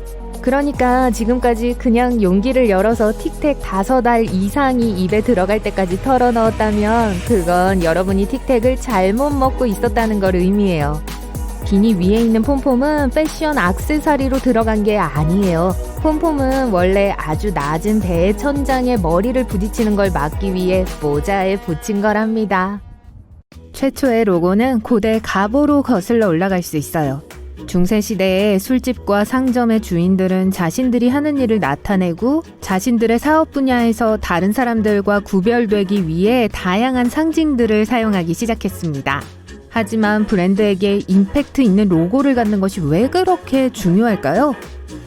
그러니까 지금까지 그냥 용기를 열어서 틱택 5알 이상이 입에 들어갈 때까지 털어 넣었다면 그건 여러분이 틱택을 잘못 먹고 있었다는 걸 의미해요. 비니 위에 있는 폼폼은 패션 액세서리로 들어간 게 아니에요. 폼폼은 원래 아주 낮은 배의 천장에 머리를 부딪히는 걸 막기 위해 모자에 붙인 거랍니다. 최초의 로고는 고대 가보로 거슬러 올라갈 수 있어요. 중세시대의 술집과 상점의 주인들은 자신들이 하는 일을 나타내고 자신들의 사업 분야에서 다른 사람들과 구별되기 위해 다양한 상징들을 사용하기 시작했습니다. 하지만 브랜드에게 임팩트 있는 로고를 갖는 것이 왜 그렇게 중요할까요?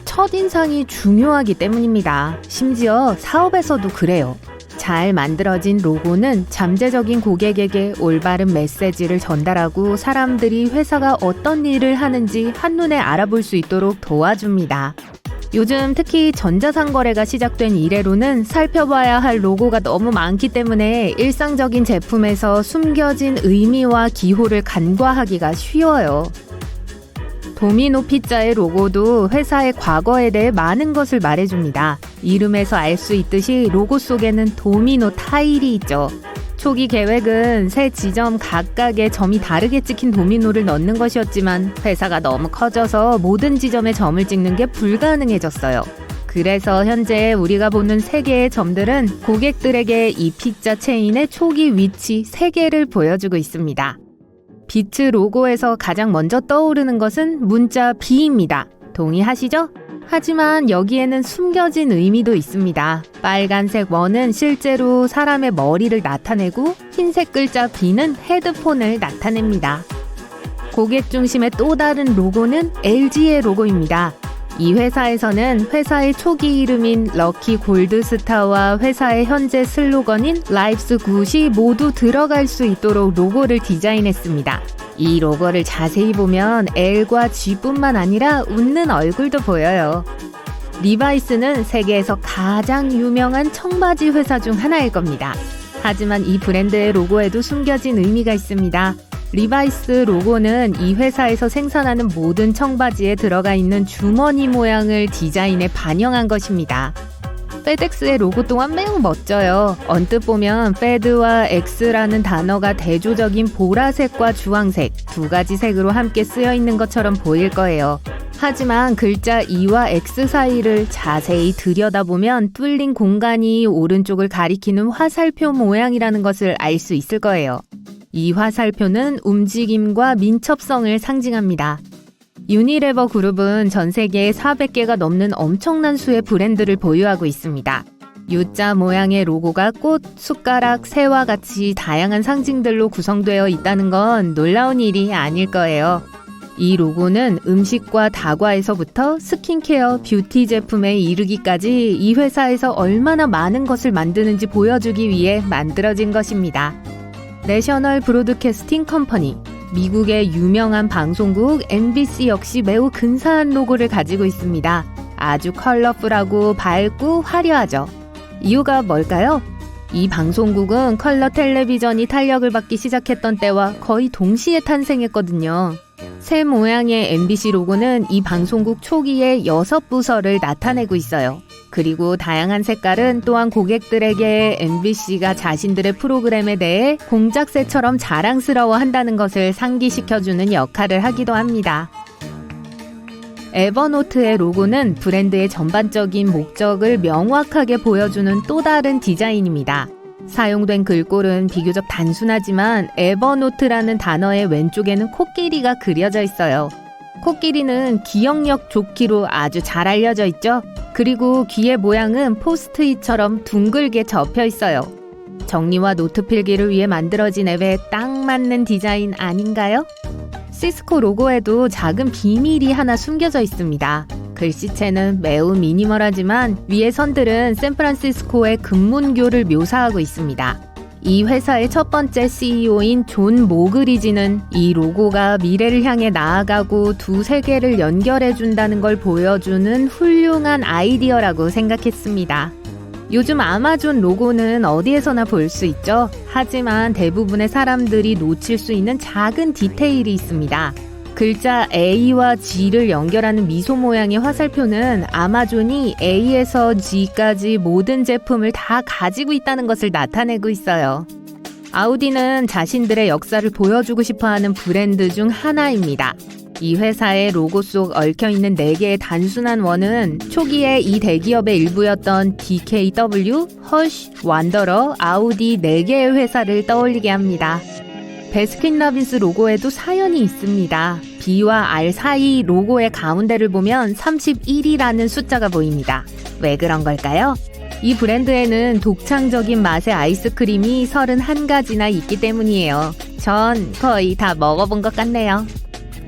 첫인상이 중요하기 때문입니다. 심지어 사업에서도 그래요. 잘 만들어진 로고는 잠재적인 고객에게 올바른 메시지를 전달하고 사람들이 회사가 어떤 일을 하는지 한눈에 알아볼 수 있도록 도와줍니다. 요즘 특히 전자상거래가 시작된 이래로는 살펴봐야 할 로고가 너무 많기 때문에 일상적인 제품에서 숨겨진 의미와 기호를 간과하기가 쉬워요. 도미노 피자의 로고도 회사의 과거에 대해 많은 것을 말해줍니다. 이름에서 알 수 있듯이 로고 속에는 도미노 타일이 있죠. 초기 계획은 세 지점 각각의 점이 다르게 찍힌 도미노를 넣는 것이었지만 회사가 너무 커져서 모든 지점에 점을 찍는 게 불가능해졌어요. 그래서 현재 우리가 보는 3개의 점들은 고객들에게 이 피자 체인의 초기 위치 3개를 보여주고 있습니다. 비트 로고에서 가장 먼저 떠오르는 것은 문자 B입니다. 동의하시죠? 하지만 여기에는 숨겨진 의미도 있습니다. 빨간색 원은 실제로 사람의 머리를 나타내고 흰색 글자 B는 헤드폰을 나타냅니다. 고객 중심의 또 다른 로고는 LG의 로고입니다. 이 회사에서는 회사의 초기 이름인 럭키 골드스타와 회사의 현재 슬로건인 Life's Good이 모두 들어갈 수 있도록 로고를 디자인했습니다. 이 로고를 자세히 보면 L과 G뿐만 아니라 웃는 얼굴도 보여요. 리바이스는 세계에서 가장 유명한 청바지 회사 중 하나일 겁니다. 하지만 이 브랜드의 로고에도 숨겨진 의미가 있습니다. 리바이스 로고는 이 회사에서 생산하는 모든 청바지에 들어가 있는 주머니 모양을 디자인에 반영한 것입니다. 페덱스의 로고 또한 매우 멋져요. 언뜻 보면 페드와 X라는 단어가 대조적인 보라색과 주황색 2가지 색으로 함께 쓰여 있는 것처럼 보일 거예요. 하지만 글자 E와 X 사이를 자세히 들여다보면 뚫린 공간이 오른쪽을 가리키는 화살표 모양이라는 것을 알 수 있을 거예요. 이 화살표는 움직임과 민첩성을 상징합니다. 유니레버 그룹은 전 세계에 400개가 넘는 엄청난 수의 브랜드를 보유하고 있습니다. U자 모양의 로고가 꽃, 숟가락, 새와 같이 다양한 상징들로 구성되어 있다는 건 놀라운 일이 아닐 거예요. 이 로고는 음식과 다과에서부터 스킨케어, 뷰티 제품에 이르기까지 이 회사에서 얼마나 많은 것을 만드는지 보여주기 위해 만들어진 것입니다. 내셔널 브로드캐스팅 컴퍼니, 미국의 유명한 방송국 MBC 역시 매우 근사한 로고를 가지고 있습니다. 아주 컬러풀하고 밝고 화려하죠. 이유가 뭘까요? 이 방송국은 컬러 텔레비전이 탄력을 받기 시작했던 때와 거의 동시에 탄생했거든요. 새 모양의 MBC 로고는 이 방송국 초기의 6부서를 나타내고 있어요. 그리고 다양한 색깔은 또한 고객들에게 MBC가 자신들의 프로그램에 대해 공작새처럼 자랑스러워 한다는 것을 상기시켜주는 역할을 하기도 합니다. 에버노트의 로고는 브랜드의 전반적인 목적을 명확하게 보여주는 또 다른 디자인입니다. 사용된 글꼴은 비교적 단순하지만 에버노트라는 단어의 왼쪽에는 코끼리가 그려져 있어요. 코끼리는 기억력 좋기로 아주 잘 알려져 있죠. 그리고 귀의 모양은 포스트잇처럼 둥글게 접혀 있어요. 정리와 노트 필기를 위해 만들어진 앱에 딱 맞는 디자인 아닌가요? 시스코 로고에도 작은 비밀이 하나 숨겨져 있습니다. 글씨체는 매우 미니멀하지만 위의 선들은 샌프란시스코의 금문교를 묘사하고 있습니다. 이 회사의 첫 번째 CEO인 존 모그리지는 이 로고가 미래를 향해 나아가고 두 세계를 연결해준다는 걸 보여주는 훌륭한 아이디어라고 생각했습니다. 요즘 아마존 로고는 어디에서나 볼 수 있죠. 하지만 대부분의 사람들이 놓칠 수 있는 작은 디테일이 있습니다. 글자 A와 G를 연결하는 미소 모양의 화살표는 아마존이 A에서 G까지 모든 제품을 다 가지고 있다는 것을 나타내고 있어요. 아우디는 자신들의 역사를 보여주고 싶어하는 브랜드 중 하나입니다. 이 회사의 로고 속 얽혀있는 4개의 단순한 원은 초기에 이 대기업의 일부였던 DKW, 허쉬, 완더러, 아우디 4개의 회사를 떠올리게 합니다. 베스킨라빈스 로고에도 사연이 있습니다. B와 R 사이 로고의 가운데를 보면 31이라는 숫자가 보입니다. 왜 그런 걸까요? 이 브랜드에는 독창적인 맛의 아이스크림이 31가지나 있기 때문이에요. 전 거의 다 먹어본 것 같네요.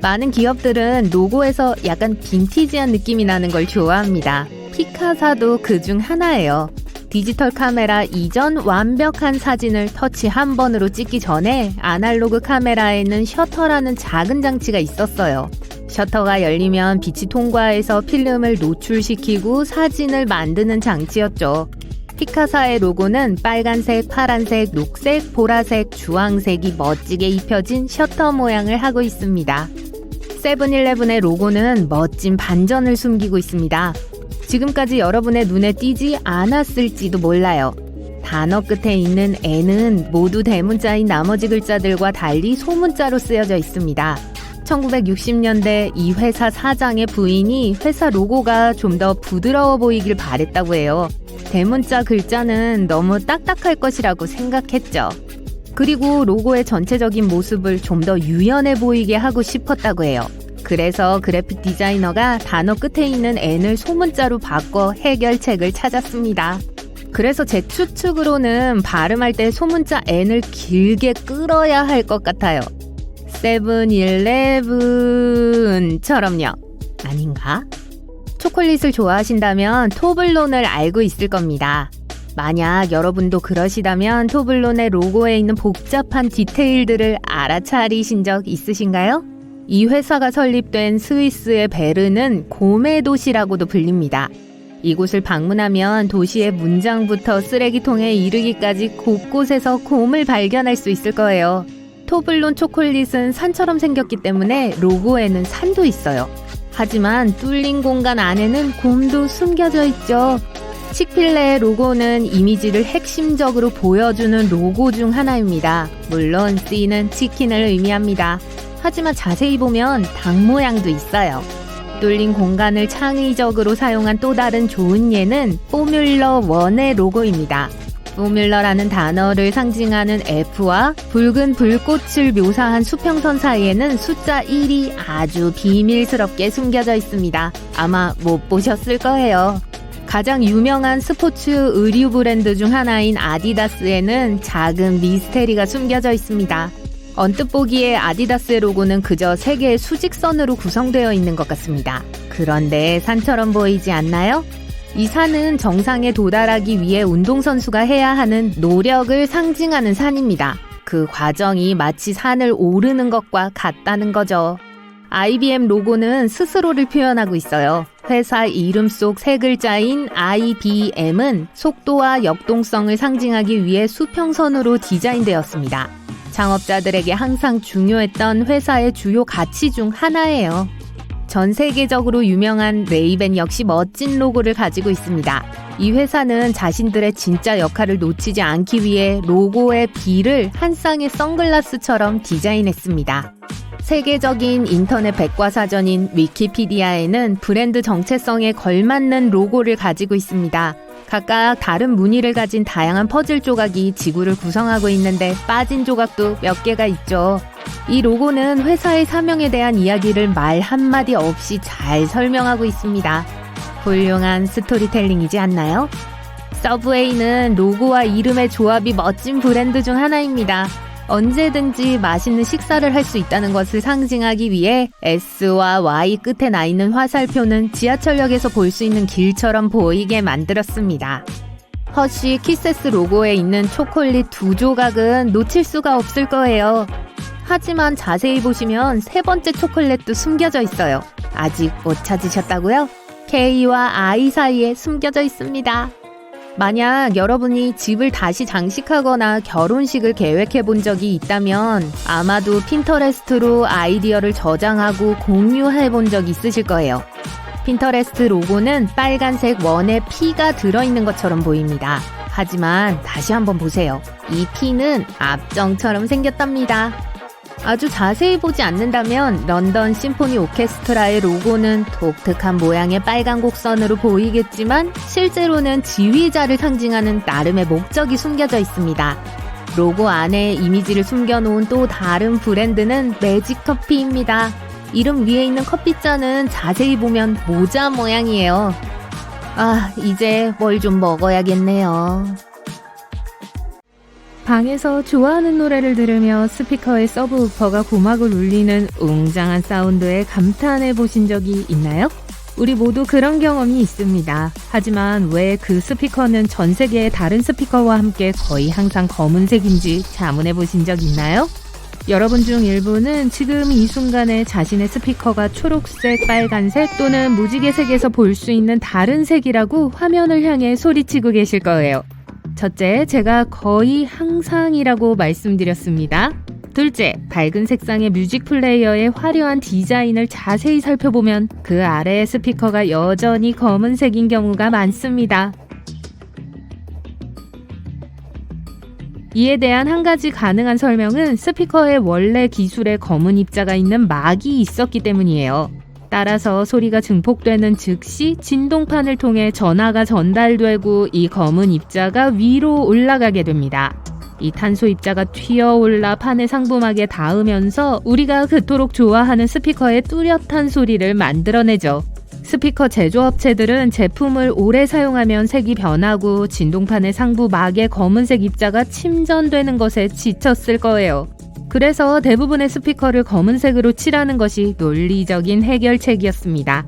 많은 기업들은 로고에서 약간 빈티지한 느낌이 나는 걸 좋아합니다. 피카사도 그 중 하나예요. 디지털 카메라 이전 완벽한 사진을 터치 한 번으로 찍기 전에 아날로그 카메라에는 셔터라는 작은 장치가 있었어요. 셔터가 열리면 빛이 통과해서 필름을 노출시키고 사진을 만드는 장치였죠. 피카사의 로고는 빨간색, 파란색, 녹색, 보라색, 주황색이 멋지게 입혀진 셔터 모양을 하고 있습니다. 세븐일레븐의 로고는 멋진 반전을 숨기고 있습니다. 지금까지 여러분의 눈에 띄지 않았을지도 몰라요. 단어 끝에 있는 N은 모두 대문자인 나머지 글자들과 달리 소문자로 쓰여져 있습니다. 1960년대 이 회사 사장의 부인이 회사 로고가 좀 더 부드러워 보이길 바랬다고 해요. 대문자 글자는 너무 딱딱할 것이라고 생각했죠. 그리고 로고의 전체적인 모습을 좀 더 유연해 보이게 하고 싶었다고 해요. 그래서 그래픽 디자이너가 단어 끝에 있는 N을 소문자로 바꿔 해결책을 찾았습니다. 그래서 제 추측으로는 발음할 때 소문자 N을 길게 끌어야 할 것 같아요. 세븐일레븐처럼요. 아닌가? 초콜릿을 좋아하신다면 토블론을 알고 있을 겁니다. 만약 여러분도 그러시다면 토블론의 로고에 있는 복잡한 디테일들을 알아차리신 적 있으신가요? 이 회사가 설립된 스위스의 베른은 곰의 도시라고도 불립니다. 이곳을 방문하면 도시의 문장부터 쓰레기통에 이르기까지 곳곳에서 곰을 발견할 수 있을 거예요. 토블론 초콜릿은 산처럼 생겼기 때문에 로고에는 산도 있어요. 하지만 뚫린 공간 안에는 곰도 숨겨져 있죠. 칙필레의 로고는 이미지를 핵심적으로 보여주는 로고 중 하나입니다. 물론 C는 치킨을 의미합니다. 하지만 자세히 보면 닭 모양도 있어요. 뚫린 공간을 창의적으로 사용한 또 다른 좋은 예는 포뮬러 1의 로고입니다. 포뮬러라는 단어를 상징하는 F와 붉은 불꽃을 묘사한 수평선 사이에는 숫자 1이 아주 비밀스럽게 숨겨져 있습니다. 아마 못 보셨을 거예요. 가장 유명한 스포츠 의류 브랜드 중 하나인 아디다스에는 작은 미스테리가 숨겨져 있습니다. 언뜻 보기에 아디다스의 로고는 그저 3개의 수직선으로 구성되어 있는 것 같습니다. 그런데 산처럼 보이지 않나요? 이 산은 정상에 도달하기 위해 운동선수가 해야 하는 노력을 상징하는 산입니다. 그 과정이 마치 산을 오르는 것과 같다는 거죠. IBM 로고는 스스로를 표현하고 있어요. 회사 이름 속 3글자인 IBM은 속도와 역동성을 상징하기 위해 수평선으로 디자인되었습니다. 창업자들에게 항상 중요했던 회사의 주요 가치 중 하나예요. 전 세계적으로 유명한 레이벤 역시 멋진 로고를 가지고 있습니다. 이 회사는 자신들의 진짜 역할을 놓치지 않기 위해 로고의 B를 한 쌍의 선글라스처럼 디자인했습니다. 세계적인 인터넷 백과사전인 위키피디아에는 브랜드 정체성에 걸맞는 로고를 가지고 있습니다. 각각 다른 무늬를 가진 다양한 퍼즐 조각이 지구를 구성하고 있는데 빠진 조각도 몇 개가 있죠. 이 로고는 회사의 사명에 대한 이야기를 말 한마디 없이 잘 설명하고 있습니다. 훌륭한 스토리텔링이지 않나요? 서브웨이는 로고와 이름의 조합이 멋진 브랜드 중 하나입니다. 언제든지 맛있는 식사를 할 수 있다는 것을 상징하기 위해 S와 Y 끝에 나 있는 화살표는 지하철역에서 볼 수 있는 길처럼 보이게 만들었습니다. 허쉬 키세스 로고에 있는 초콜릿 2조각은 놓칠 수가 없을 거예요. 하지만 자세히 보시면 세 번째 초콜릿도 숨겨져 있어요. 아직 못 찾으셨다고요? K와 I 사이에 숨겨져 있습니다. 만약 여러분이 집을 다시 장식하거나 결혼식을 계획해 본 적이 있다면 아마도 핀터레스트로 아이디어를 저장하고 공유해 본 적 있으실 거예요. 핀터레스트 로고는 빨간색 원에 P가 들어있는 것처럼 보입니다. 하지만 다시 한번 보세요. 이 P는 압정처럼 생겼답니다. 아주 자세히 보지 않는다면 런던 심포니 오케스트라의 로고는 독특한 모양의 빨간 곡선으로 보이겠지만 실제로는 지휘자를 상징하는 나름의 목적이 숨겨져 있습니다. 로고 안에 이미지를 숨겨놓은 또 다른 브랜드는 매직커피입니다. 이름 위에 있는 커피잔은 자세히 보면 모자 모양이에요. 이제 뭘 좀 먹어야겠네요. 방에서 좋아하는 노래를 들으며 스피커의 서브우퍼가 고막을 울리는 웅장한 사운드에 감탄해 보신 적이 있나요? 우리 모두 그런 경험이 있습니다. 하지만 왜 그 스피커는 전 세계의 다른 스피커와 함께 거의 항상 검은색인지 자문해 보신 적 있나요? 여러분 중 일부는 지금 이 순간에 자신의 스피커가 초록색, 빨간색 또는 무지개색에서 볼 수 있는 다른 색이라고 화면을 향해 소리치고 계실 거예요. 첫째, 제가 거의 항상이라고 말씀드렸습니다. 둘째, 밝은 색상의 뮤직 플레이어의 화려한 디자인을 자세히 살펴보면 그 아래의 스피커가 여전히 검은색인 경우가 많습니다. 이에 대한 한 가지 가능한 설명은 스피커의 원래 기술에 검은 입자가 있는 막이 있었기 때문이에요. 따라서 소리가 증폭되는 즉시 진동판을 통해 전하가 전달되고 이 검은 입자가 위로 올라가게 됩니다. 이 탄소 입자가 튀어올라 판의 상부막에 닿으면서 우리가 그토록 좋아하는 스피커의 뚜렷한 소리를 만들어내죠. 스피커 제조업체들은 제품을 오래 사용하면 색이 변하고 진동판의 상부 막에 검은색 입자가 침전되는 것에 지쳤을 거예요. 그래서 대부분의 스피커를 검은색으로 칠하는 것이 논리적인 해결책이었습니다.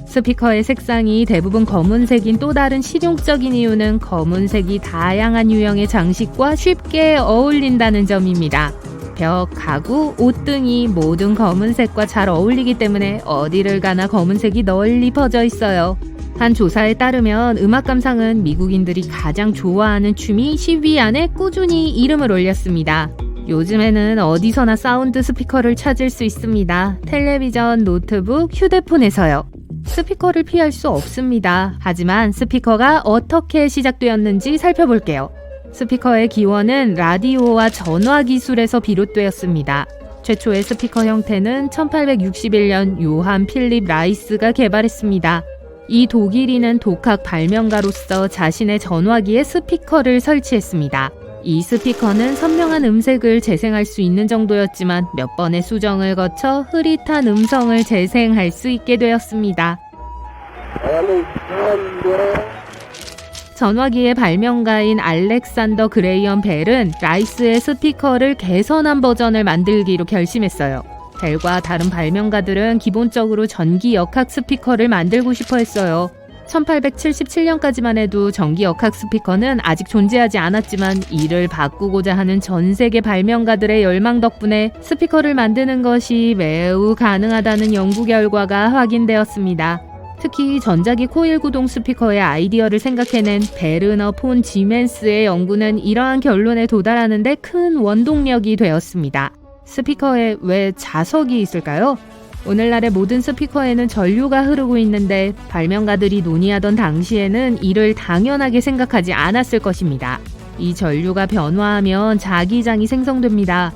스피커의 색상이 대부분 검은색인 또 다른 실용적인 이유는 검은색이 다양한 유형의 장식과 쉽게 어울린다는 점입니다. 벽, 가구, 옷 등이 모든 검은색과 잘 어울리기 때문에 어디를 가나 검은색이 널리 퍼져 있어요. 한 조사에 따르면 음악 감상은 미국인들이 가장 좋아하는 취미 10위 안에 꾸준히 이름을 올렸습니다. 요즘에는 어디서나 사운드 스피커를 찾을 수 있습니다. 텔레비전, 노트북, 휴대폰에서요. 스피커를 피할 수 없습니다. 하지만 스피커가 어떻게 시작되었는지 살펴볼게요. 스피커의 기원은 라디오와 전화 기술에서 비롯되었습니다. 최초의 스피커 형태는 1861년 요한 필립 라이스가 개발했습니다. 이 독일인은 독학 발명가로서 자신의 전화기에 스피커를 설치했습니다. 이 스피커는 선명한 음색을 재생할 수 있는 정도였지만 몇 번의 수정을 거쳐 흐릿한 음성을 재생할 수 있게 되었습니다. 전화기의 발명가인 알렉산더 그레이엄 벨은 라이스의 스피커를 개선한 버전을 만들기로 결심했어요. 벨과 다른 발명가들은 기본적으로 전기 역학 스피커를 만들고 싶어 했어요. 1877년까지만 해도 전기 역학 스피커는 아직 존재하지 않았지만 이를 바꾸고자 하는 전 세계 발명가들의 열망 덕분에 스피커를 만드는 것이 매우 가능하다는 연구 결과가 확인되었습니다. 특히 전자기 코일 구동 스피커의 아이디어를 생각해낸 베르너 폰 지멘스의 연구는 이러한 결론에 도달하는 데 큰 원동력이 되었습니다. 스피커에 왜 자석이 있을까요? 오늘날의 모든 스피커에는 전류가 흐르고 있는데 발명가들이 논의하던 당시에는 이를 당연하게 생각하지 않았을 것입니다. 이 전류가 변화하면 자기장이 생성됩니다.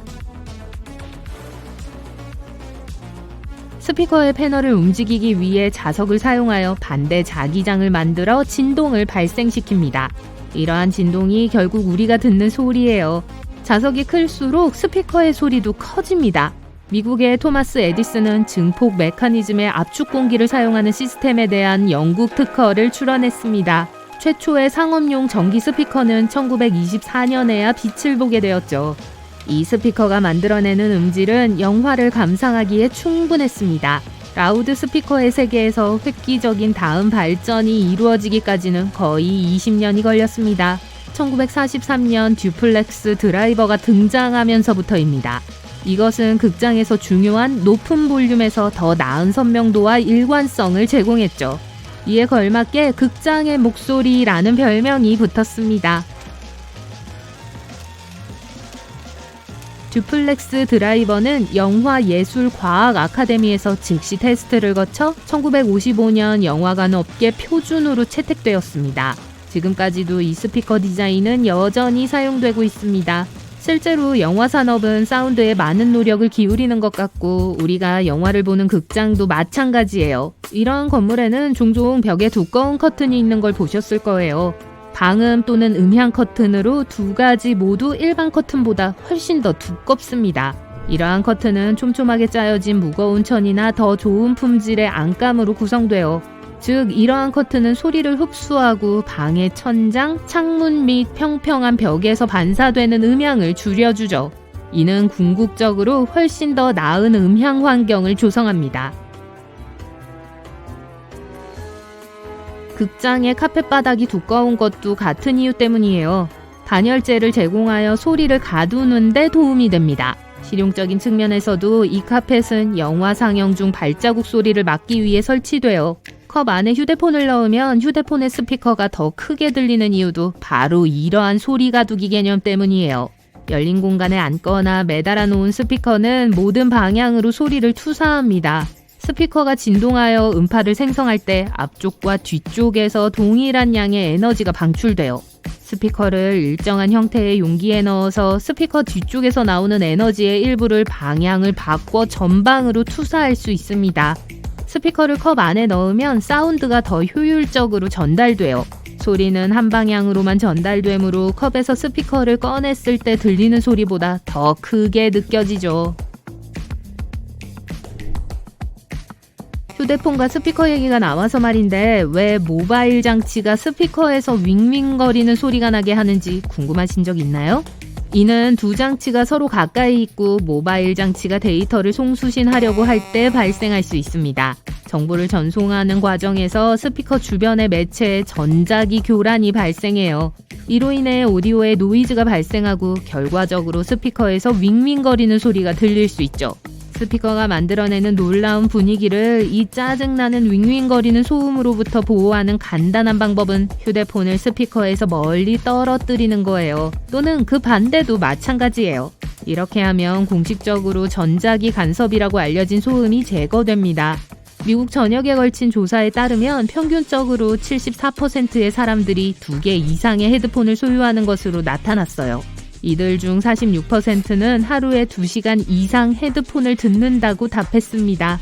스피커의 패널을 움직이기 위해 자석을 사용하여 반대 자기장을 만들어 진동을 발생시킵니다. 이러한 진동이 결국 우리가 듣는 소리예요. 자석이 클수록 스피커의 소리도 커집니다. 미국의 토마스 에디슨은 증폭 메커니즘의 압축 공기를 사용하는 시스템에 대한 영국 특허를 출원했습니다. 최초의 상업용 전기 스피커는 1924년에야 빛을 보게 되었죠. 이 스피커가 만들어내는 음질은 영화를 감상하기에 충분했습니다. 라우드 스피커의 세계에서 획기적인 다음 발전이 이루어지기까지는 거의 20년이 걸렸습니다. 1943년 듀플렉스 드라이버가 등장하면서부터입니다. 이것은 극장에서 중요한 높은 볼륨에서 더 나은 선명도와 일관성을 제공했죠. 이에 걸맞게 극장의 목소리라는 별명이 붙었습니다. 듀플렉스 드라이버는 영화예술과학 아카데미에서 즉시 테스트를 거쳐 1955년 영화관 업계 표준으로 채택되었습니다. 지금까지도 이 스피커 디자인은 여전히 사용되고 있습니다. 실제로 영화 산업은 사운드에 많은 노력을 기울이는 것 같고 우리가 영화를 보는 극장도 마찬가지예요. 이러한 건물에는 종종 벽에 두꺼운 커튼이 있는 걸 보셨을 거예요. 방음 또는 음향 커튼으로 두 가지 모두 일반 커튼보다 훨씬 더 두껍습니다. 이러한 커튼은 촘촘하게 짜여진 무거운 천이나 더 좋은 품질의 안감으로 구성되어 즉 이러한 커튼은 소리를 흡수하고 방의 천장, 창문 및 평평한 벽에서 반사되는 음향을 줄여주죠. 이는 궁극적으로 훨씬 더 나은 음향 환경을 조성합니다. 극장의 카펫 바닥이 두꺼운 것도 같은 이유 때문이에요. 단열재를 제공하여 소리를 가두는 데 도움이 됩니다. 실용적인 측면에서도 이 카펫은 영화 상영 중 발자국 소리를 막기 위해 설치되어 컵 안에 휴대폰을 넣으면 휴대폰의 스피커가 더 크게 들리는 이유도 바로 이러한 소리 가두기 개념 때문이에요. 열린 공간에 앉거나 매달아 놓은 스피커는 모든 방향으로 소리를 투사합니다. 스피커가 진동하여 음파를 생성할 때 앞쪽과 뒤쪽에서 동일한 양의 에너지가 방출돼요. 스피커를 일정한 형태의 용기에 넣어서 스피커 뒤쪽에서 나오는 에너지의 일부를 방향을 바꿔 전방으로 투사할 수 있습니다. 스피커를 컵 안에 넣으면 사운드가 더 효율적으로 전달돼요. 소리는 한 방향으로만 전달되므로 컵에서 스피커를 꺼냈을 때 들리는 소리보다 더 크게 느껴지죠. 휴대폰과 스피커 얘기가 나와서 말인데 왜 모바일 장치가 스피커에서 윙윙거리는 소리가 나게 하는지 궁금하신 적 있나요? 이는 두 장치가 서로 가까이 있고 모바일 장치가 데이터를 송수신하려고 할 때 발생할 수 있습니다. 정보를 전송하는 과정에서 스피커 주변의 매체에 전자기 교란이 발생해요. 이로 인해 오디오에 노이즈가 발생하고 결과적으로 스피커에서 윙윙거리는 소리가 들릴 수 있죠. 스피커가 만들어내는 놀라운 분위기를 이 짜증나는 윙윙거리는 소음으로부터 보호하는 간단한 방법은 휴대폰을 스피커에서 멀리 떨어뜨리는 거예요. 또는 그 반대도 마찬가지예요. 이렇게 하면 공식적으로 전자기 간섭이라고 알려진 소음이 제거됩니다. 미국 전역에 걸친 조사에 따르면 평균적으로 74%의 사람들이 2개 이상의 헤드폰을 소유하는 것으로 나타났어요. 이들 중 46%는 하루에 2시간 이상 헤드폰을 듣는다고 답했습니다.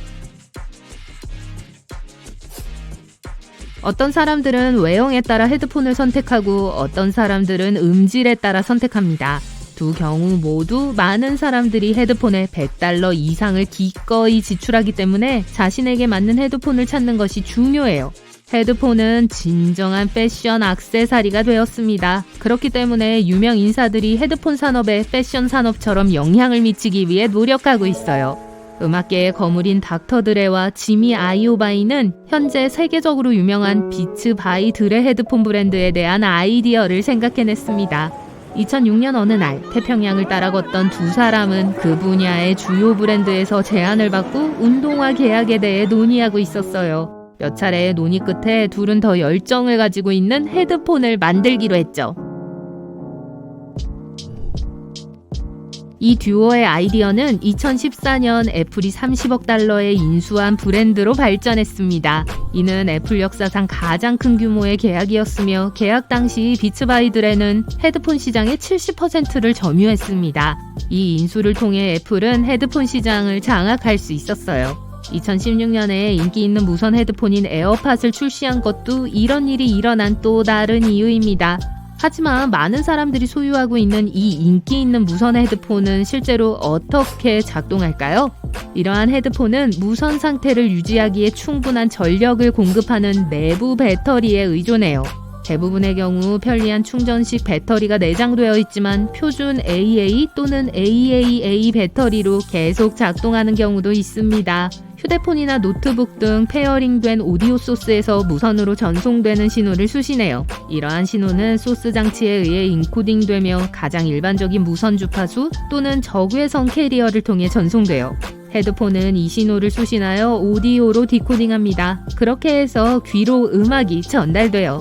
어떤 사람들은 외형에 따라 헤드폰을 선택하고 어떤 사람들은 음질에 따라 선택합니다. 두 경우 모두 많은 사람들이 헤드폰에 $100 이상을 기꺼이 지출하기 때문에 자신에게 맞는 헤드폰을 찾는 것이 중요해요. 헤드폰은 진정한 패션 액세서리가 되었습니다. 그렇기 때문에 유명 인사들이 헤드폰 산업에 패션 산업처럼 영향을 미치기 위해 노력하고 있어요. 음악계의 거물인 닥터 드레와 지미 아이오바이는 현재 세계적으로 유명한 비츠 바이 드레 헤드폰 브랜드에 대한 아이디어를 생각해냈습니다. 2006년 어느 날 태평양을 따라 걷던 두 사람은 그 분야의 주요 브랜드에서 제안을 받고 운동화 계약에 대해 논의하고 있었어요. 몇 차례의 논의 끝에 둘은 더 열정을 가지고 있는 헤드폰을 만들기로 했죠. 이 듀오의 아이디어는 2014년 애플이 $30억 인수한 브랜드로 발전했습니다. 이는 애플 역사상 가장 큰 규모의 계약이었으며 계약 당시 비츠 바이 드레는 헤드폰 시장의 70%를 점유했습니다. 이 인수를 통해 애플은 헤드폰 시장을 장악할 수 있었어요. 2016년에 인기 있는 무선 헤드폰인 에어팟을 출시한 것도 이런 일이 일어난 또 다른 이유입니다. 하지만 많은 사람들이 소유하고 있는 이 인기 있는 무선 헤드폰은 실제로 어떻게 작동할까요? 이러한 헤드폰은 무선 상태를 유지하기에 충분한 전력을 공급하는 내부 배터리에 의존해요. 대부분의 경우 편리한 충전식 배터리가 내장되어 있지만 표준 AA 또는 AAA 배터리로 계속 작동하는 경우도 있습니다. 휴대폰이나 노트북 등 페어링된 오디오 소스에서 무선으로 전송되는 신호를 수신해요. 이러한 신호는 소스 장치에 의해 인코딩되며 가장 일반적인 무선 주파수 또는 적외선 캐리어를 통해 전송돼요. 헤드폰은 이 신호를 수신하여 오디오로 디코딩합니다. 그렇게 해서 귀로 음악이 전달돼요.